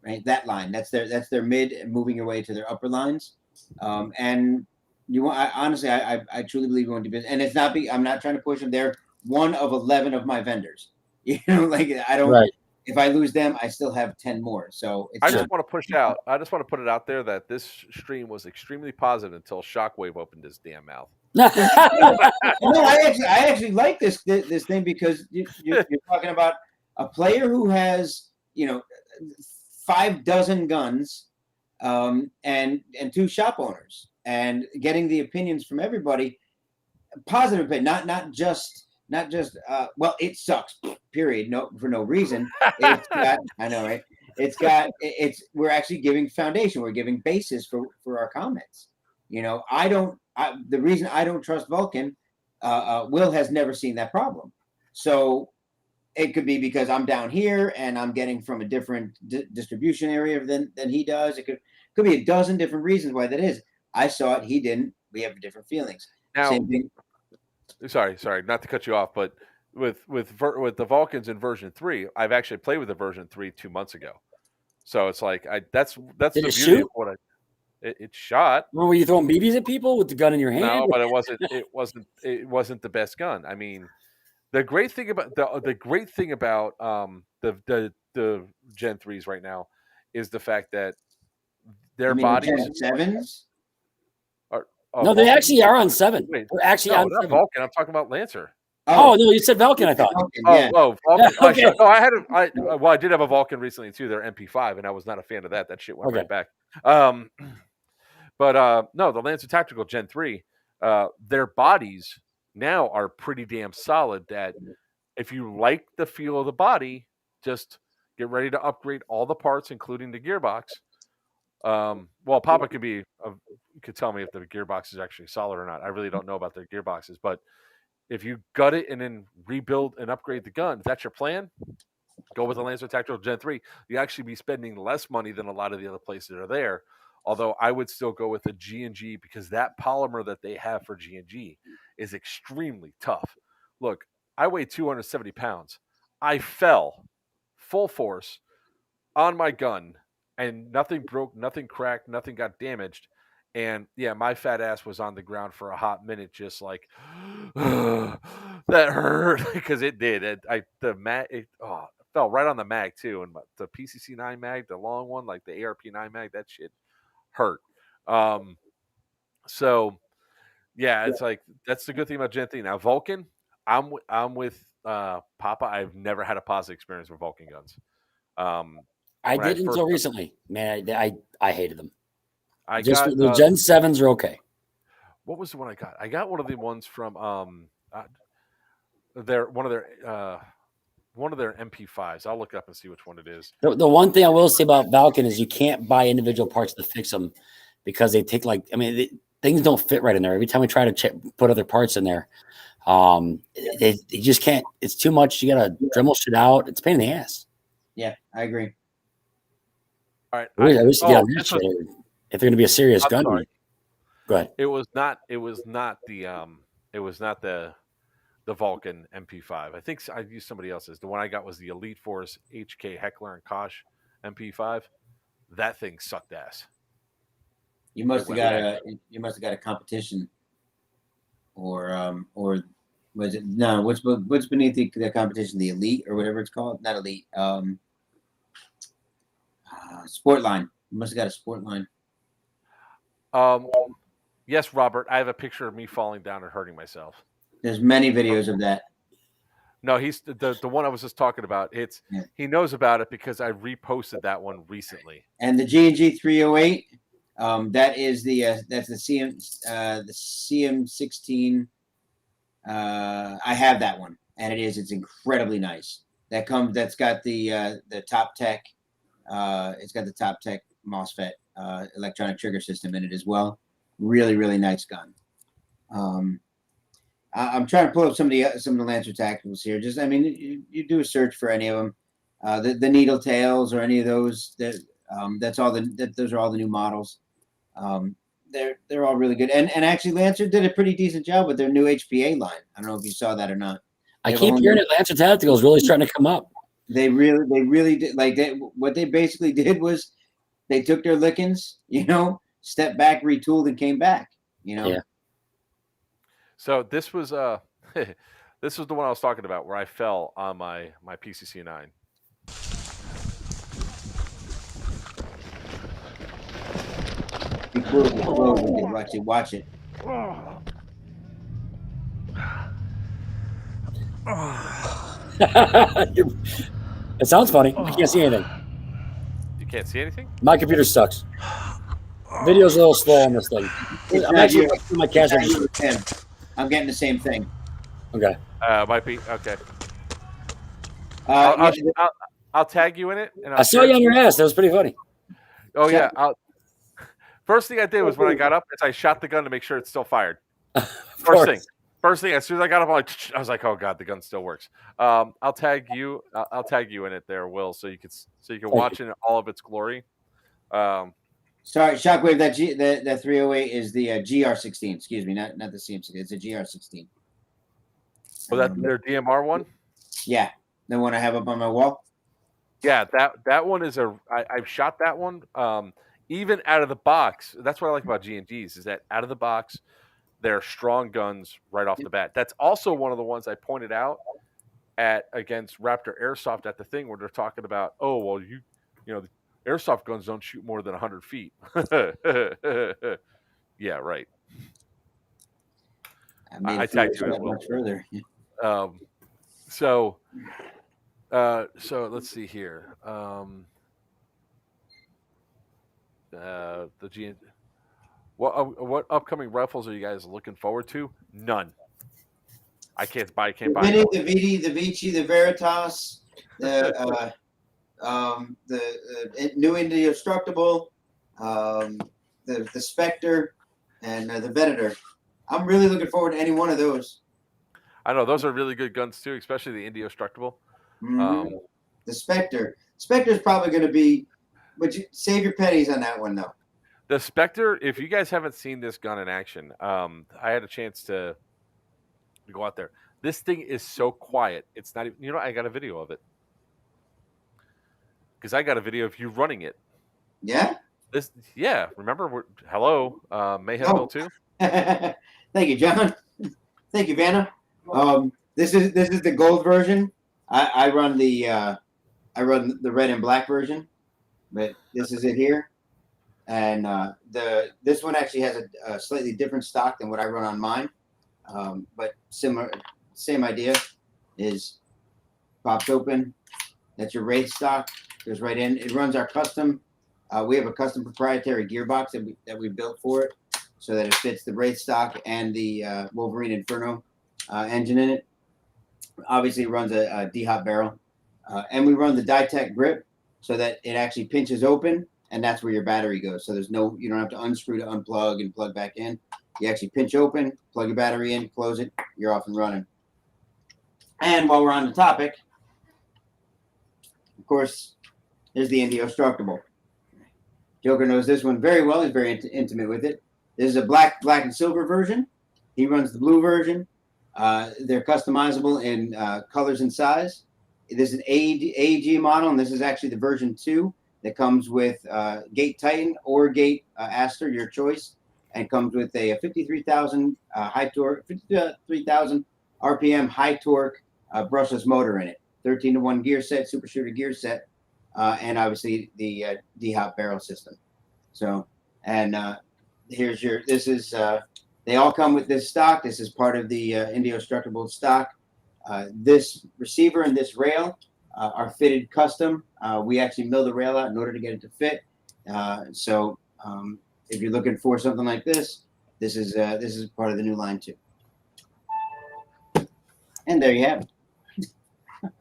Right, that line. That's their mid, and moving your way to their upper lines. And you want. I truly believe you want to be. And it's not. I'm not trying to push them. They're one of 11 of my vendors. I don't. Right. If I lose them, I still have 10 more. So I just want to push out. I just want to put it out there that this stream was extremely positive until Shockwave opened his damn mouth. No, I actually like this thing because you're talking about a player who has 5 dozen guns, and 2 shop owners, and getting the opinions from everybody, positive opinion, not just well, it sucks, period, no, for no reason. It's got, I know, right? We're actually giving foundation, we're giving basis for our comments. The reason I don't trust Vulcan, Will has never seen that problem, so it could be because I'm down here and I'm getting from a different distribution area than he does. It could be a dozen different reasons why that is. I saw it, he didn't. We have different feelings. Now, same thing. Sorry, not to cut you off, but with the Vulcans in version 3, I've actually played with the version 3 2 months ago. So it's like that's Did the it beauty shoot? of what it shot. Were you throwing BBs at people with the gun in your hand? No, but it wasn't the best gun. I mean, the great thing about the Gen 3s right now is the fact that their bodies Gen 7s. No, they actually are on 7. Wait, They're actually on not 7. Vulcan. I'm talking about Lancer. Oh no, you said Vulcan. I thought. Vulcan, yeah. Vulcan. Okay. No, I did have a Vulcan recently too. They're MP5, and I was not a fan of that. That shit went right back. But no, the Lancer Tactical Gen 3, their bodies now are pretty damn solid. That if you like the feel of the body, just get ready to upgrade all the parts, including the gearbox. Well, Papa could tell me if the gearbox is actually solid or not. I really don't know about their gearboxes, but if you gut it and then rebuild and upgrade the gun, if that's your plan, go with the Lancer Tactical Gen 3. You actually be spending less money than a lot of the other places that are there. Although I would still go with the G&G because that polymer that they have for G&G is extremely tough. Look, I weigh 270 pounds. I fell full force on my gun and nothing broke, nothing cracked, nothing got damaged. And yeah, my fat ass was on the ground for a hot minute, just like that hurt because it did. It fell right on the mag too, and the PCC 9 mag, the long one, like the ARP 9 mag, that shit hurt. So yeah, it's like that's the good thing about Gen 3. Now Vulcan, I'm with Papa. I've never had a positive experience with Vulcan guns. I When I did first until recently. Man, I hated them. I Just got the Gen 7s are okay. what was the one I got? I got one of the ones from their one of their MP5s. I'll look up and see which one it is. The one thing I will say about Valken is you can't buy individual parts to fix them because they take things don't fit right in there. Every time we try to put other parts in there, they just can't. It's too much. You gotta Dremel shit out. It's a pain in the ass. Yeah, I agree. All right. I wish to get on that shit if they're gonna be a serious gun. Sorry. Go ahead. It was not the Vulcan MP5. I think I used somebody else's. The one I got was the Elite Force HK Heckler and Koch MP5. That thing sucked ass. You must have got a competition, or was it no? What's beneath the competition? The Elite or whatever it's called? Not Elite. Sport line. You must have got a sport line. Yes, Robert. I have a picture of me falling down and hurting myself. There's many videos of that. No, he's the one I was just talking about. He knows about it because I reposted that one recently. And the G&G 308, that is that's the CM16. I have that one, and it's incredibly nice. That's got the Top Tech. It's got the Top Tech MOSFET electronic trigger system in it as well. Really, really nice gun. I'm trying to pull up some of the Lancer Tacticals here. Just, you do a search for any of them, the Needle Tails or any of those. Those are all the new models. They're all really good. And actually, Lancer did a pretty decent job with their new HPA line. I don't know if you saw that or not. I keep hearing that Lancer Tactical is really starting to come up. They really did. What they basically did was they took their lickings, stepped back, retooled, and came back. Yeah. So this was this was the one I was talking about where I fell on my PCC 9. Watch it. It sounds funny. I can't see anything. You can't see anything? My computer sucks. Video's a little slow on this thing. I'm actually my cash register. I'm getting the same thing. Okay. Might be okay. I'll tag you in it. And I saw you on your ass. That was pretty funny. Oh yeah. First thing I did was when I got up, is I shot the gun to make sure it's still fired. First thing, as soon as I got up, I was like, "Oh God, the gun still works." I'll tag you. I'll tag you in it there, Will, so you can watch it in all of its glory. Sorry, Shockwave. That 308 is the GR16. Excuse me, not the CM16. It's a GR16. Oh, that's their DMR one. Yeah, the one I have up on my wall. Yeah, that one is I've shot that one. Even out of the box, that's what I like about G&Gs is that out of the box, they're strong guns right off the bat. That's also one of the ones I pointed out against Raptor Airsoft at the thing where they're talking about, oh well, you know. Airsoft guns don't shoot more than 100 feet. Yeah, right. I tagged you as well. Much further. So let's see here. What upcoming rifles are you guys looking forward to? None. I can't buy. The VD, the Vici, the Veritas, the new Indestructible, the Spectre, and the Venator. I'm really looking forward to any one of those. I know those are really good guns too, especially the Indestructible. Mm-hmm. The Spectre. Spectre's probably going to be, but you save your pennies on that one though. The Spectre. If you guys haven't seen this gun in action, I had a chance to go out there. This thing is so quiet. It's not even. I got a video of it. Because I got a video of you running it. Yeah. Remember? Hello, Mayhem Oh. Bill 2. Thank you, John. Thank you, Vanna. This is the gold version. I run the red and black version, but this is it here. And this one actually has a slightly different stock than what I run on mine, but similar, same idea. Is pops open. That's your Wraith stock. Goes right in. It runs our custom. We have a custom proprietary gearbox that we built for it, so that it fits the Wraith stock and the Wolverine Inferno engine in it. Obviously, it runs a D-hop barrel, and we run the Ditech grip so that it actually pinches open, and that's where your battery goes. So you don't have to unscrew to unplug and plug back in. You actually pinch open, plug your battery in, close it, you're off and running. And while we're on the topic, of course, there's the Indestructible. Joker knows this one very well. He's very intimate with it. This is a black and silver version. He runs the blue version. They're customizable in colors and size. This is an AEG model, and this is actually the version 2 that comes with Gate Titan or Gate Aster, your choice, and comes with a 53,000 high torque, 53,000 RPM high torque brushless motor in it. 13-to-1 gear set, super shooter gear set, and obviously the D-hop barrel system. So, and here's your. This is. They all come with this stock. This is part of the Indestructible stock. This receiver and this rail are fitted custom. We actually mill the rail out in order to get it to fit. So if you're looking for something like this is part of the new line too. And there you have it.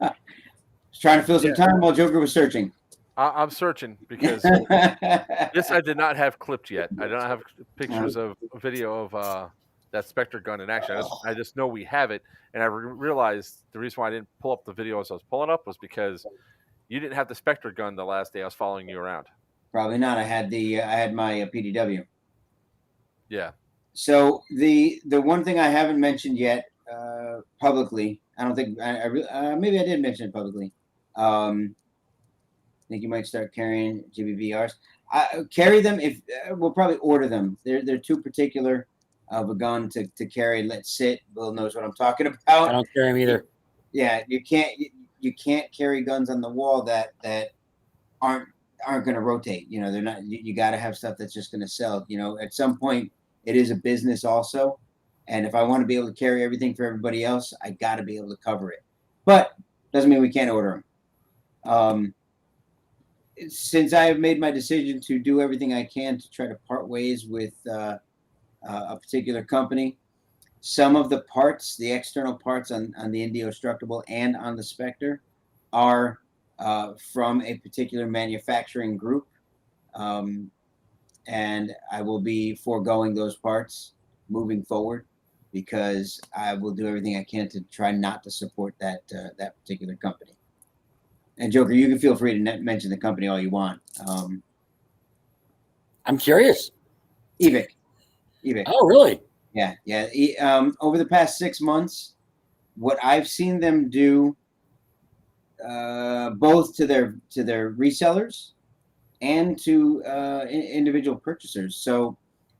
I was trying to fill some time while Joker was searching. I'm searching because this I did not have clipped yet. I don't have pictures of a video of that Spectre gun in action. I just know we have it, and I realized the reason why I didn't pull up the video as I was pulling up was because you didn't have the Spectre gun the last day I was following you around. Probably not. I had my PDW. Yeah. So the one thing I haven't mentioned yet publicly, I don't think maybe I did mention it publicly. I think you might start carrying GBVRs. Carry them if we'll probably order them. They're too particular of a gun to carry. Let sit. Bill knows what I'm talking about. I don't carry them either. Yeah, you can't carry guns on the wall that aren't going to rotate. You know, they're not. You got to have stuff that's just going to sell. You know, at some point it is a business also, and if I want to be able to carry everything for everybody else, I got to be able to cover it. But doesn't mean we can't order them. Since I have made my decision to do everything I can to try to part ways with a particular company, some of the parts, the external parts on the Indestructible and on the Spectre, are from a particular manufacturing group, and I will be foregoing those parts moving forward because I will do everything I can to try not to support that particular company. And Joker, you can feel free to mention the company all you want. I'm curious. Evic. Oh, really? Yeah. Over the past 6 months, what I've seen them do, both to their resellers and to individual purchasers. So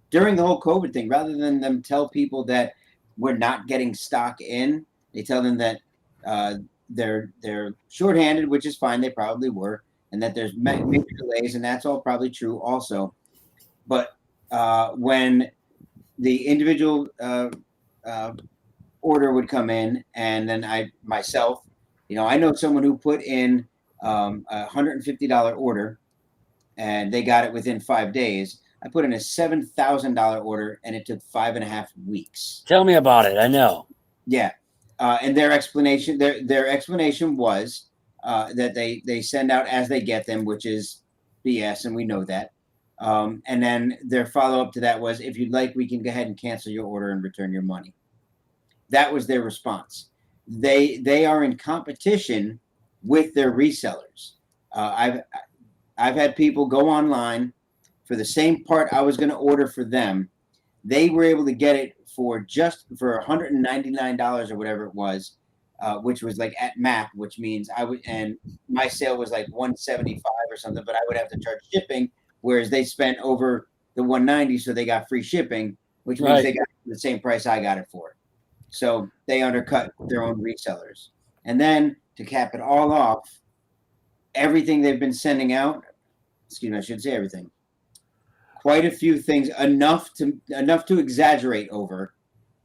during the whole COVID thing, rather than them tell people that we're not getting stock in, they tell them that they're shorthanded, which is fine. They probably were, and that there's major delays, and that's all probably true also. But when the individual order would come in, and then I myself, I know someone who put in a $150 order, and they got it within 5 days. I put in a $7,000 order, and it took 5.5 weeks. Tell me about it. I know. Yeah. And their explanation was that they send out as they get them, which is BS, and we know that. And then their follow-up to that was, if you'd like, we can go ahead and cancel your order and return your money. That was their response. They are in competition with their resellers. I've had people go online for the same part I was going to order for them. They were able to get it for $199 or whatever it was, which was like at MAP, which means and my sale was like $175 or something, but I would have to charge shipping, whereas they spent over the 190, so they got free shipping, which means they got the same price I got it for. So they undercut their own resellers. And then to cap it all off, everything they've been sending out, excuse me, I should say everything. Quite a few things, enough to exaggerate over,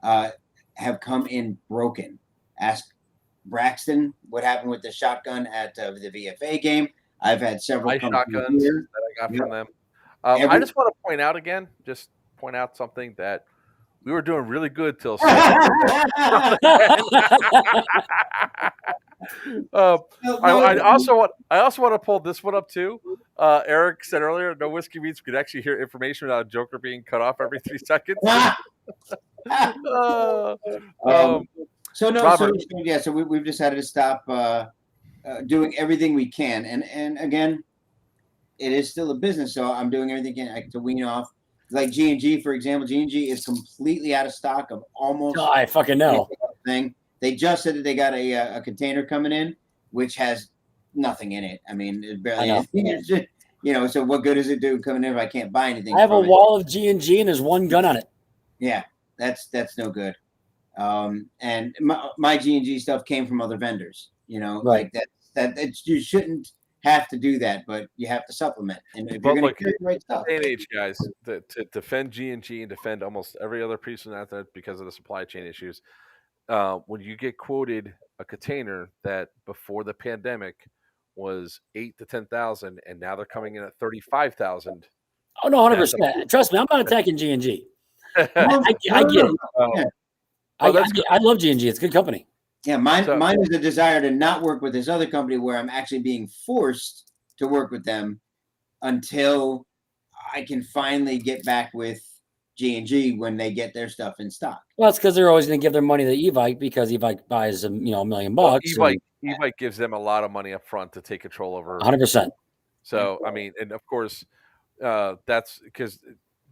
have come in broken. Ask Braxton what happened with the shotgun at the VFA game. I've had several My shotguns here. that I got from them. I just want to point out something that we were doing really good till. I also want to pull this one up too. Eric said earlier, no whiskey means we could actually hear information without a Joker being cut off every 3 seconds. So we've decided to stop doing everything we can, and again, it is still a business, so I'm doing everything I can to wean off. Like G&G, for example, G&G is completely out of stock of almost. Oh, I fucking know. Thing. They just said that they got a container coming in, which has nothing in it. I mean, it barely. It's just, so what good does it do coming in if I can't buy anything? I have a wall of G&G and there's one gun on it. Yeah, that's no good. And my G&G stuff came from other vendors. Like that. You shouldn't have to do that, but you have to supplement. And if you're going to carry the right stuff, day and age, guys, to defend G&G and defend almost every other piece out there because of the supply chain issues. When you get quoted a container that before the pandemic was 8,000 to 10,000, and now they're coming in at 35,000. Oh no, 100%. Trust me, I'm not attacking G&G. I get it. I love G&G. It's a good company. Yeah, mine is a desire to not work with this other company where I'm actually being forced to work with them until I can finally get back with G&G when they get their stuff in stock. Well, it's because they're always going to give their money to Evike because Evike buys them, $1 million. Evike gives them a lot of money up front to take control over. 100%. So I mean, and of course, that's because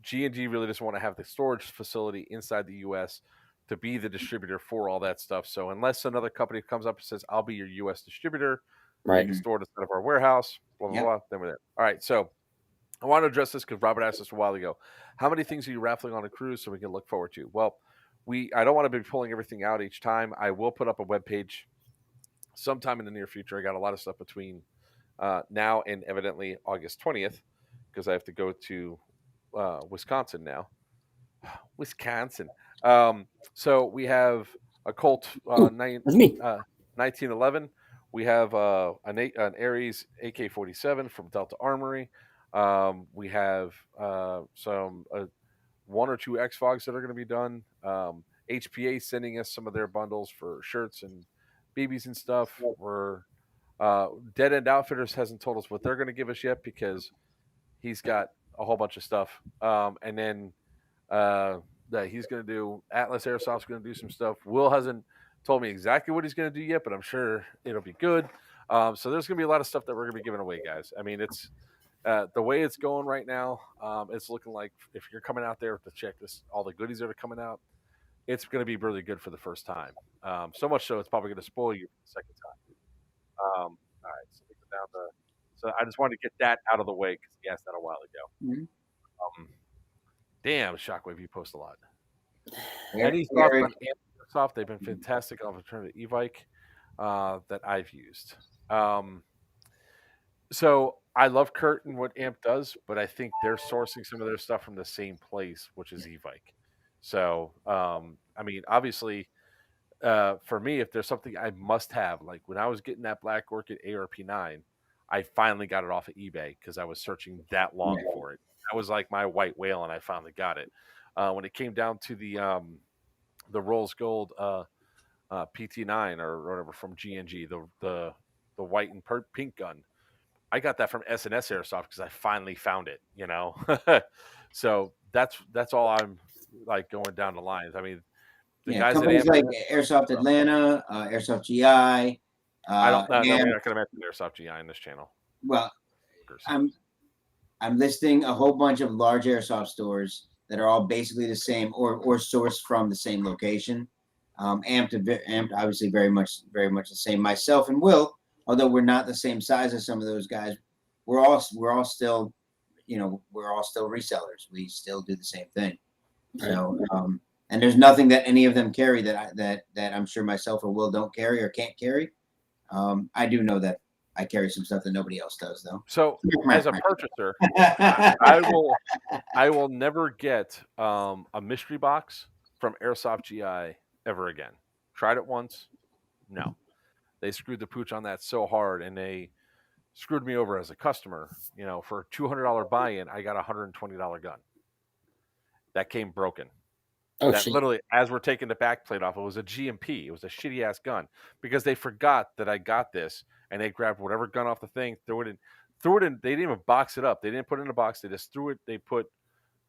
G&G really doesn't want to have the storage facility inside the U.S. to be the distributor for all that stuff. So unless another company comes up and says, "I'll be your U.S. distributor," right? You can store it instead of our warehouse. Blah blah blah. Then we're there. All right, so. I want to address this because Robert asked us a while ago. How many things are you raffling on a cruise so we can look forward to? Well, I don't want to be pulling everything out each time. I will put up a webpage sometime in the near future. I got a lot of stuff between now and evidently August 20th because I have to go to Wisconsin now. Wisconsin. So we have a Colt 1911. We have an Ares AK-47 from Delta Armory. We have some 1 or 2 X-Fogs that are going to be done. HPA sending us some of their bundles for shirts and BBs and stuff. We're Dead End Outfitters hasn't told us what they're going to give us yet because he's got a whole bunch of stuff. And then that he's going to do. Atlas Airsoft's going to do some stuff. Will hasn't told me exactly what he's going to do yet, but I'm sure it'll be good. So there's going to be a lot of stuff that we're going to be giving away, guys. I mean, it's the way it's going right now. It's looking like if you're coming out there to check this, all the goodies that are coming out, it's going to be really good for the first time. So much so it's probably going to spoil you for the second time. All right, so we go down so I just wanted to get that out of the way because he asked that a while ago. Mm-hmm. Damn, Shockwave, you post a lot. Yeah, Any thoughts on Airsoft? They've been fantastic on alternative Evike that I've used. So I love Kurt and what Amp does, but I think they're sourcing some of their stuff from the same place, which is Evike. So, I mean, obviously, for me, if there's something I must have, like when I was getting that Black Orchid ARP9, I finally got it off of eBay because I was searching that long for it. That was like my white whale, and I finally got it. When it came down to the Rolls Gold PT9 or whatever from G&G, the white and pink gun, I got that from S&S Airsoft because I finally found it. So that's all I'm like going down the lines. I mean, the guys companies like Airsoft Atlanta, Airsoft GI. I don't know. We're not going to mention Airsoft GI in this channel. Well, I'm listing a whole bunch of large airsoft stores that are all basically the same or sourced from the same location. Amped obviously very much the same. Myself and Will, although we're not the same size as some of those guys, we're all still we're all still resellers. We still do the same thing. So, and there's nothing that any of them carry that I'm sure myself or Will don't carry or can't carry. I do know that I carry some stuff that nobody else does, though. So as a purchaser, I will never get a mystery box from Airsoft GI ever again. Tried it once. No. They screwed the pooch on that so hard, and they screwed me over as a customer. For a $200 buy-in, I got a $120 gun. That came broken. That literally, as we're taking the backplate off, it was a GMP. It was a shitty ass gun because they forgot that I got this, and they grabbed whatever gun off the thing, threw it in. They didn't even box it up. They didn't put it in a box. They just threw it. They put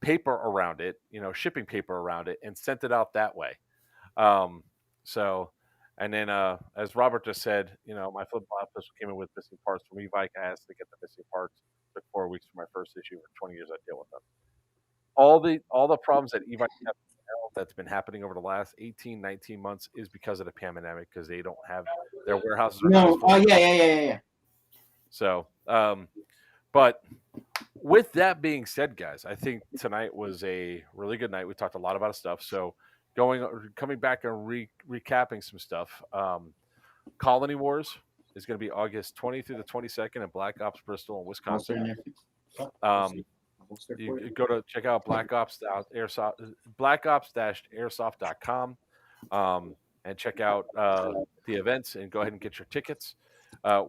paper around it, shipping paper around it, and sent it out that way. And then, as Robert just said, my flip-flop came in with missing parts from e-bike. I asked to get the missing parts. It took 4 weeks for my first issue. For 20 years, I deal with them. All the problems that e-bike have that's been happening over the last 18, 19 months is because of the pandemic, because they don't have their warehouses. No. Oh, yeah. So, but with that being said, guys, I think tonight was a really good night. We talked a lot about stuff. So coming back and recapping some stuff. Colony Wars is going to be August 20th through the 22nd at Black Ops Bristol in Wisconsin. You go to check out blackops-airsoft.com and check out the events and go ahead and get your tickets.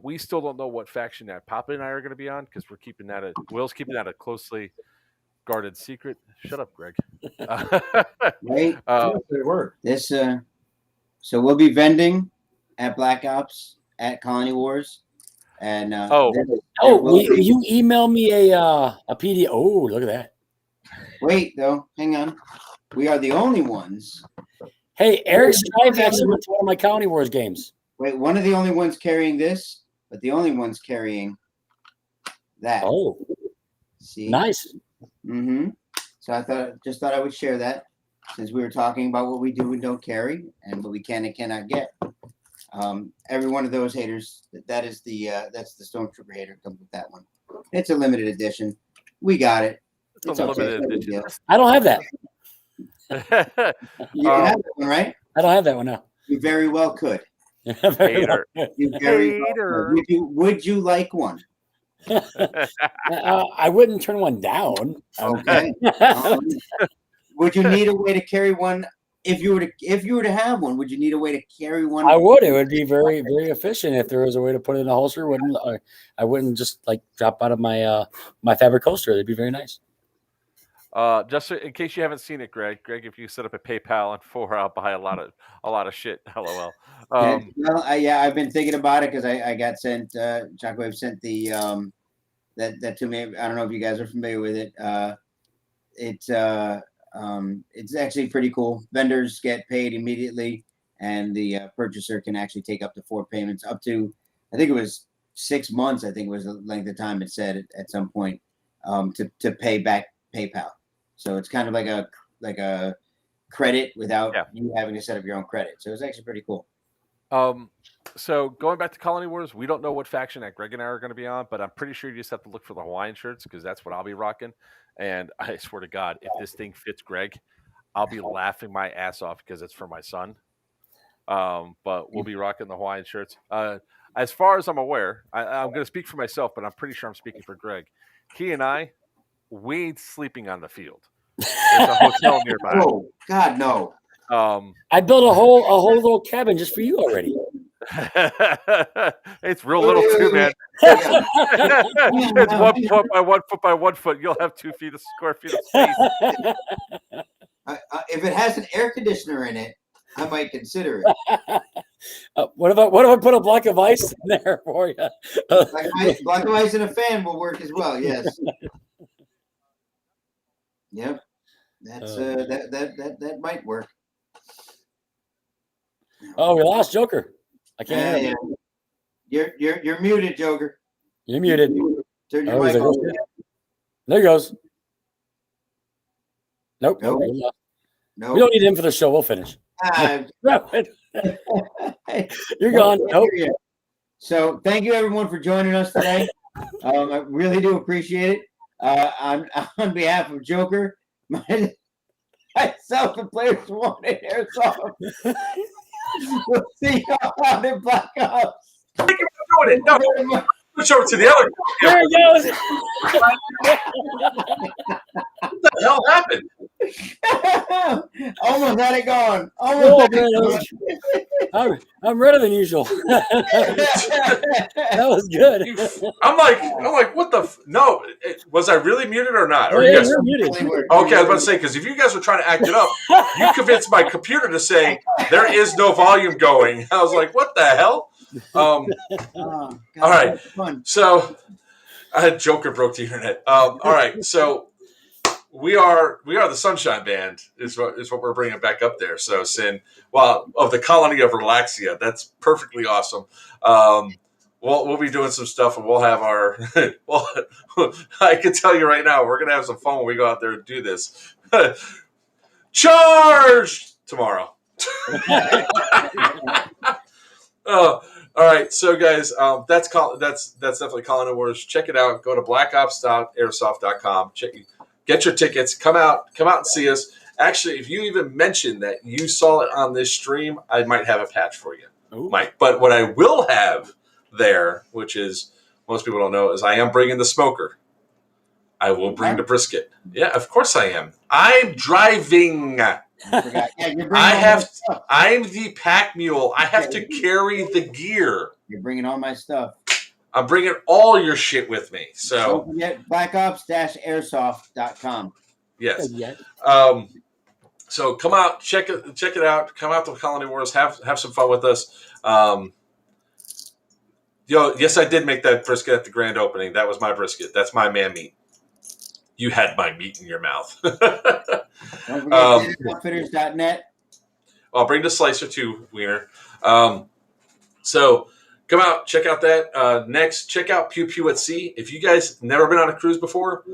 We still don't know what faction that Papa and I are going to be on, because Will's keeping that a closely guarded secret. Shut up, Greg. Right. This so we'll be vending at Black Ops at Colony Wars. And you email me a PDF. Oh, look at that. Wait, though, hang on. We are the only ones. Hey, Eric Strife actually went to one of my Colony Wars games. Wait, one of the only ones carrying this, but the only ones carrying that. Oh, see, nice. Mm-hmm. So I thought I would share that, since we were talking about what we do and don't carry, and what we can and cannot get. Every one of those haters, that's the Stormtrooper hater, comes with that one. It's a limited edition. We got it. It's a limited edition. I don't have that. You have that one, right? I don't have that one now. You very well could. Hater. You very well could. Would you like one? I wouldn't turn one down. Okay. Would you need a way to carry one? If you were to have one, would you need a way to carry one? I would. It would be very, very efficient if there was a way to put it in a holster. I wouldn't just like drop out of my my fabric holster. It'd be very nice. Just in case you haven't seen it, Greg, if you set up a PayPal and I'll buy a lot of shit. LOL. I've been thinking about it, because I got sent. Shockwave sent the that to me. I don't know if you guys are familiar with it. It's actually pretty cool. Vendors get paid immediately, and the purchaser can actually take up to 4 payments, up to, I think it was 6 months. I think it was the length of time it said at some point, to pay back PayPal. So it's kind of like a credit without you having to set up your own credit. So it's actually pretty cool. So going back to Colony Wars, we don't know what faction that Greg and I are going to be on, but I'm pretty sure you just have to look for the Hawaiian shirts, because that's what I'll be rocking. And I swear to God, if this thing fits Greg, I'll be laughing my ass off, because it's for my son. But we'll be rocking the Hawaiian shirts. As far as I'm aware, I'm going to speak for myself, but I'm pretty sure I'm speaking for Greg. He and we ain't sleeping on the field. There's a hotel nearby. Oh God, no. I built a whole little cabin just for you already. It's real little too, man. It's 1 foot by 1 foot by 1 foot. You'll have 2 square feet of space. If it has an air conditioner in it, I might consider it. What if I put a block of ice in there for you? Block of ice and a fan will work as well. Yes. Yep. That's that might work. Oh, we lost Joker. I can't hear him. You're muted, Joker. You're muted. Turn your mic on. There he goes. Nope. Nope. We don't need him for the show. We'll finish. You're gone. Nope. So thank you everyone for joining us today. I really do appreciate it. on behalf of Joker, myself and Players Wanted Airsoft. We'll see you out in Black Ops. Thank you for doing it. No, switch over to the other. There it goes. What the hell happened? Almost had it going. Oh, Almost man, I'm redder than usual. That was good. I'm like, what the? No, was I really muted or not? Oh, Or yeah, you guys? you're muted. Okay, I was about to say, because if you guys were trying to act it up, you convinced my computer to say there is no volume going. I was like, what the hell? Oh, God, all right. that's fun. So, Joker broke the internet. All right, so we are the Sunshine Band is what we're bringing back up there. So, Sin, well, of the colony of Relaxia, that's perfectly awesome. We'll be doing some stuff, and we'll have our. Well, I can tell you right now, we're gonna have some fun when we go out there and do this. Charge tomorrow. All right, so guys, that's definitely Colony Wars. Check it out. Go to blackops.airsoft.com. Get your tickets. Come out and see us. Actually, if you even mention that you saw it on this stream, I might have a patch for you. Ooh. Might. But what I will have there, which is most people don't know, is I am bringing the smoker. I will bring the brisket. Yeah, of course I am. I'm driving. Yeah, I'm the pack mule. I have to carry the gear. You're bringing all my stuff. I'm bringing all your shit with me. So Don't forget blackops-airsoft.com. yes. Yeah. So come out, check it out. Come out to Colony Wars. Have some fun with us. Yes, I did make that brisket at the grand opening. That was my brisket. That's my man meat. You had my meat in your mouth. Don't forget outfitters.net. I'll bring the slicer too, Wiener. So come out, check out that. Next, check out Pew Pew at Sea. If you guys never been on a cruise before,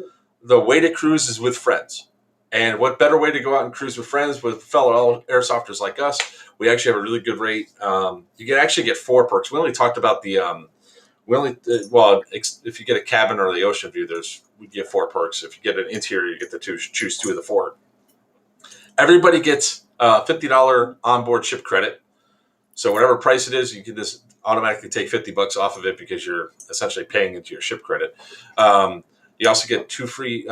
the way to cruise is with friends. And what better way to go out and cruise with friends with fellow airsofters like us? We actually have a really good rate. You can actually get 4 perks. We only talked about the if you get a cabin or the ocean view, we get 4 perks. If you get an interior, you get to choose 2 of the 4. Everybody gets $50 onboard ship credit. So whatever price it is, you can just automatically take $50 off of it because you're essentially paying into your ship credit. You also get 2 free 2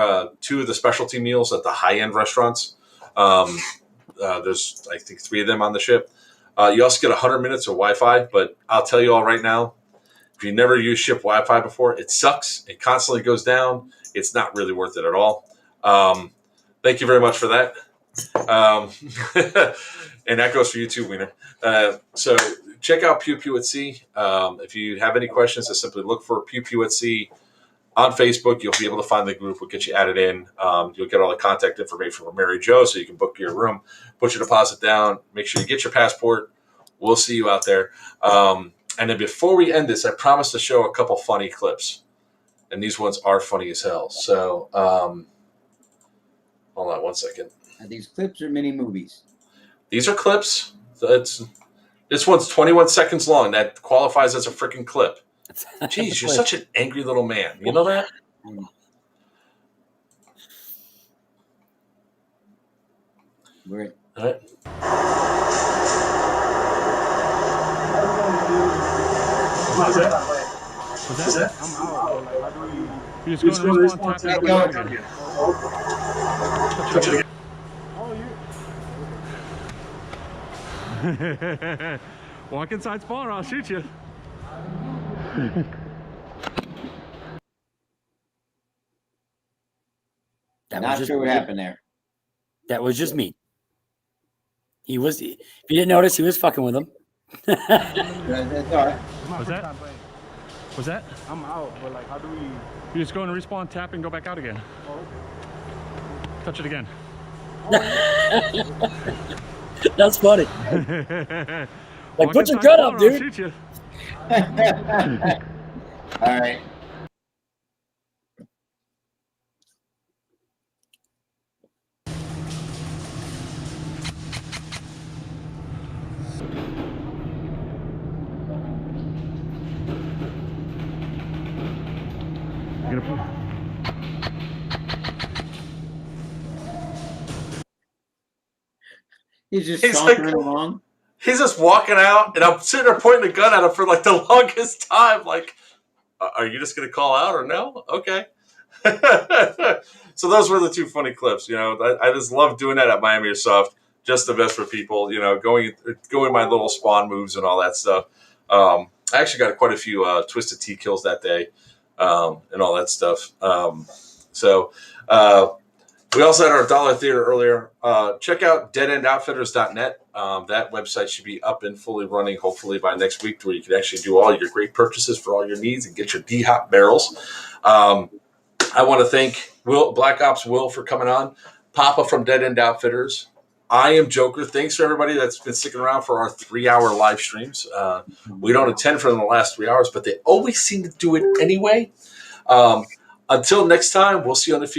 of the specialty meals at the high-end restaurants. There's, I think, 3 of them on the ship. You also get 100 minutes of Wi-Fi, but I'll tell you all right now, if you never used ship Wi-Fi before, it sucks. It constantly goes down. It's not really worth it at all. Thank you very much for that. And that goes for you too, Wiener. So check out Pew Pew at Sea. If you have any questions, just simply look for Pew Pew at Sea on Facebook. You'll be able to find the group. We'll get you added in. You'll get all the contact information from Mary Jo so you can book your room, put your deposit down, make sure you get your passport. We'll see you out there. And then before we end this, I promised to show a couple funny clips. And these ones are funny as hell. So hold on one second. And these clips are mini movies. These are clips. This one's 21 seconds long. That qualifies as a freaking clip. Jeez, you're such an angry little man. You know that? We're All right. Was that? I'm out. You just go to respawn, tap, and go back again. Walk inside spawn or I'll shoot you. not sure what happened there. That was just me. He was. If you didn't notice, he was fucking with him. That's all right. Was that? I'm out, but like, how do we? You just go and respawn, tap, and go back out again. Oh, Touch it again. That's funny. Like, Walk put your inside gun spawn up, or I'll dude. shoot you. All right. You gonna put... He's just He's sauntering like- along. He's just walking out, and I'm sitting there pointing the gun at him for like the longest time. Like, are you just going to call out or no? Okay. So those were the two funny clips. I just love doing that at Miami Airsoft. Just the best for people. Going my little spawn moves and all that stuff. I actually got quite a few Twisted T kills that day, and all that stuff. We also had our Dollar Theater earlier. Check out deadendoutfitters.net. That website should be up and fully running, hopefully by next week, where you can actually do all your great purchases for all your needs and get your D-Hop barrels. I want to thank Black Ops Will for coming on, Papa from Dead End Outfitters. I am Joker. Thanks for everybody that's been sticking around for our 3-hour live streams. We don't attend for them the last 3 hours, but they always seem to do it anyway. Until next time, we'll see you on the future.